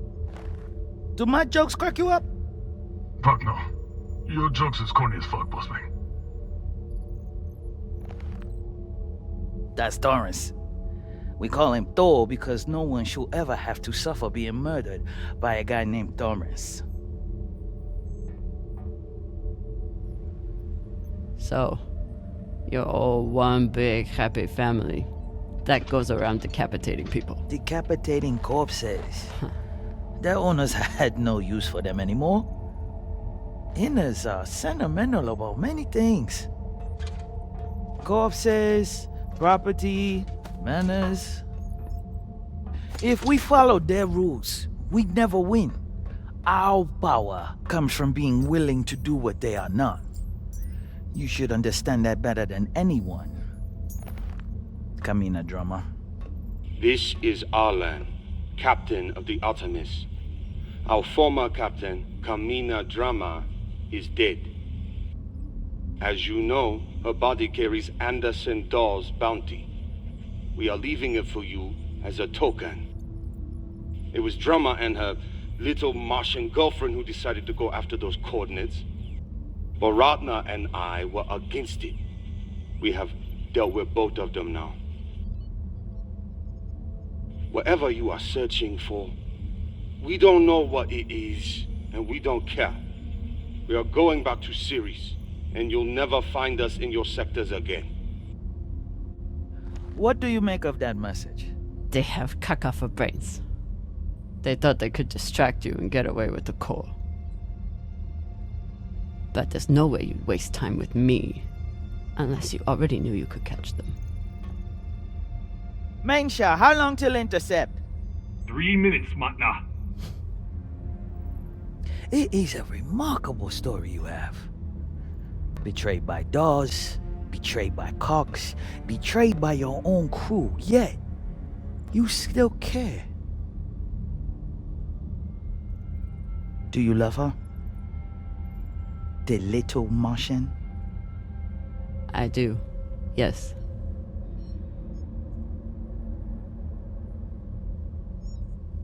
F: do my jokes crack you up?
V: Fuck no. Your jokes is corny as fuck, boss man.
F: That's Torrance. We call him Thor because no one should ever have to suffer being murdered by a guy named Torrance.
B: So, you're all one big happy family that goes around decapitating people.
F: Decapitating corpses. Their owners had no use for them anymore. Inners are sentimental about many things. Corpses, property, manners. If we followed their rules, we'd never win. Our power comes from being willing to do what they are not. You should understand that better than anyone. Camina Drummer.
I: This is our land, captain of the Artemis. Our former captain, Camina Drummer, is dead. As you know, her body carries Anderson Dawes' bounty. We are leaving it for you as a token. It was Drummer and her little Martian girlfriend who decided to go after those coordinates. But Ratna and I were against it. We have dealt with both of them now. Whatever you are searching for, we don't know what it is, and we don't care. We are going back to Ceres, and you'll never find us in your sectors again.
F: What do you make of that message?
B: They have caca for brains. They thought they could distract you and get away with the core. But there's no way you'd waste time with me, unless you already knew you could catch them.
F: Mensha, how long till intercept?
N: 3 minutes, Matna.
F: It is a remarkable story you have. Betrayed by Dawes, betrayed by Cox, betrayed by your own crew, yet you still care. Do you love her? The little Martian?
B: I do, yes.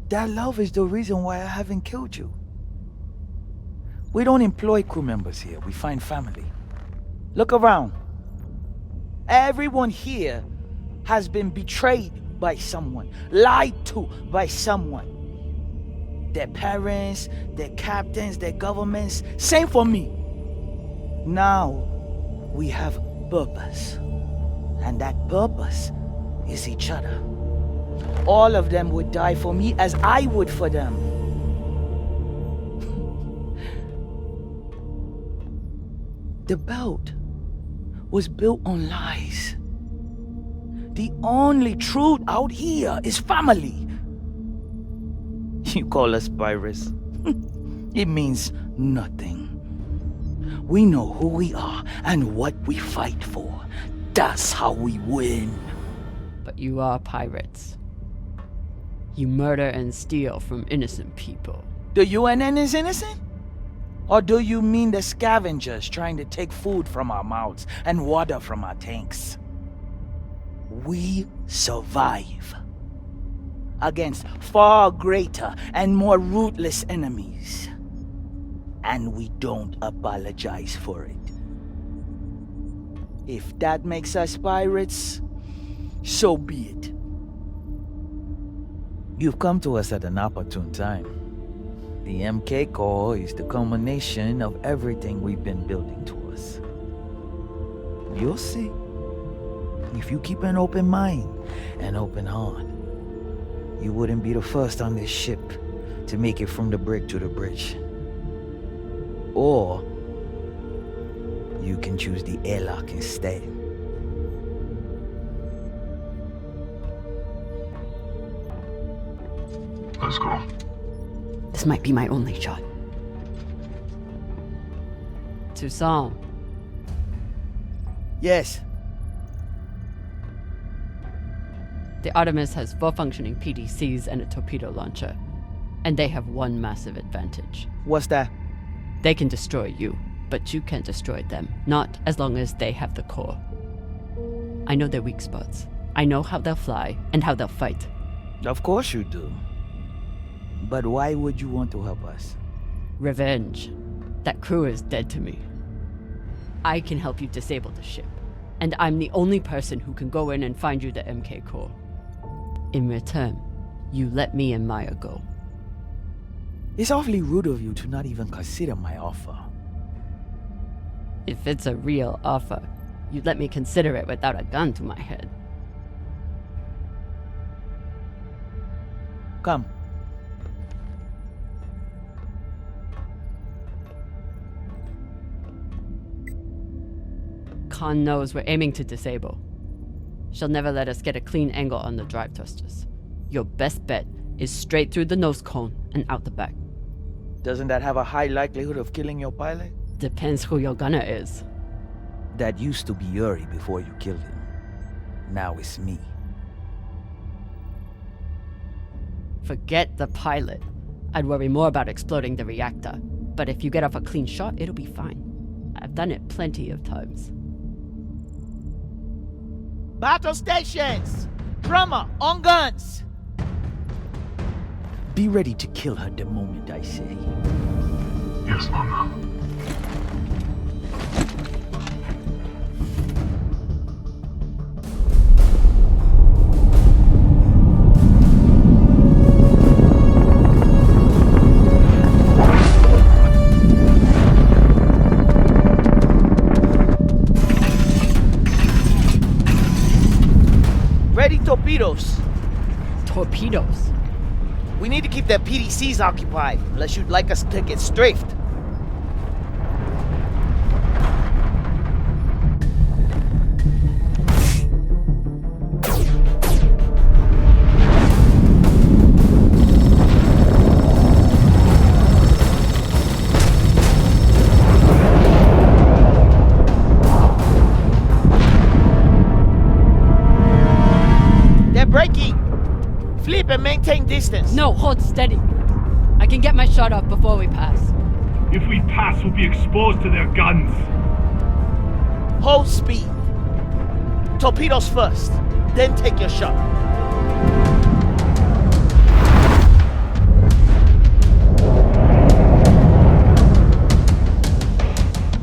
F: That love is the reason why I haven't killed you. We don't employ crew members here, we find family. Look around. Everyone here has been betrayed by someone, lied to by someone. Their parents, their captains, their governments, same for me. Now, we have purpose. And that purpose is each other. All of them would die for me as I would for them. The belt was built on lies. The only truth out here is family. You call us pirates. It means nothing. We know who we are and what we fight for. That's how we win.
B: But you are pirates. You murder and steal from innocent people.
F: The UNN is innocent? Or do you mean the scavengers trying to take food from our mouths and water from our tanks? We survive. against far greater and more ruthless enemies. And we don't apologize for it. If that makes us pirates, so be it. You've come to us at an opportune time. The MK Core is the culmination of everything we've been building towards. You'll see. If you keep an open mind and open heart, you wouldn't be the first on this ship to make it from the brig to the bridge. Or you can choose the airlock instead.
J: Let's go.
B: This might be my only shot. Toussaint.
F: Yes.
B: The Artemis has 4 functioning PDCs and a torpedo launcher. And they have one massive advantage.
F: What's that?
B: They can destroy you, but you can't destroy them. Not as long as they have the core. I know their weak spots. I know how they'll fly and how they'll fight.
F: Of course you do. But why would you want to help us?
B: Revenge. That crew is dead to me. I can help you disable the ship. And I'm the only person who can go in and find you the MK core. In return, you let me and Maya go.
F: It's awfully rude of you to not even consider my offer.
B: If it's a real offer, you'd let me consider it without a gun to my head.
F: Come.
B: Khan knows we're aiming to disable. She'll never let us get a clean angle on the drive thrusters. Your best bet is straight through the nose cone and out the back.
F: Doesn't that have a high likelihood of killing your pilot?
B: Depends who your gunner is.
F: That used to be Yuri before you killed him. Now it's me.
B: Forget the pilot. I'd worry more about exploding the reactor. But if you get off a clean shot, it'll be fine. I've done it plenty of times.
F: Battle stations! Drummer, on guns! Be ready to kill her the moment I say.
J: Yes, Mama.
F: Ready torpedoes.
B: Torpedoes?
F: We need to keep their PDCs occupied, unless you'd like us to get strafed. They're braking! Flip and maintain distance.
B: No, hold steady. I can get my shot off before we pass.
N: If we pass, we'll be exposed to their guns.
F: Hold speed. Torpedoes first, then take your shot.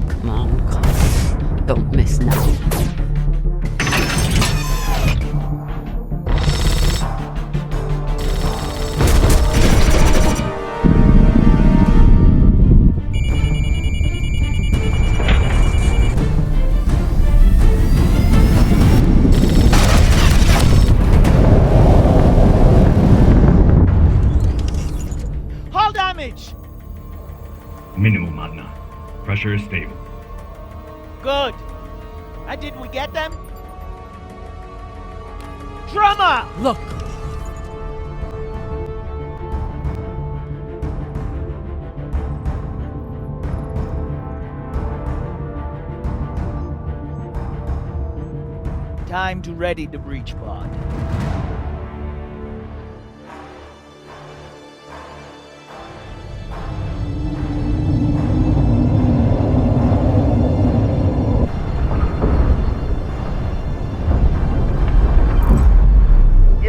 B: Come on. Don't miss now.
N: Minimal, Magna. Pressure is stable.
F: Good. And did we get them? Drummer!
B: Look!
F: Time to ready the breach pod.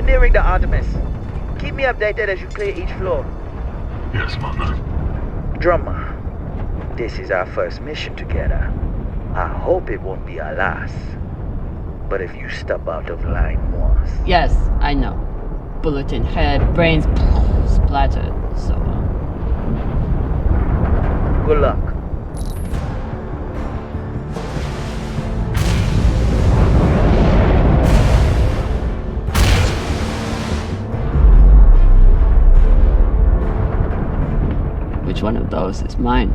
F: Nearing the Artemis. me updated as you clear each floor.
J: Yes, Mama.
F: Drummer, this is our first mission together. I hope it won't be our last. But if you step out of line once...
B: Yes, I know. Bullet in head, brains splattered, so on.
F: Good luck.
B: Which one of those is mine?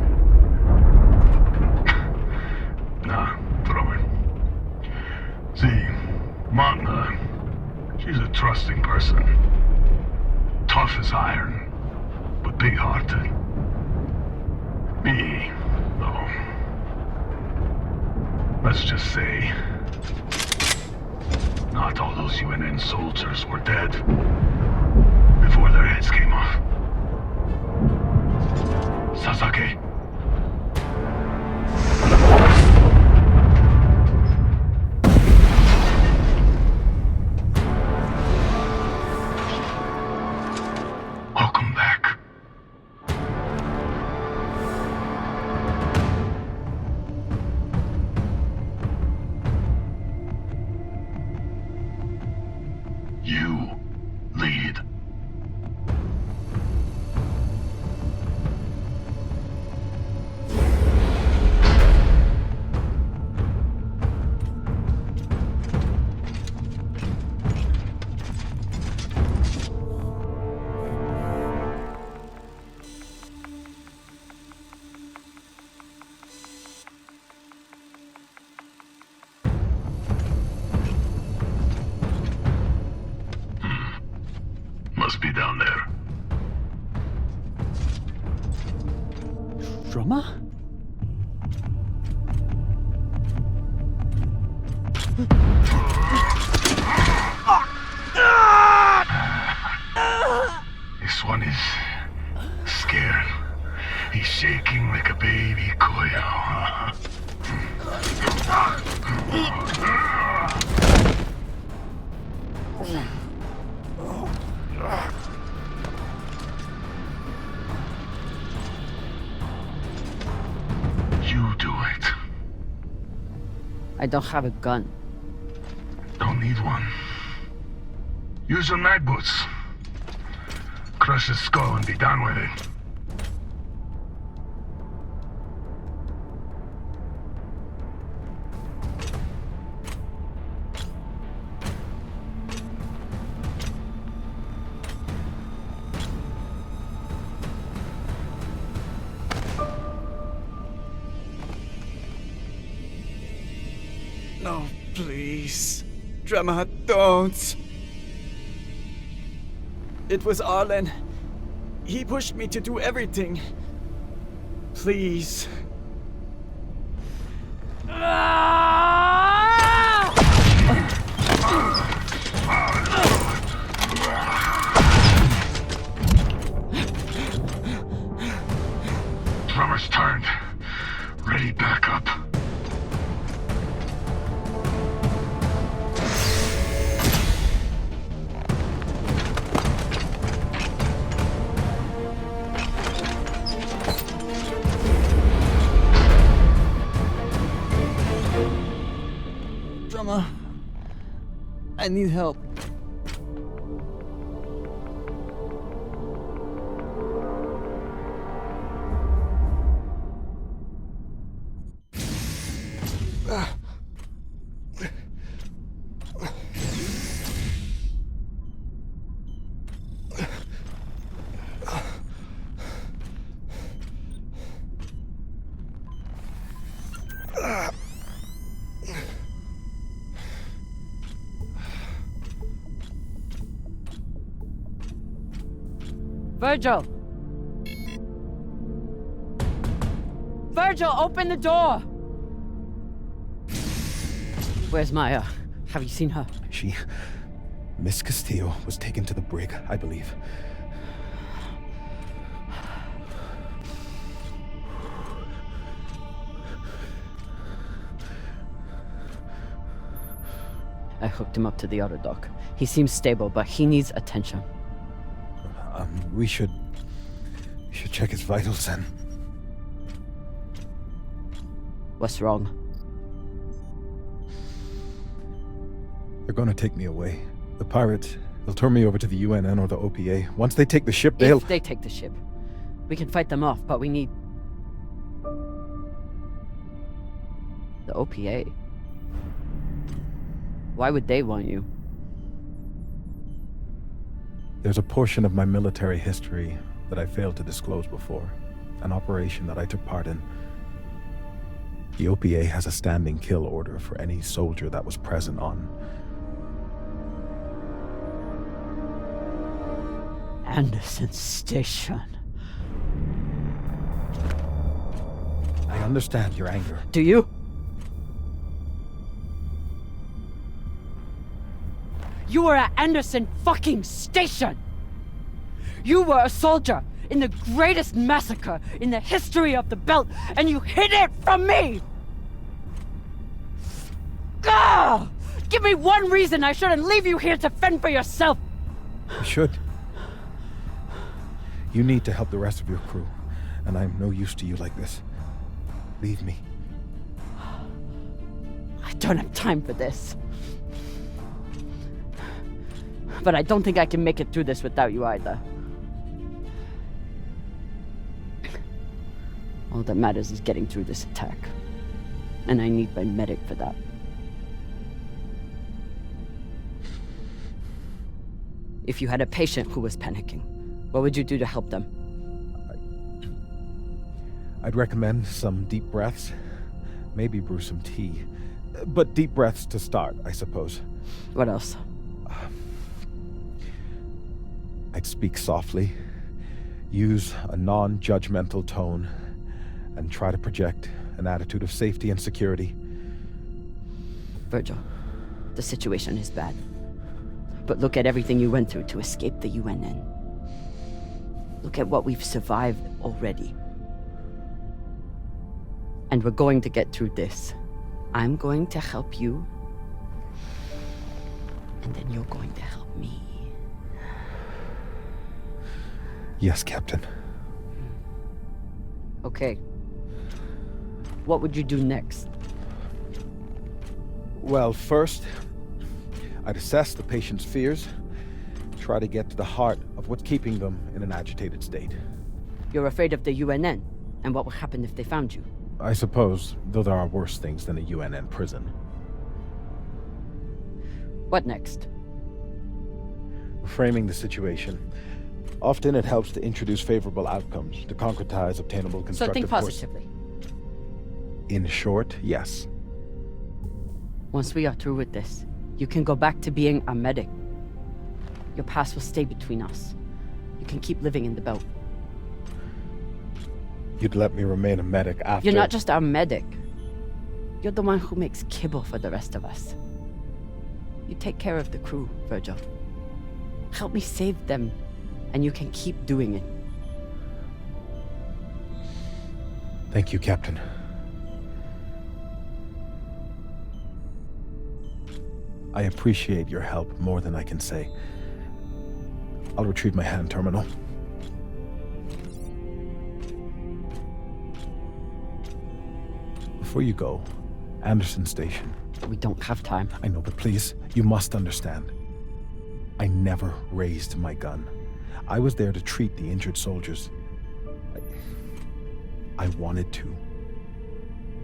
J: Nah, throw it. See, Martha, she's a trusting person. Tough as iron, but big-hearted. Me, though. Let's just say, not all those UNN soldiers were dead before their heads came off. Sasaki. Welcome back. You lead. Must be down there.
E: Drummer?
J: This one is scared. He's shaking like a baby koyo. You do it.
B: I don't have a gun.
J: Don't need one. Use your mag boots. Crush his skull and be done with it.
E: No, please. Drummer, don't. It was Arlen. He pushed me to do everything. Please.
J: Drummer's turned. Ready back up.
E: Drummer, I need help.
B: Virgil! Virgil, open the door! Where's Maya? Have you seen her?
Q: Miss Castillo was taken to the brig, I believe.
B: I hooked him up to the other dock. He seems stable, but he needs attention.
Q: We should check his vitals then.
B: What's wrong?
Q: They're gonna take me away. The pirates, they'll turn me over to the UNN or the OPA. Once they take the ship, they'll...
B: If they take the ship, we can fight them off, but we need... the OPA. Why would they want you?
Q: There's a portion of my military history that I failed to disclose before. An operation that I took part in. The OPA has a standing kill order for any soldier that was present on
B: Anderson Station.
Q: I understand your anger.
B: Do you? You were at Anderson fucking Station! You were a soldier in the greatest massacre in the history of the belt, and you hid it from me! Gah! Give me one reason I shouldn't leave you here to fend for yourself!
Q: You should. You need to help the rest of your crew, and I'm no use to you like this. Leave me.
B: I don't have time for this. But I don't think I can make it through this without you either. All that matters is getting through this attack. And I need my medic for that. If you had a patient who was panicking, what would you do to help them?
Q: I'd recommend some deep breaths. Maybe brew some tea. But deep breaths to start, I suppose.
B: What else?
Q: I'd speak softly, use a non-judgmental tone, and try to project an attitude of safety and security.
B: Virgil, the situation is bad. But look at everything you went through to escape the UNN. Look at what we've survived already. And we're going to get through this. I'm going to help you. And then you're going to help me.
Q: Yes, Captain.
B: Okay. What would you do next?
Q: Well, first, I'd assess the patient's fears, try to get to the heart of what's keeping them in an agitated state.
B: You're afraid of the UNN, and what will happen if they found you?
Q: I suppose, though there are worse things than a UNN prison.
B: What next?
Q: Framing the situation. Often it helps to introduce favorable outcomes, to concretize obtainable constructive...
B: So think positively.
Q: In short, yes.
B: Once we are through with this, you can go back to being a medic. Your past will stay between us. You can keep living in the belt.
Q: You'd let me remain a medic after...
B: You're not just our medic. You're the one who makes kibble for the rest of us. You take care of the crew, Virgil. Help me save them, and you can keep doing it.
Q: Thank you, Captain. I appreciate your help more than I can say. I'll retrieve my hand terminal. Before you go, Anderson Station.
B: We don't have time.
Q: I know, but please, you must understand. I never raised my gun. I was there to treat the injured soldiers. I wanted to.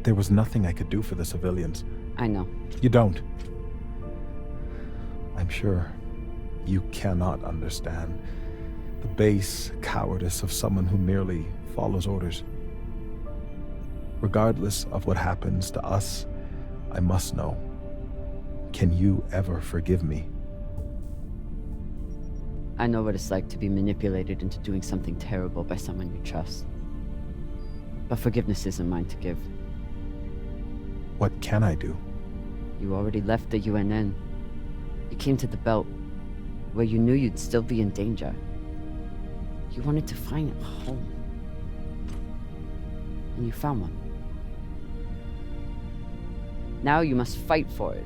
Q: There was nothing I could do for the civilians.
B: I know.
Q: You don't. I'm sure you cannot understand the base cowardice of someone who merely follows orders. Regardless of what happens to us, I must know. Can you ever forgive me?
B: I know what it's like to be manipulated into doing something terrible by someone you trust. But forgiveness isn't mine to give.
Q: What can I do?
B: You already left the UNN. You came to the belt, where you knew you'd still be in danger. You wanted to find a home. And you found one. Now you must fight for it.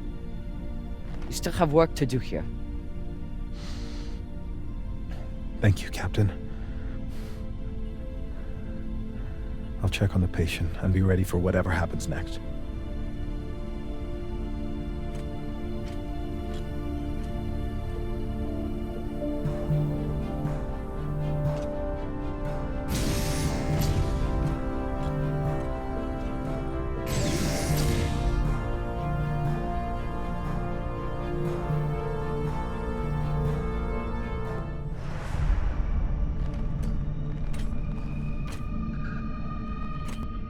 B: You still have work to do here.
Q: Thank you, Captain. I'll check on the patient and be ready for whatever happens next.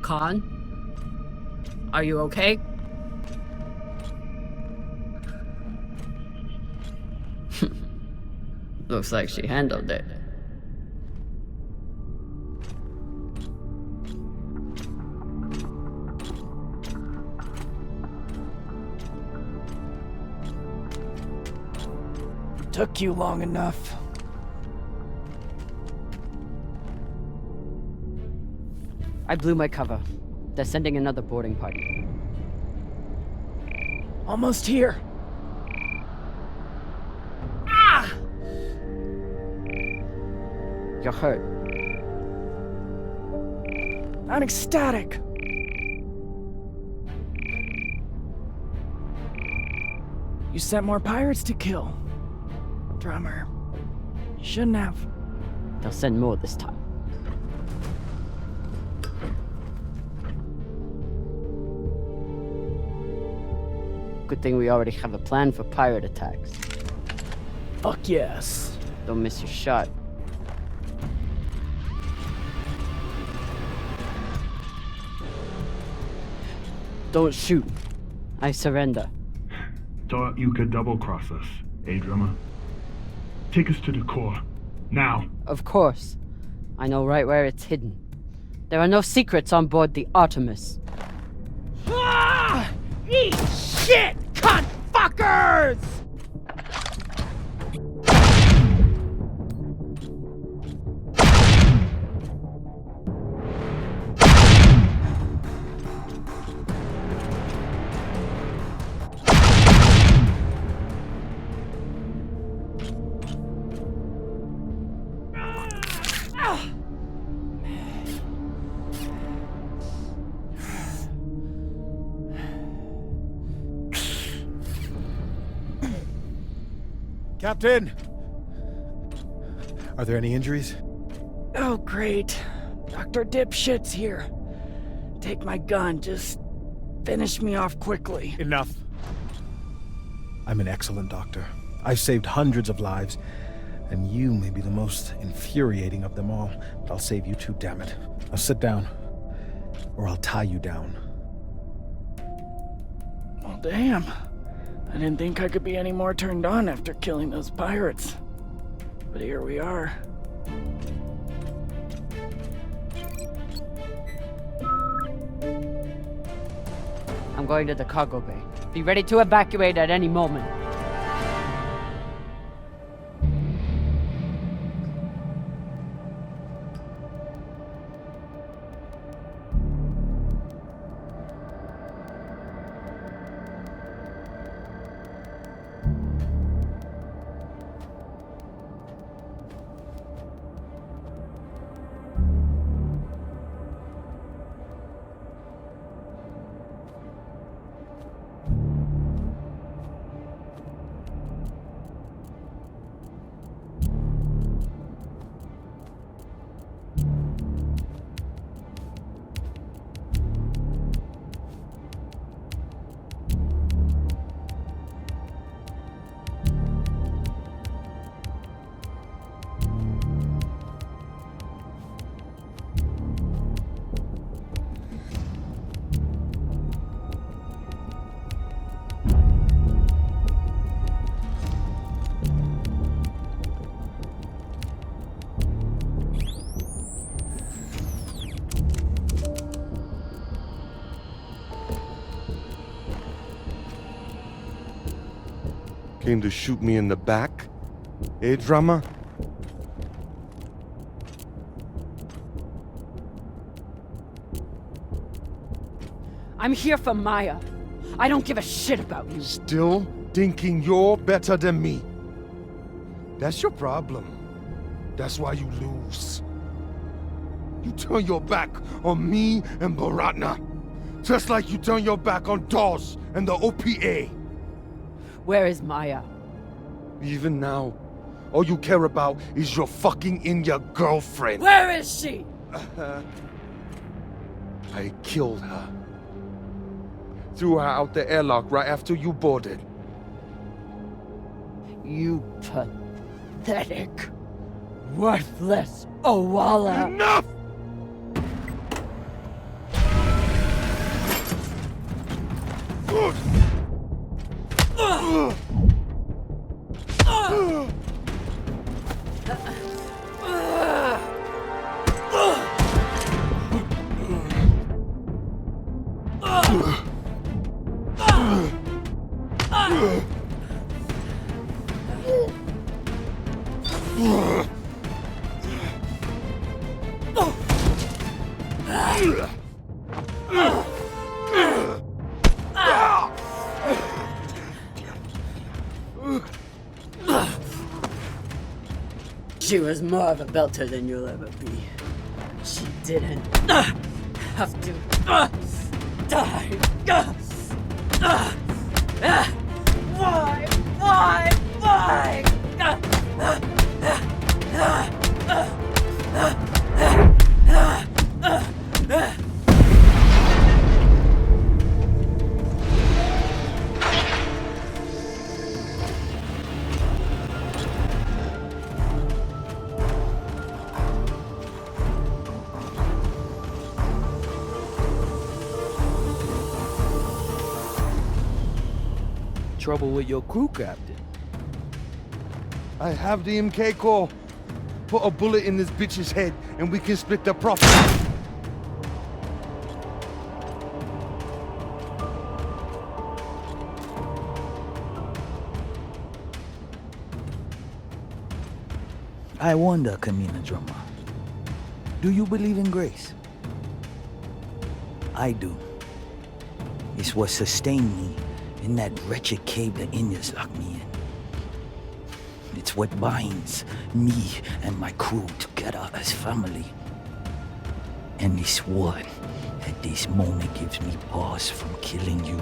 B: Khan? Are you okay? Looks like she handled it.
M: Took you long enough.
B: I blew my cover. They're sending another boarding party.
M: Almost here. Ah!
B: You're hurt.
M: I'm ecstatic. You sent more pirates to kill. Drummer. You shouldn't have.
B: They'll send more this time. Good thing we already have a plan for pirate attacks.
M: Fuck yes.
B: Don't miss your shot. Don't shoot. I surrender.
J: Thought you could double-cross us, eh, Drummer? Take us to the core. Now.
B: Of course. I know right where it's hidden. There are no secrets on board the Artemis.
M: Ah! Eat shit, cunt fuckers!
Q: Captain! Are there any injuries?
M: Oh, great. Dr. Dipshit's here. Take my gun, just finish me off quickly.
Q: Enough. I'm an excellent doctor. I've saved hundreds of lives, and you may be the most infuriating of them all, but I'll save you too, damn it. Now sit down, or I'll tie you down.
M: Well, damn. I didn't think I could be any more turned on after killing those pirates. But here we are.
B: I'm going to the cargo bay. Be ready to evacuate at any moment.
D: Came to shoot me in the back? Eh, Drummer?
B: I'm here for Maya. I don't give a shit about you.
D: Still thinking you're better than me? That's your problem. That's why you lose. You turn your back on me and Baratna. Just like you turn your back on Dawes and the OPA.
B: Where is Maya?
D: Even now, all you care about is your fucking India girlfriend.
B: Where is she?
D: I killed her. Threw her out the airlock right after you boarded.
B: You pathetic, worthless Owala.
D: Enough!
B: She was more of a belter than you'll ever be. She didn't have to die. Why?
F: Trouble with your crew, Captain?
D: I have the MK core. Put a bullet in this bitch's head and we can split the profit.
F: I wonder, Camina Drummer, do you believe in grace? I do. It's what sustained me in that wretched cave the Indians locked me in. It's what binds me and my crew together as family. And this one at this moment gives me pause from killing you,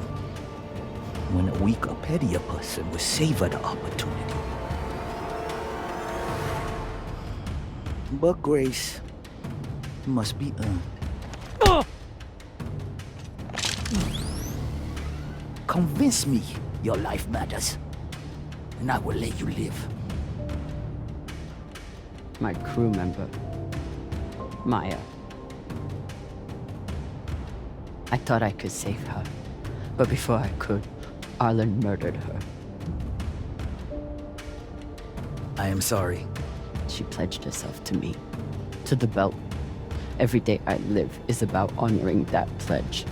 F: when a weaker, pettier person would savor the opportunity. But grace must be earned. Convince me your life matters, and I will let you live.
B: My crew member, Maya. I thought I could save her, but before I could, Arlen murdered her.
F: I am sorry.
B: She pledged herself to me, to the belt. Every day I live is about honoring that pledge.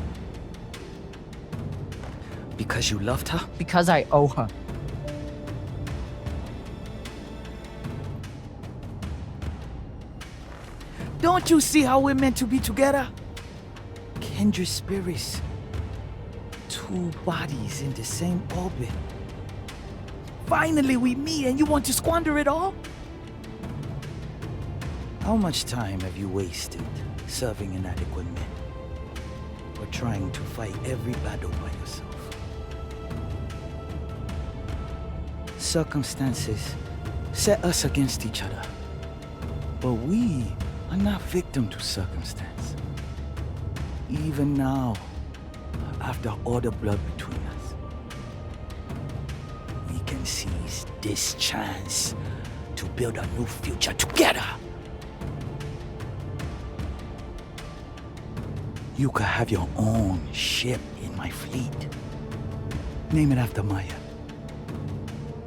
F: Because you loved her?
B: Because I owe her.
F: Don't you see how we're meant to be together? Kindred spirits. Two bodies in the same orbit. Finally we meet and you want to squander it all? How much time have you wasted serving inadequate men? Or trying to fight every battle by yourself? Circumstances set us against each other. But we are not victim to circumstance. Even now, after all the blood between us, we can seize this chance to build a new future together. You could have your own ship in my fleet. Name it after Maya.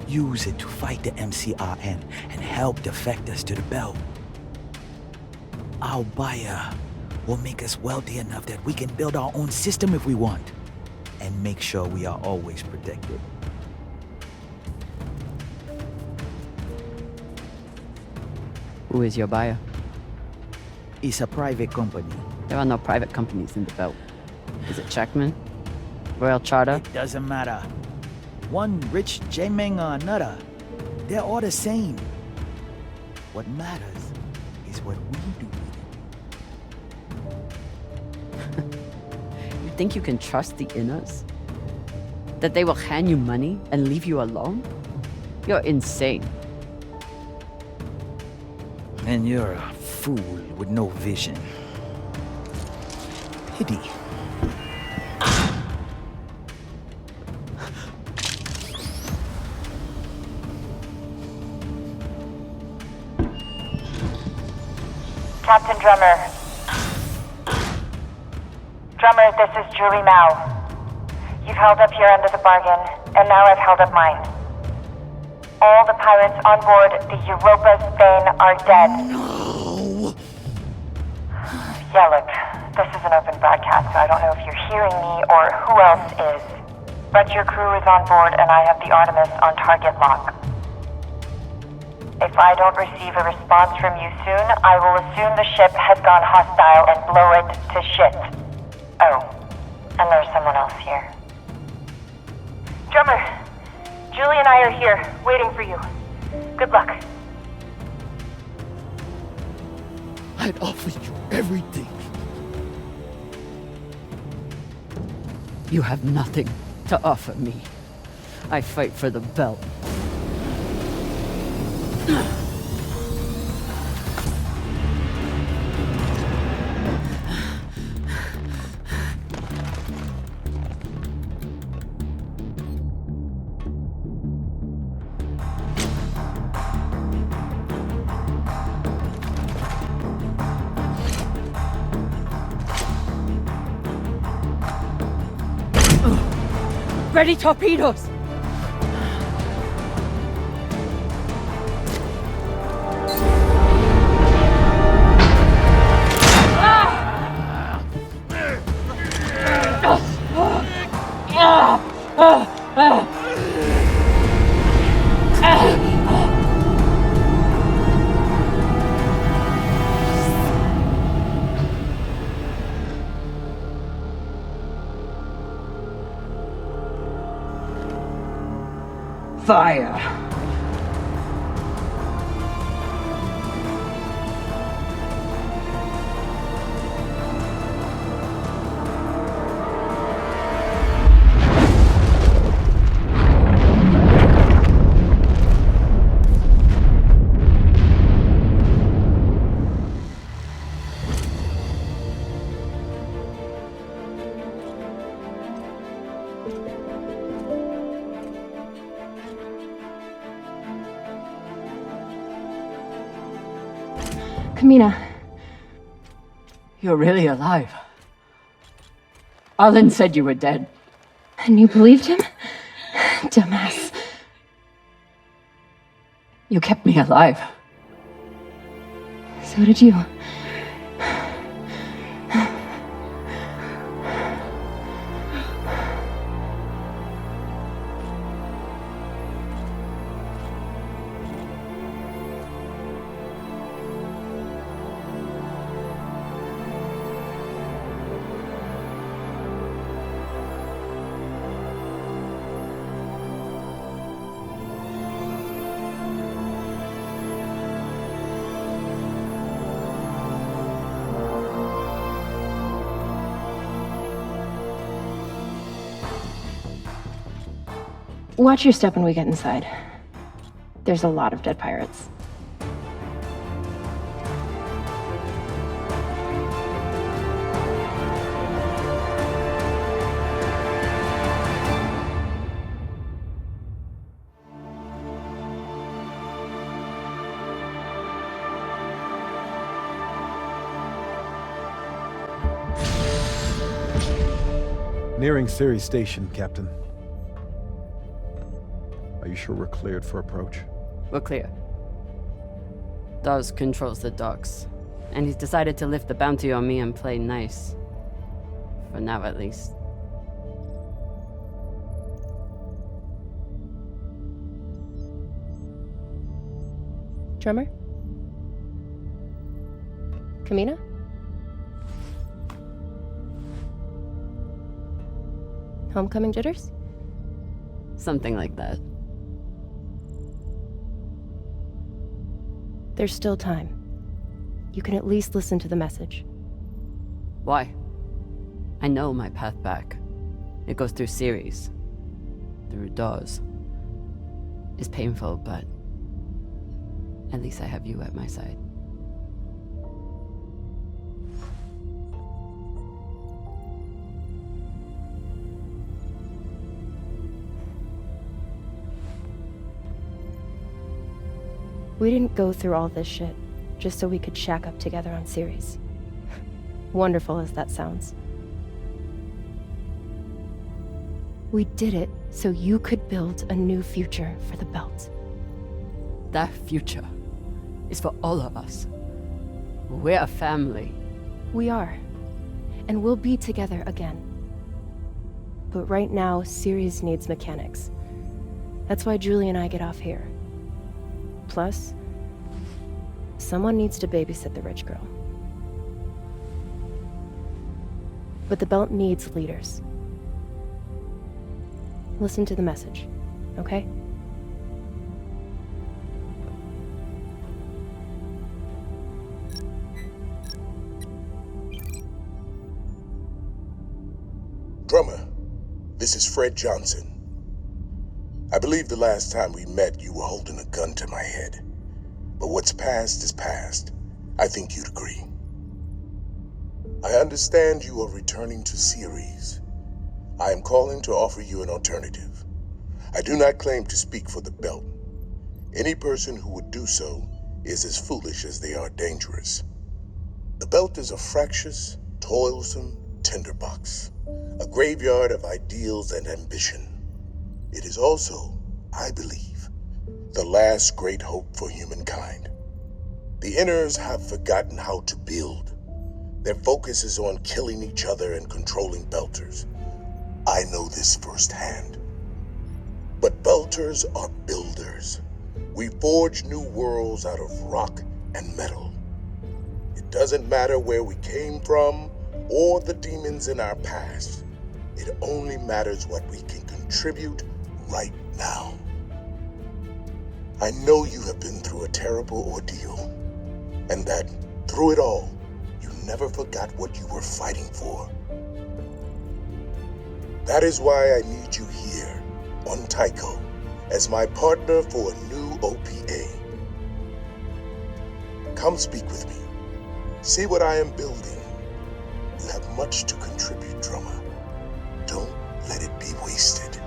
F: Use it to fight the MCRN and help defectors to the belt. Our buyer will make us wealthy enough that we can build our own system if we want, and make sure we are always protected.
B: Who is your buyer?
F: It's a private company.
B: There are no private companies in the belt. Is it Checkman? Royal Charter?
F: It doesn't matter. One rich J-Meng or another, they're all the same. What matters is what we do with it.
B: You think you can trust the Inners? That they will hand you money and leave you alone? You're insane.
F: And you're a fool with no vision. Pity.
O: Captain Drummer. Drummer, this is Julie Mao. You've held up your end of the bargain, and now I've held up mine. All the pirates on board the Europa Spain are dead.
F: No!
O: Yeah, look, this is an open broadcast, so I don't know if you're hearing me or who else is. But your crew is on board, and I have the Artemis on target lock. If I don't receive a response from you soon, I will assume the ship has gone hostile and blow it to shit. Oh, and there's someone else here. Drummer, Julie and I are here, waiting for you. Good luck.
F: I'd offer you everything.
B: You have nothing to offer me. I fight for the belt. Ready torpedoes! Fire!
L: Camina.
B: You're really alive. Arlen said you were dead.
L: And you believed him? Dumbass.
B: You kept me alive.
L: So did you. Watch your step when we get inside. There's a lot of dead pirates.
Q: Nearing Ceres Station, Captain. Are you sure we're cleared for approach?
B: We're clear. Dawes controls the docks, and he's decided to lift the bounty on me and play nice. For now, at least.
L: Drummer? Camina? Homecoming jitters?
B: Something like that.
L: There's still time. You can at least listen to the message.
B: Why? I know my path back. It goes through Ceres. Through doors. It's painful, but at least I have you at my side.
L: We didn't go through all this shit just so we could shack up together on Ceres. Wonderful as that sounds. We did it so you could build a new future for the Belt.
B: That future is for all of us. We're a family.
L: We are. And we'll be together again. But right now, Ceres needs mechanics. That's why Julie and I get off here. Plus, someone needs to babysit the rich girl. But the Belt needs leaders. Listen to the message, okay?
S: Drummer, this is Fred Johnson. I believe the last time we met, you were holding a gun to my head. But what's past is past. I think you'd agree. I understand you are returning to Ceres. I am calling to offer you an alternative. I do not claim to speak for the Belt. Any person who would do so is as foolish as they are dangerous. The Belt is a fractious, toilsome tinderbox, a graveyard of ideals and ambition. It is also, I believe, the last great hope for humankind. The Inners have forgotten how to build. Their focus is on killing each other and controlling Belters. I know this firsthand. But Belters are builders. We forge new worlds out of rock and metal. It doesn't matter where we came from or the demons in our past. It only matters what we can contribute right now. I know you have been through a terrible ordeal, and that through it all, you never forgot what you were fighting for. That is why I need you here on Tycho as my partner for a new OPA. Come speak with me. See what I am building. You have much to contribute, Drummer. Don't let it be wasted.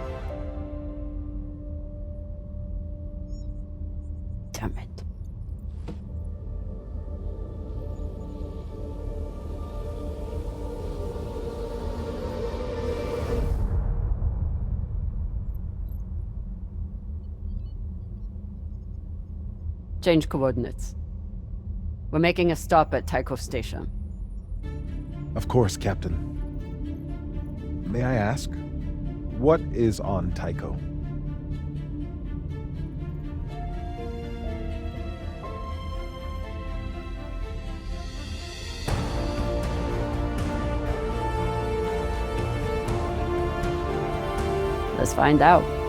B: Damn it. Change coordinates. We're making a stop at Tycho Station.
Q: Of course, Captain. May I ask, what is on Tycho?
B: Let's find out.